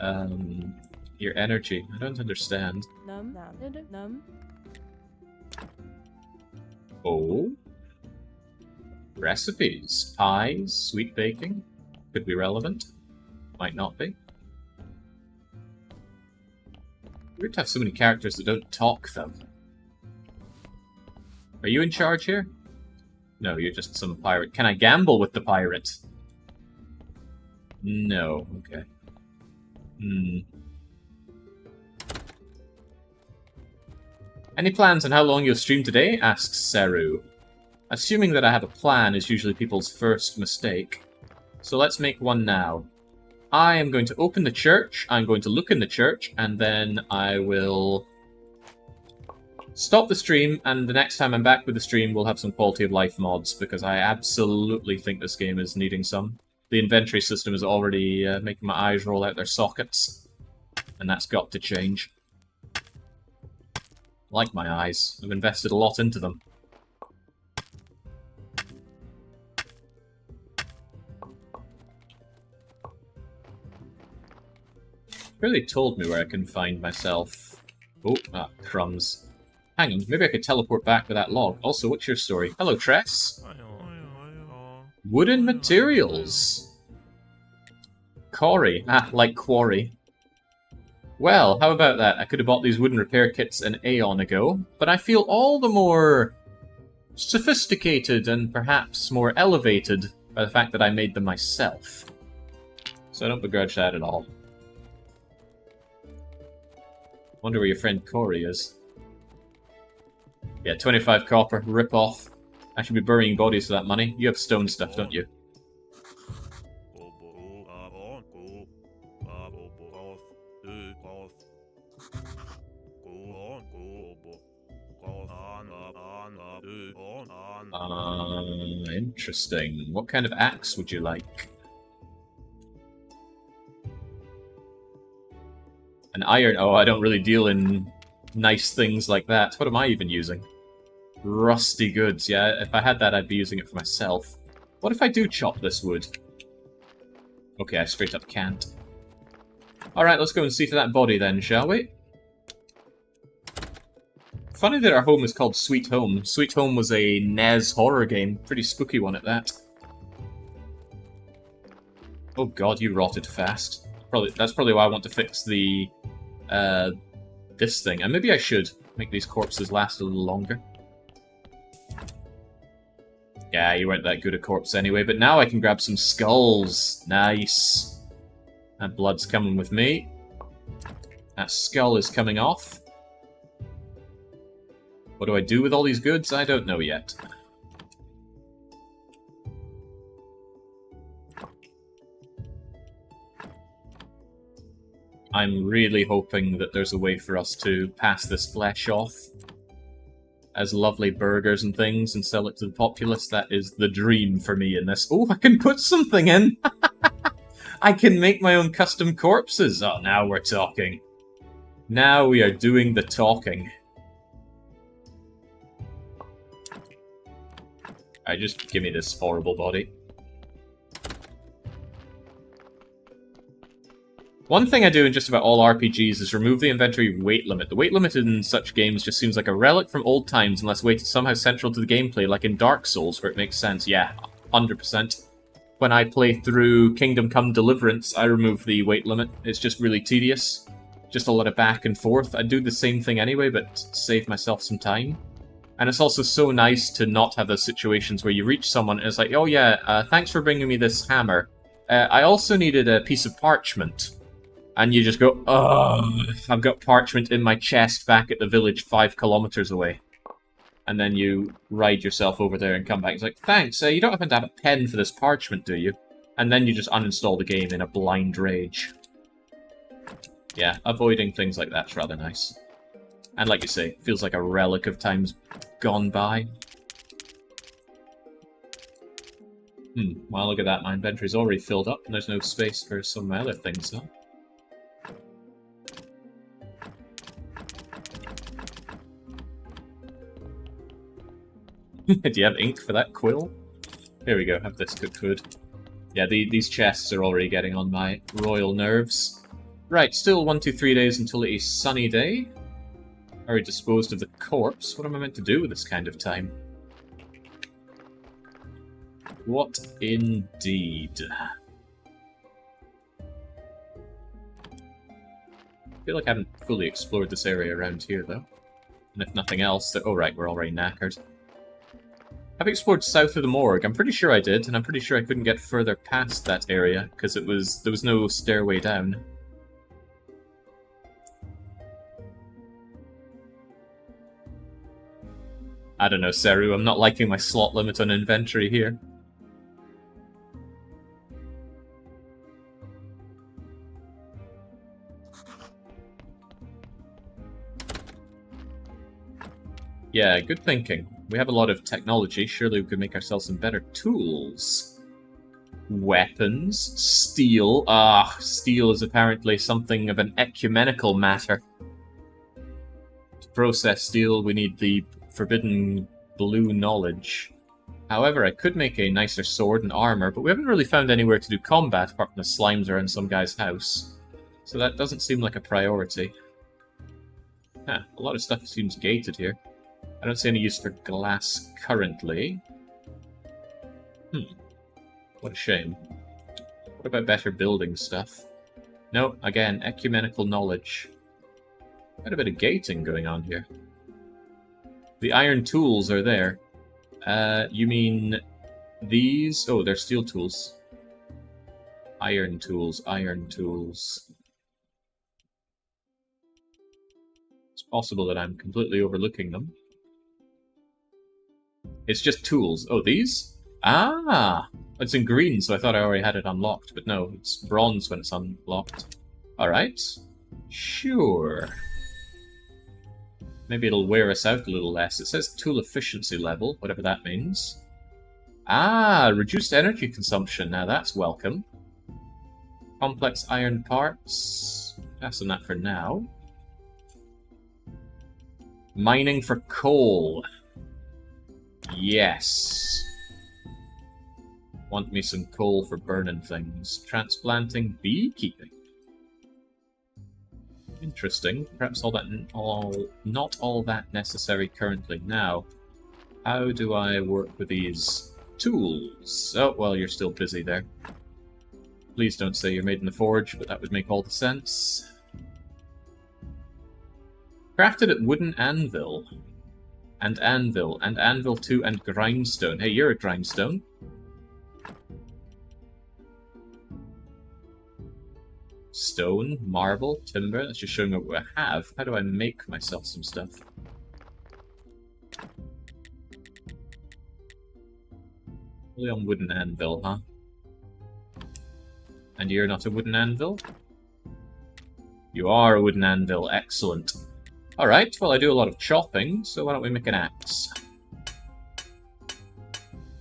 energy? I don't understand. Oh? Recipes. Pies, sweet baking. Could be relevant. Might not be. Weird to have so many characters that don't talk, though. Are you in charge here? No, you're just some pirate. Can I gamble with the pirate? No. Okay. Any plans on how long you'll stream today? Asks Seru. Assuming that I have a plan is usually people's first mistake. So let's make one now. I am going to open the church, I'm going to look in the church, and then I will stop the stream, and the next time I'm back with the stream, we'll have some quality of life mods, because I absolutely think this game is needing some. The inventory system is already making my eyes roll out their sockets, and that's got to change. I like my eyes. I've invested a lot into them. Really told me where I can find myself. Oh, crumbs. Hang on, maybe I could teleport back with that log. Also, what's your story? Hello, Tress. Wooden materials. Quarry. Like quarry. Well, how about that? I could have bought these wooden repair kits an aeon ago, but I feel all the more sophisticated and perhaps more elevated by the fact that I made them myself. So I don't begrudge that at all. Wonder where your friend Corey is. Yeah, 25 copper, rip off. I should be burying bodies for that money. You have stone stuff, don't you? Interesting. What kind of axe would you like? An iron... Oh, I don't really deal in nice things like that. What am I even using? Rusty goods. Yeah, if I had that, I'd be using it for myself. What if I do chop this wood? Okay, I straight up can't. Alright, let's go and see for that body then, shall we? Funny that our home is called Sweet Home. Sweet Home was a NES horror game. Pretty spooky one at that. Oh god, you rotted fast. That's probably why I want to fix the... this thing. And maybe I should make these corpses last a little longer. Yeah, you weren't that good at corpse anyway, but now I can grab some skulls. Nice. That blood's coming with me. That skull is coming off. What do I do with all these goods? I don't know yet. I'm really hoping that there's a way for us to pass this flesh off as lovely burgers and things and sell it to the populace. That is the dream for me in this. Oh, I can put something in! I can make my own custom corpses! Oh, now we're talking. Now we are doing the talking. Alright, just give me this horrible body. One thing I do in just about all RPGs is remove the inventory weight limit. The weight limit in such games just seems like a relic from old times unless weight is somehow central to the gameplay, like in Dark Souls, where it makes sense. Yeah, 100%. When I play through Kingdom Come Deliverance, I remove the weight limit. It's just really tedious. Just a lot of back and forth. I'd do the same thing anyway, but save myself some time. And it's also so nice to not have those situations where you reach someone and it's like, oh yeah, thanks for bringing me this hammer. I also needed a piece of parchment. And you just go, oh, I've got parchment in my chest back at the village 5 kilometers away. And then you ride yourself over there and come back. It's like, thanks, you don't happen to have a pen for this parchment, do you? And then you just uninstall the game in a blind rage. Yeah, avoiding things like that's rather nice. And like you say, feels like a relic of times gone by. Well, look at that, my inventory's already filled up, and there's no space for some of my other things, though. Do you have ink for that quill? Here we go, have this cooked food. Yeah, these chests are already getting on my royal nerves. Right, still 1, 2, 3 days until a sunny day. Already disposed of the corpse. What am I meant to do with this kind of time? What indeed? I feel like I haven't fully explored this area around here, though. And if nothing else, oh right, we're already knackered. I've explored south of the morgue. I'm pretty sure I did, and I'm pretty sure I couldn't get further past that area, because there was no stairway down. I don't know, Seru, I'm not liking my slot limit on inventory here. Yeah, good thinking. We have a lot of technology. Surely we could make ourselves some better tools. Weapons. Steel. Ah, steel is apparently something of an ecumenical matter. To process steel, we need the forbidden blue knowledge. However, I could make a nicer sword and armor, but we haven't really found anywhere to do combat apart from the slimes around some guy's house. So that doesn't seem like a priority. Huh, a lot of stuff seems gated here. I don't see any use for glass currently. What a shame. What about better building stuff? No, again, ecumenical knowledge. Quite a bit of gating going on here. The iron tools are there. You mean these? Oh, they're steel tools. Iron tools, iron tools. It's possible that I'm completely overlooking them. It's just tools. Oh, these? Ah! It's in green, so I thought I already had it unlocked, but no, it's bronze when it's unlocked. Alright. Sure. Maybe it'll wear us out a little less. It says tool efficiency level, whatever that means. Ah, reduced energy consumption. Now that's welcome. Complex iron parts. Pass on that for now. Mining for coal. Yes. Want me some coal for burning things. Transplanting, beekeeping. Interesting. Perhaps not all that necessary currently. Now, how do I work with these tools? Oh, well, you're still busy there. Please don't say you're made in the forge, but that would make all the sense. Crafted at wooden anvil. And anvil 2, and grindstone. Hey, you're a grindstone. Stone, marble, timber. That's just showing me what I have. How do I make myself some stuff? Only on wooden anvil, huh? And you're not a wooden anvil? You are a wooden anvil. Excellent. Alright, well I do a lot of chopping, so why don't we make an axe?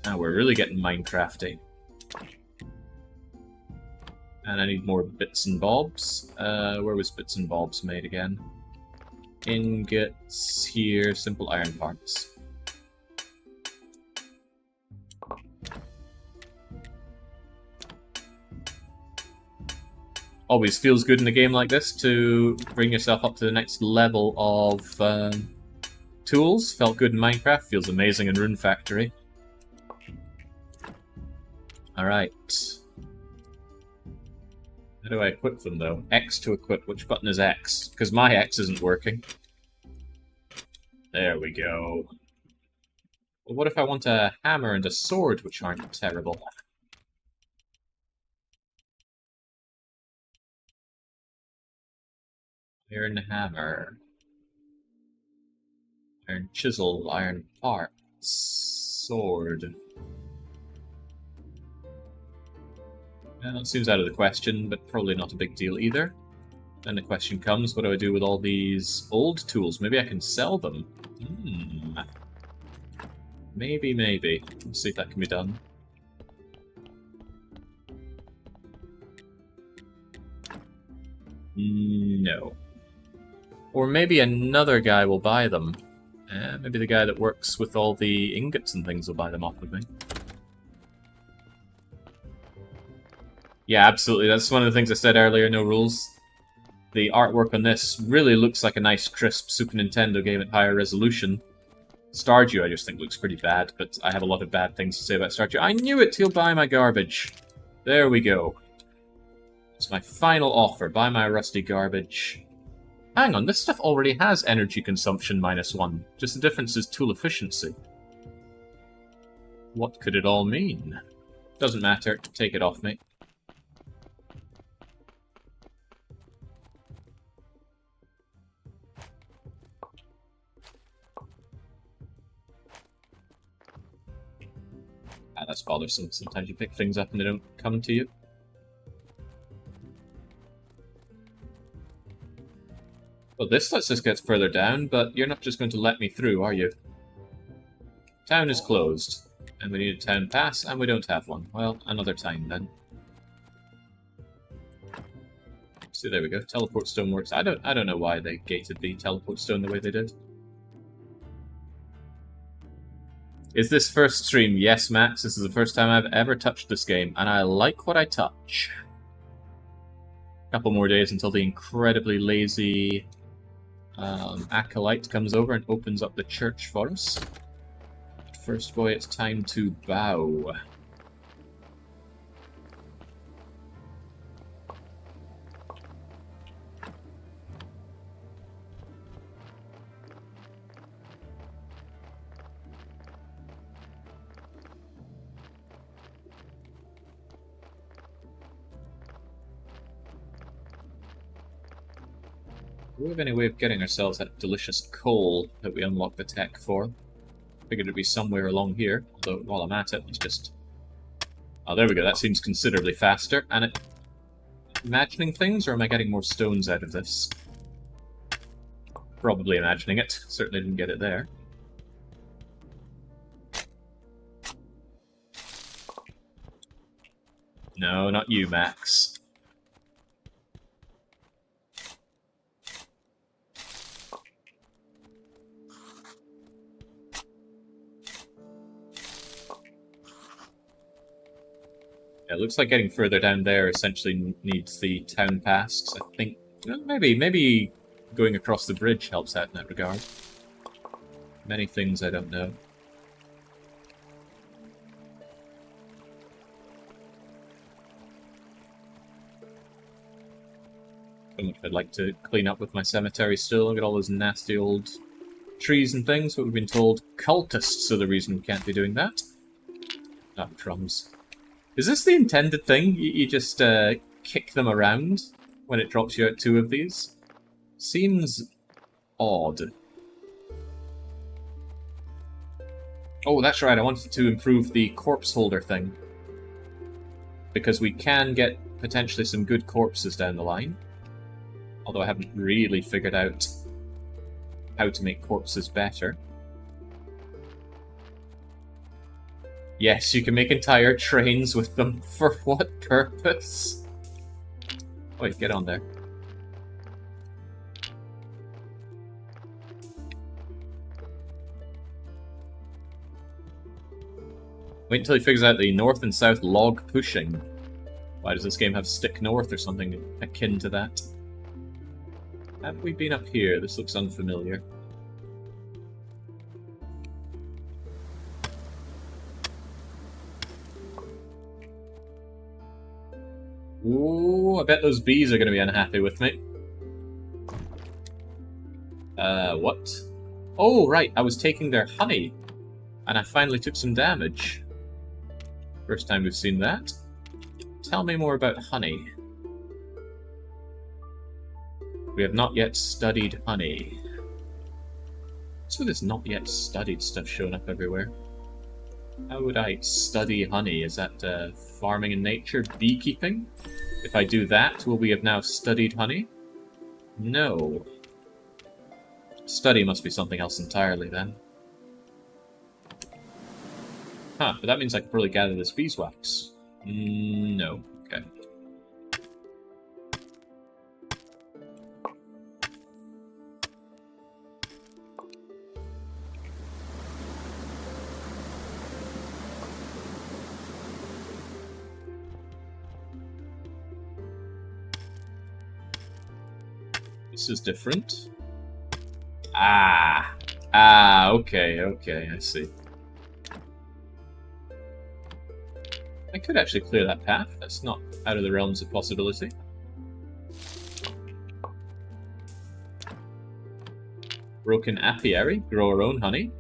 Now we're really getting Minecrafty. And I need more bits and bobs. Where was bits and bobs made again? Ingots here, simple iron parts. Always feels good in a game like this to bring yourself up to the next level of tools. Felt good in Minecraft, feels amazing in Rune Factory. Alright. How do I equip them, though? X to equip. Which button is X? Because my X isn't working. There we go. Well, what if I want a hammer and a sword, which aren't terrible? Iron hammer. Iron chisel, iron parts. Sword. Yeah, that seems out of the question, but probably not a big deal either. Then the question comes, what do I do with all these old tools? Maybe I can sell them. Maybe. Let's see if that can be done. No. Or maybe another guy will buy them. Maybe the guy that works with all the ingots and things will buy them off of me. Yeah, absolutely. That's one of the things I said earlier, no rules. The artwork on this really looks like a nice, crisp Super Nintendo game at higher resolution. Stardew, I just think, looks pretty bad, but I have a lot of bad things to say about Stardew. I knew it! He'll buy my garbage. There we go. It's my final offer. Buy my rusty garbage. Hang on, this stuff already has energy consumption -1. Just the difference is tool efficiency. What could it all mean? Doesn't matter. Take it off me. Ah, that's bothersome. Sometimes you pick things up and they don't come to you. Well, this lets us get further down, but you're not just going to let me through, are you? Town is closed. And we need a town pass, and we don't have one. Well, another time then. So there we go. Teleport stone works. I don't know why they gated the teleport stone the way they did. Is this first stream? Yes, Max. This is the first time I've ever touched this game, and I like what I touch. A couple more days until the incredibly lazy acolyte comes over and opens up the church for us. First, boy, it's time to bow. Do we have any way of getting ourselves that delicious coal that we unlocked the tech for? Figured it'd be somewhere along here, although while I'm at it, let's just... Oh, there we go, that seems considerably faster. And it... Imagining things, or am I getting more stones out of this? Probably imagining it. Certainly didn't get it there. No, not you, Max. Yeah, it looks like getting further down there essentially needs the town pass. I think maybe going across the bridge helps out in that regard. Many things I don't know. So much I'd like to clean up with my cemetery still. Look at all those nasty old trees and things. What we've been told, cultists are the reason we can't be doing that. Ah, crumbs. Is this the intended thing? You just kick them around when it drops you out 2 of these? Seems odd. Oh, that's right, I wanted to improve the corpse holder thing. Because we can get potentially some good corpses down the line. Although I haven't really figured out how to make corpses better. Yes, you can make entire trains with them. For what purpose? Wait, get on there. Wait until he figures out the north and south log pushing. Why does this game have stick north or something akin to that? Have we been up here? This looks unfamiliar. Ooh, I bet those bees are going to be unhappy with me. What? Oh, right, I was taking their honey. And I finally took some damage. First time we've seen that. Tell me more about honey. We have not yet studied honey. So there's not yet studied stuff showing up everywhere. How would I study honey? Is that farming in nature? Beekeeping? If I do that, will we have now studied honey? No. Study must be something else entirely then. Huh, but that means I could probably gather this beeswax. No. Okay. This is different. Okay, I see. I could actually clear that path. That's not out of the realms of possibility. Broken apiary. Grow our own honey.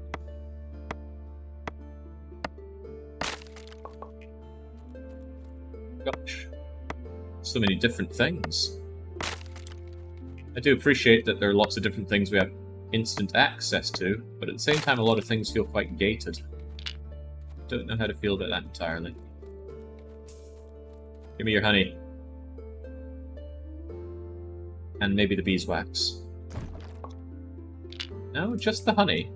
Gosh. So many different things. I do appreciate that there are lots of different things we have instant access to, but at the same time a lot of things feel quite gated. Don't know how to feel about that entirely. Give me your honey. And maybe the beeswax. No, just the honey.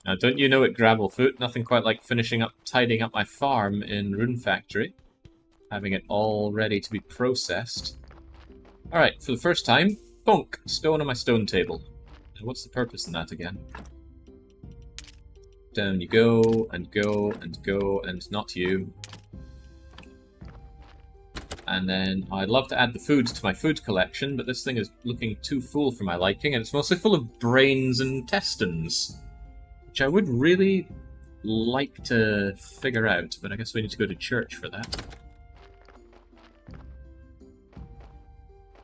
Now, don't you know it, Gravelfoot? Nothing quite like tidying up my farm in Rune Factory. Having it all ready to be processed. Alright, for the first time, bonk! Stone on my stone table. Now, what's the purpose in that again? Down you go, and go, and go, and not you. And then I'd love to add the food to my food collection, but this thing is looking too full for my liking, and it's mostly full of brains and intestines. Which I would really like to figure out, but I guess we need to go to church for that.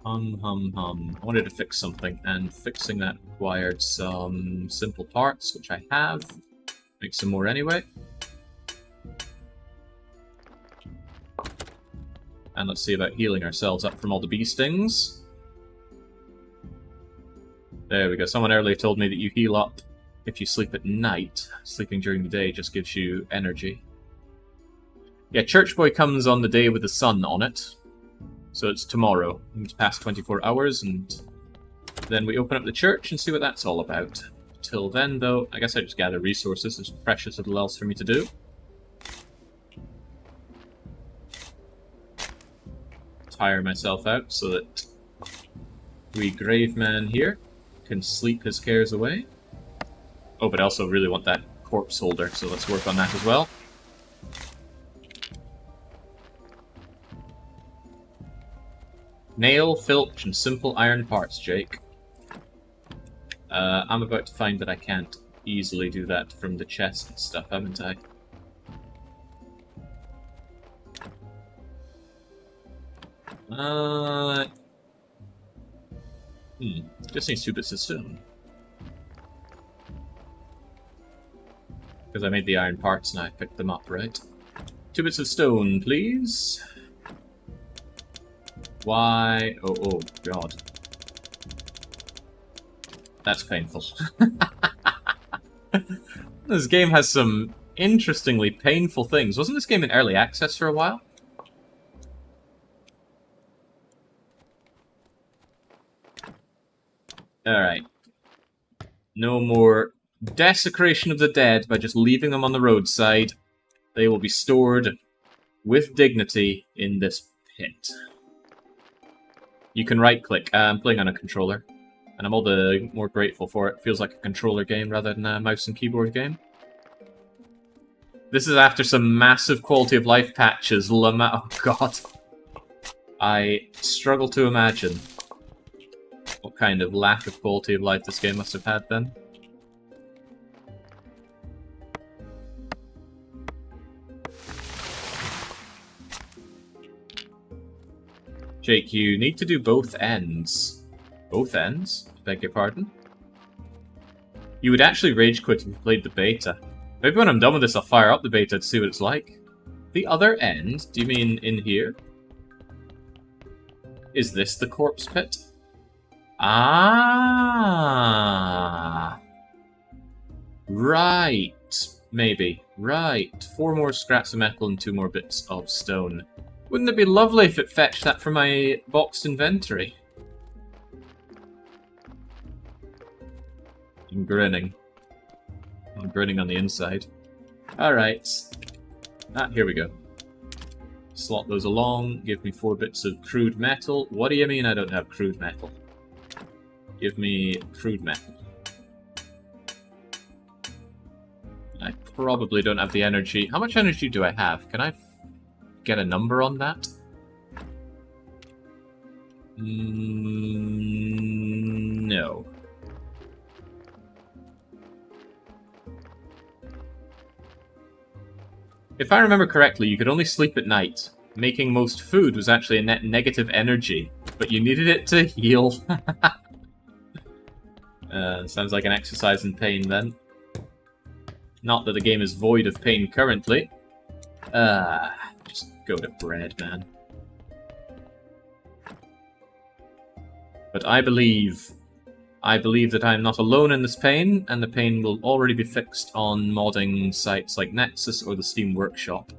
I wanted to fix something, and fixing that required some simple parts, which I have. Make some more anyway. And let's see about healing ourselves up from all the bee stings. There we go. Someone earlier told me that you heal up if you sleep at night. Sleeping during the day just gives you energy. Yeah, Church Boy comes on the day with the sun on it. So it's tomorrow. It's past 24 hours, and then we open up the church and see what that's all about. Till then, though, I guess I just gather resources. There's precious little else for me to do. Tire myself out so that we Graveman here can sleep his cares away. Oh, but I also really want that corpse holder, so let's work on that as well. Nail, filch, and simple iron parts, Jake. I'm about to find that I can't easily do that from the chest and stuff, haven't I? Just needs 2 bits of stone. Because I made the iron parts and I picked them up, right? 2 bits of stone, please. Why? Oh, God. That's painful. This game has some interestingly painful things. Wasn't this game in early access for a while? Alright. No more desecration of the dead by just leaving them on the roadside. They will be stored with dignity in this pit. You can right-click. I'm playing on a controller, and I'm all the more grateful for it. Feels like a controller game rather than a mouse and keyboard game. This is after some massive quality of life patches. Oh god. I struggle to imagine what kind of lack of quality of life this game must have had then. Jake, you need to do both ends. Both ends? Beg your pardon? You would actually rage quit if you played the beta. Maybe when I'm done with this I'll fire up the beta to see what it's like. The other end? Do you mean in here? Is this the corpse pit? Ah! Right. Maybe. Right. 4 more scraps of metal and 2 more bits of stone. Wouldn't it be lovely if it fetched that from my boxed inventory? I'm grinning. I'm grinning on the inside. Alright. Here we go. Slot those along. Give me 4 bits of crude metal. What do you mean I don't have crude metal? Give me crude metal. I probably don't have the energy. How much energy do I have? Can I get a number on that? No. If I remember correctly, you could only sleep at night. Making most food was actually a net negative energy, but you needed it to heal. Sounds like an exercise in pain then. Not that the game is void of pain currently. Just go to bread, man. But I believe that I'm not alone in this pain, and the pain will already be fixed on modding sites like Nexus or the Steam Workshop.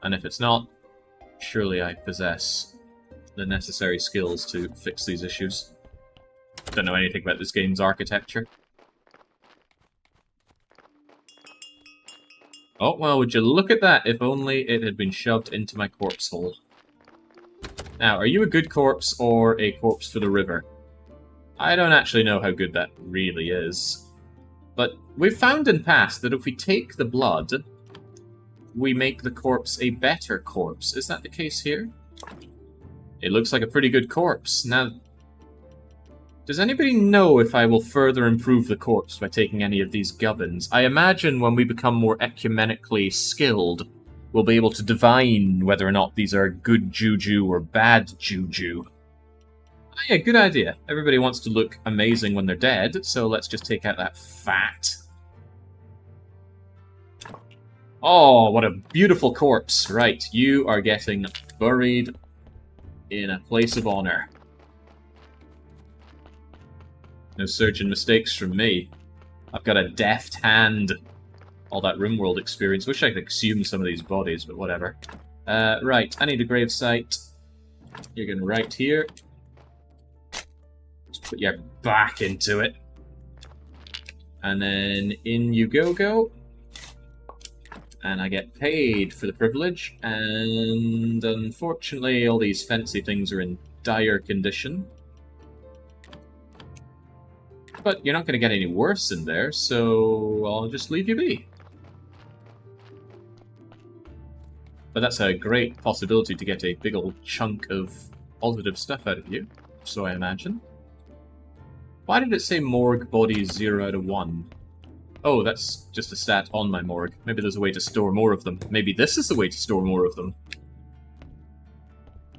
And if it's not, surely I possess the necessary skills to fix these issues. Don't know anything about this game's architecture. Oh, well, would you look at that, if only it had been shoved into my corpse hole. Now, are you a good corpse or a corpse for the river? I don't actually know how good that really is. But we've found in past that if we take the blood, we make the corpse a better corpse. Is that the case here? It looks like a pretty good corpse. Now, does anybody know if I will further improve the corpse by taking any of these gubbins? I imagine when we become more ecumenically skilled, we'll be able to divine whether or not these are good juju or bad juju. Oh, yeah, good idea. Everybody wants to look amazing when they're dead, so let's just take out that fat. Oh, what a beautiful corpse. Right, you are getting buried in a place of honor. No surgeon mistakes from me. I've got a deft hand. All that RimWorld experience. Wish I could exhume some of these bodies, but whatever. Right, I need a gravesite. You're going right here. Just put your back into it. And then in you go. And I get paid for the privilege. And unfortunately, all these fancy things are in dire condition. But you're not going to get any worse in there, so I'll just leave you be. But that's a great possibility to get a big old chunk of positive stuff out of you, so I imagine. Why did it say morgue bodies 0 out of 1? Oh, that's just a stat on my morgue. Maybe there's a way to store more of them. Maybe this is the way to store more of them.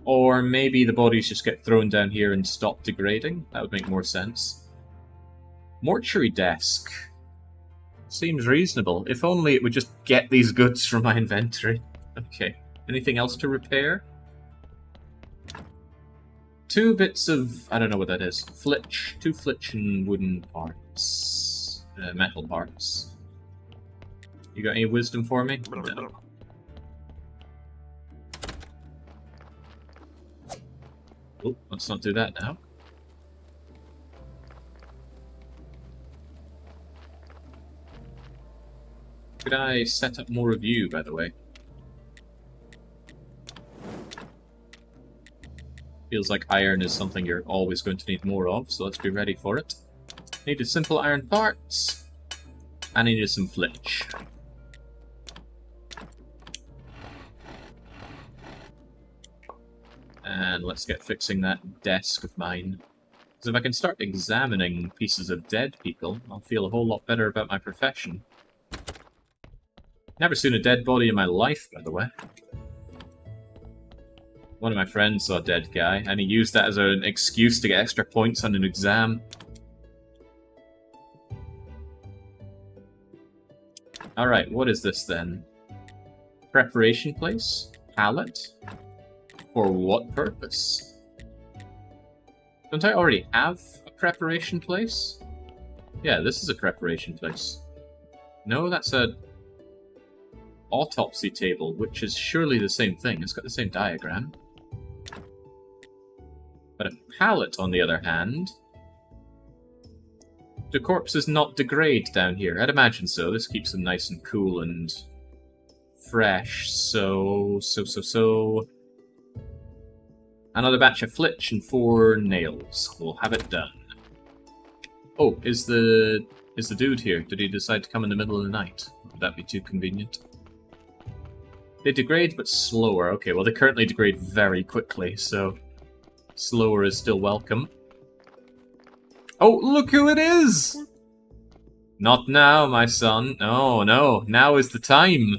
Or maybe the bodies just get thrown down here and stop degrading. That would make more sense. Mortuary desk. Seems reasonable. If only it would just get these goods from my inventory. Okay. Anything else to repair? 2 bits of... I don't know what that is. Flitch. 2 flitch and wooden parts. Metal parts. You got any wisdom for me? No. Oh, let's not do that now. Could I set up more of you, by the way? Feels like iron is something you're always going to need more of, so let's be ready for it. Needed simple iron parts, and I needed some flitch. And let's get fixing that desk of mine. Because if I can start examining pieces of dead people, I'll feel a whole lot better about my profession. Never seen a dead body in my life, by the way. One of my friends saw a dead guy, and he used that as an excuse to get extra points on an exam. Alright, what is this then? Preparation place? Pallet? For what purpose? Don't I already have a preparation place? Yeah, this is a preparation place. No, that's a autopsy table, which is surely the same thing. It's got the same diagram. But a pallet, on the other hand... Do corpses not degrade down here? I'd imagine so. This keeps them nice and cool and fresh. So... Another batch of flitch and 4 nails. We'll have it done. Oh, is the dude here? Did he decide to come in the middle of the night? Would that be too convenient? They degrade, but slower. Okay, well, they currently degrade very quickly, so slower is still welcome. Oh, look who it is! Not now, my son. Oh, no. Now is the time.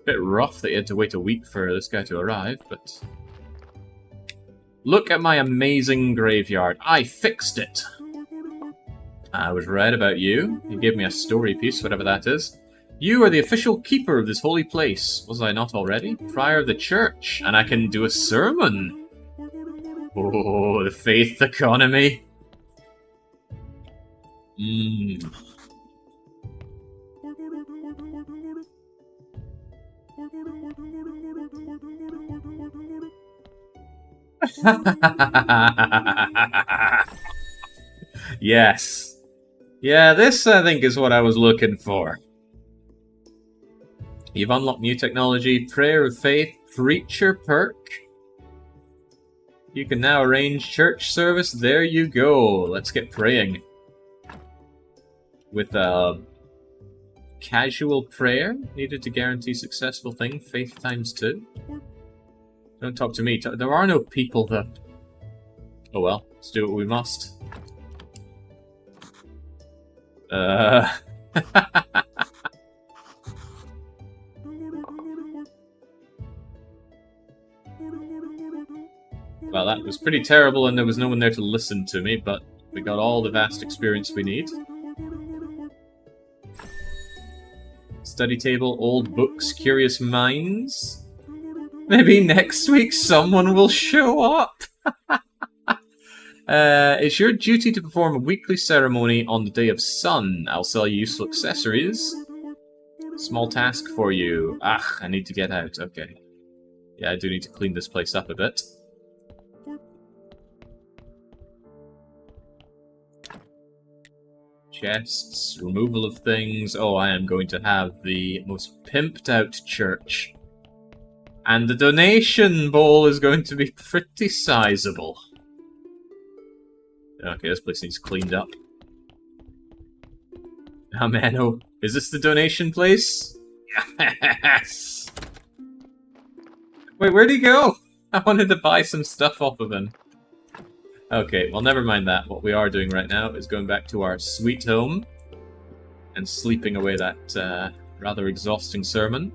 Bit rough that you had to wait a week for this guy to arrive, but... Look at my amazing graveyard. I fixed it. I was right about you. You gave me a story piece, whatever that is. You are the official keeper of this holy place. Was I not already? Prior of the church, and I can do a sermon. Oh, the faith economy. Yes. Yeah, this I think is what I was looking for. You've unlocked new technology, Prayer of Faith, Preacher perk. You can now arrange church service. There you go. Let's get praying. With a casual prayer needed to guarantee successful thing. Faith times 2. Don't talk to me. There are no people that... Oh well, let's do what we must. Well, that was pretty terrible and there was no one there to listen to me, but we got all the vast experience we need. Study table, old books, curious minds. Maybe next week someone will show up. It's your duty to perform a weekly ceremony on the Day of Sun. I'll sell you useful accessories. Small task for you. Ah, I need to get out. Okay. Yeah, I do need to clean this place up a bit. Chests, removal of things. Oh, I am going to have the most pimped out church. And the donation bowl is going to be pretty sizable. Okay, this place needs cleaned up. Oh man, oh. Is this the donation place? Yes! Wait, where'd he go? I wanted to buy some stuff off of him. Okay, well never mind that. What we are doing right now is going back to our sweet home and sleeping away that rather exhausting sermon.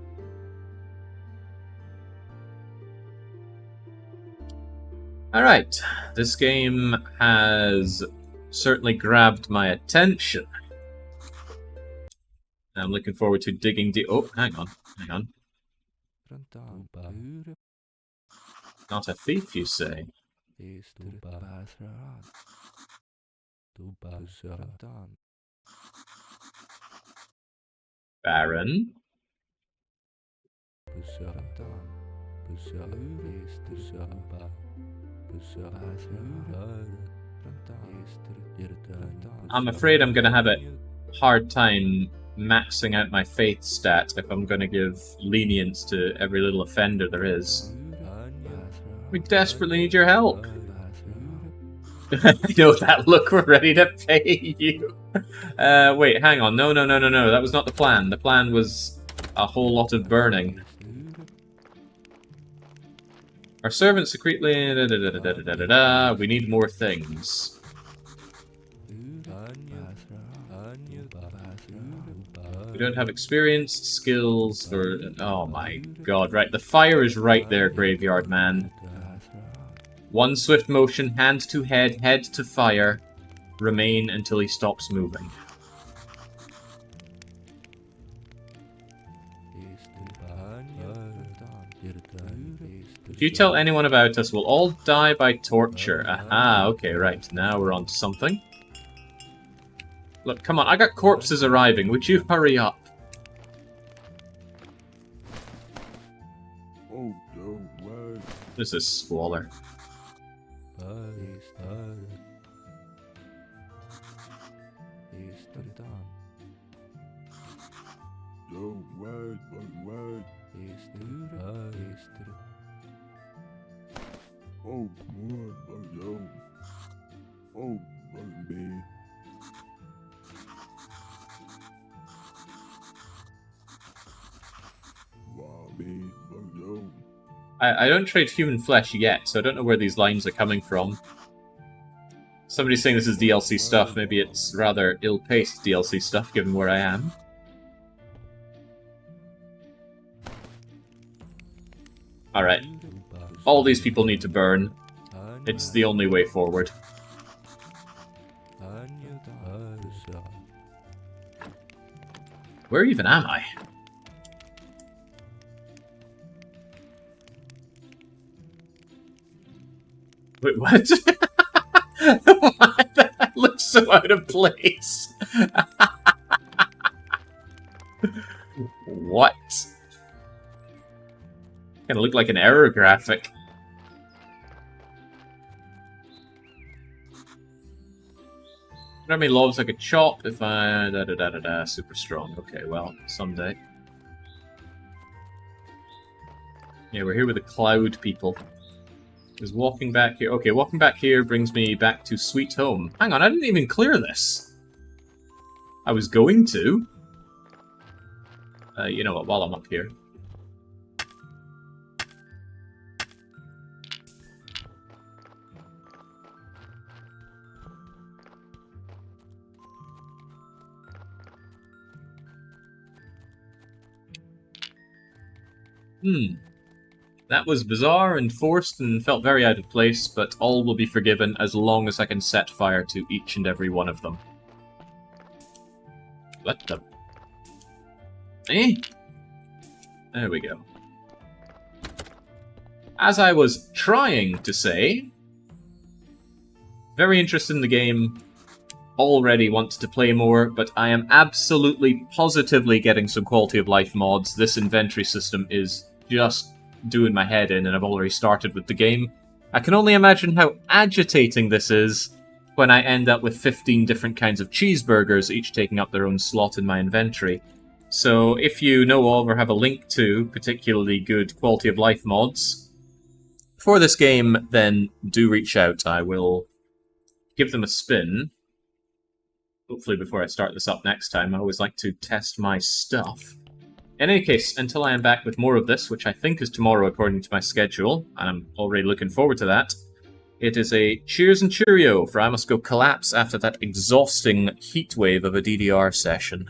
Alright, this game has certainly grabbed my attention. I'm looking forward to digging deep. Oh, hang on. Not a thief, you say? Baron? I'm afraid I'm gonna have a hard time maxing out my faith stat if I'm gonna give lenience to every little offender there is. We desperately need your help. I know that look, we're ready to pay you. Wait, hang on. No. That was not the plan. The plan was a whole lot of burning. Our servants secretly... We need more things. We don't have experience, skills, or... Oh my god, right. The fire is right there, Graveyard Man. One swift motion, hand to head, head to fire. Remain until he stops moving. If you tell anyone about us, we'll all die by torture. Aha, okay, right. Now we're on to something. Look, come on, I got corpses arriving. Would you hurry up? Oh, no way. This is squalor. No way, way. Oh, boy, no. Oh, baby. I don't trade human flesh yet, so I don't know where these lines are coming from. Somebody's saying this is DLC stuff. Maybe it's rather ill-paced DLC stuff, given where I am. Alright. All these people need to burn. It's the only way forward. Where even am I? Wait, what? What? That looks so out of place. What? Kinda look like an error graphic. How many lobs I could chop if I... super strong. Okay, well, someday. Yeah, we're here with the cloud people. Is walking back here... Okay, walking back here brings me back to Sweet Home. Hang on, I didn't even clear this. I was going to. You know what, while I'm up here. That was bizarre and forced and felt very out of place, but all will be forgiven as long as I can set fire to each and every one of them. What the... Eh? There we go. As I was trying to say, very interested in the game, already want to play more, but I am absolutely positively getting some quality of life mods. This inventory system is just doing my head in, and I've already started with the game. I can only imagine how agitating this is when I end up with 15 different kinds of cheeseburgers, each taking up their own slot in my inventory. So if you know of or have a link to particularly good quality of life mods for this game, then do reach out. I will give them a spin. Hopefully before I start this up next time. I always like to test my stuff. In any case, until I am back with more of this, which I think is tomorrow according to my schedule, and I'm already looking forward to that, it is a cheers and cheerio, for I must go collapse after that exhausting heatwave of a DDR session.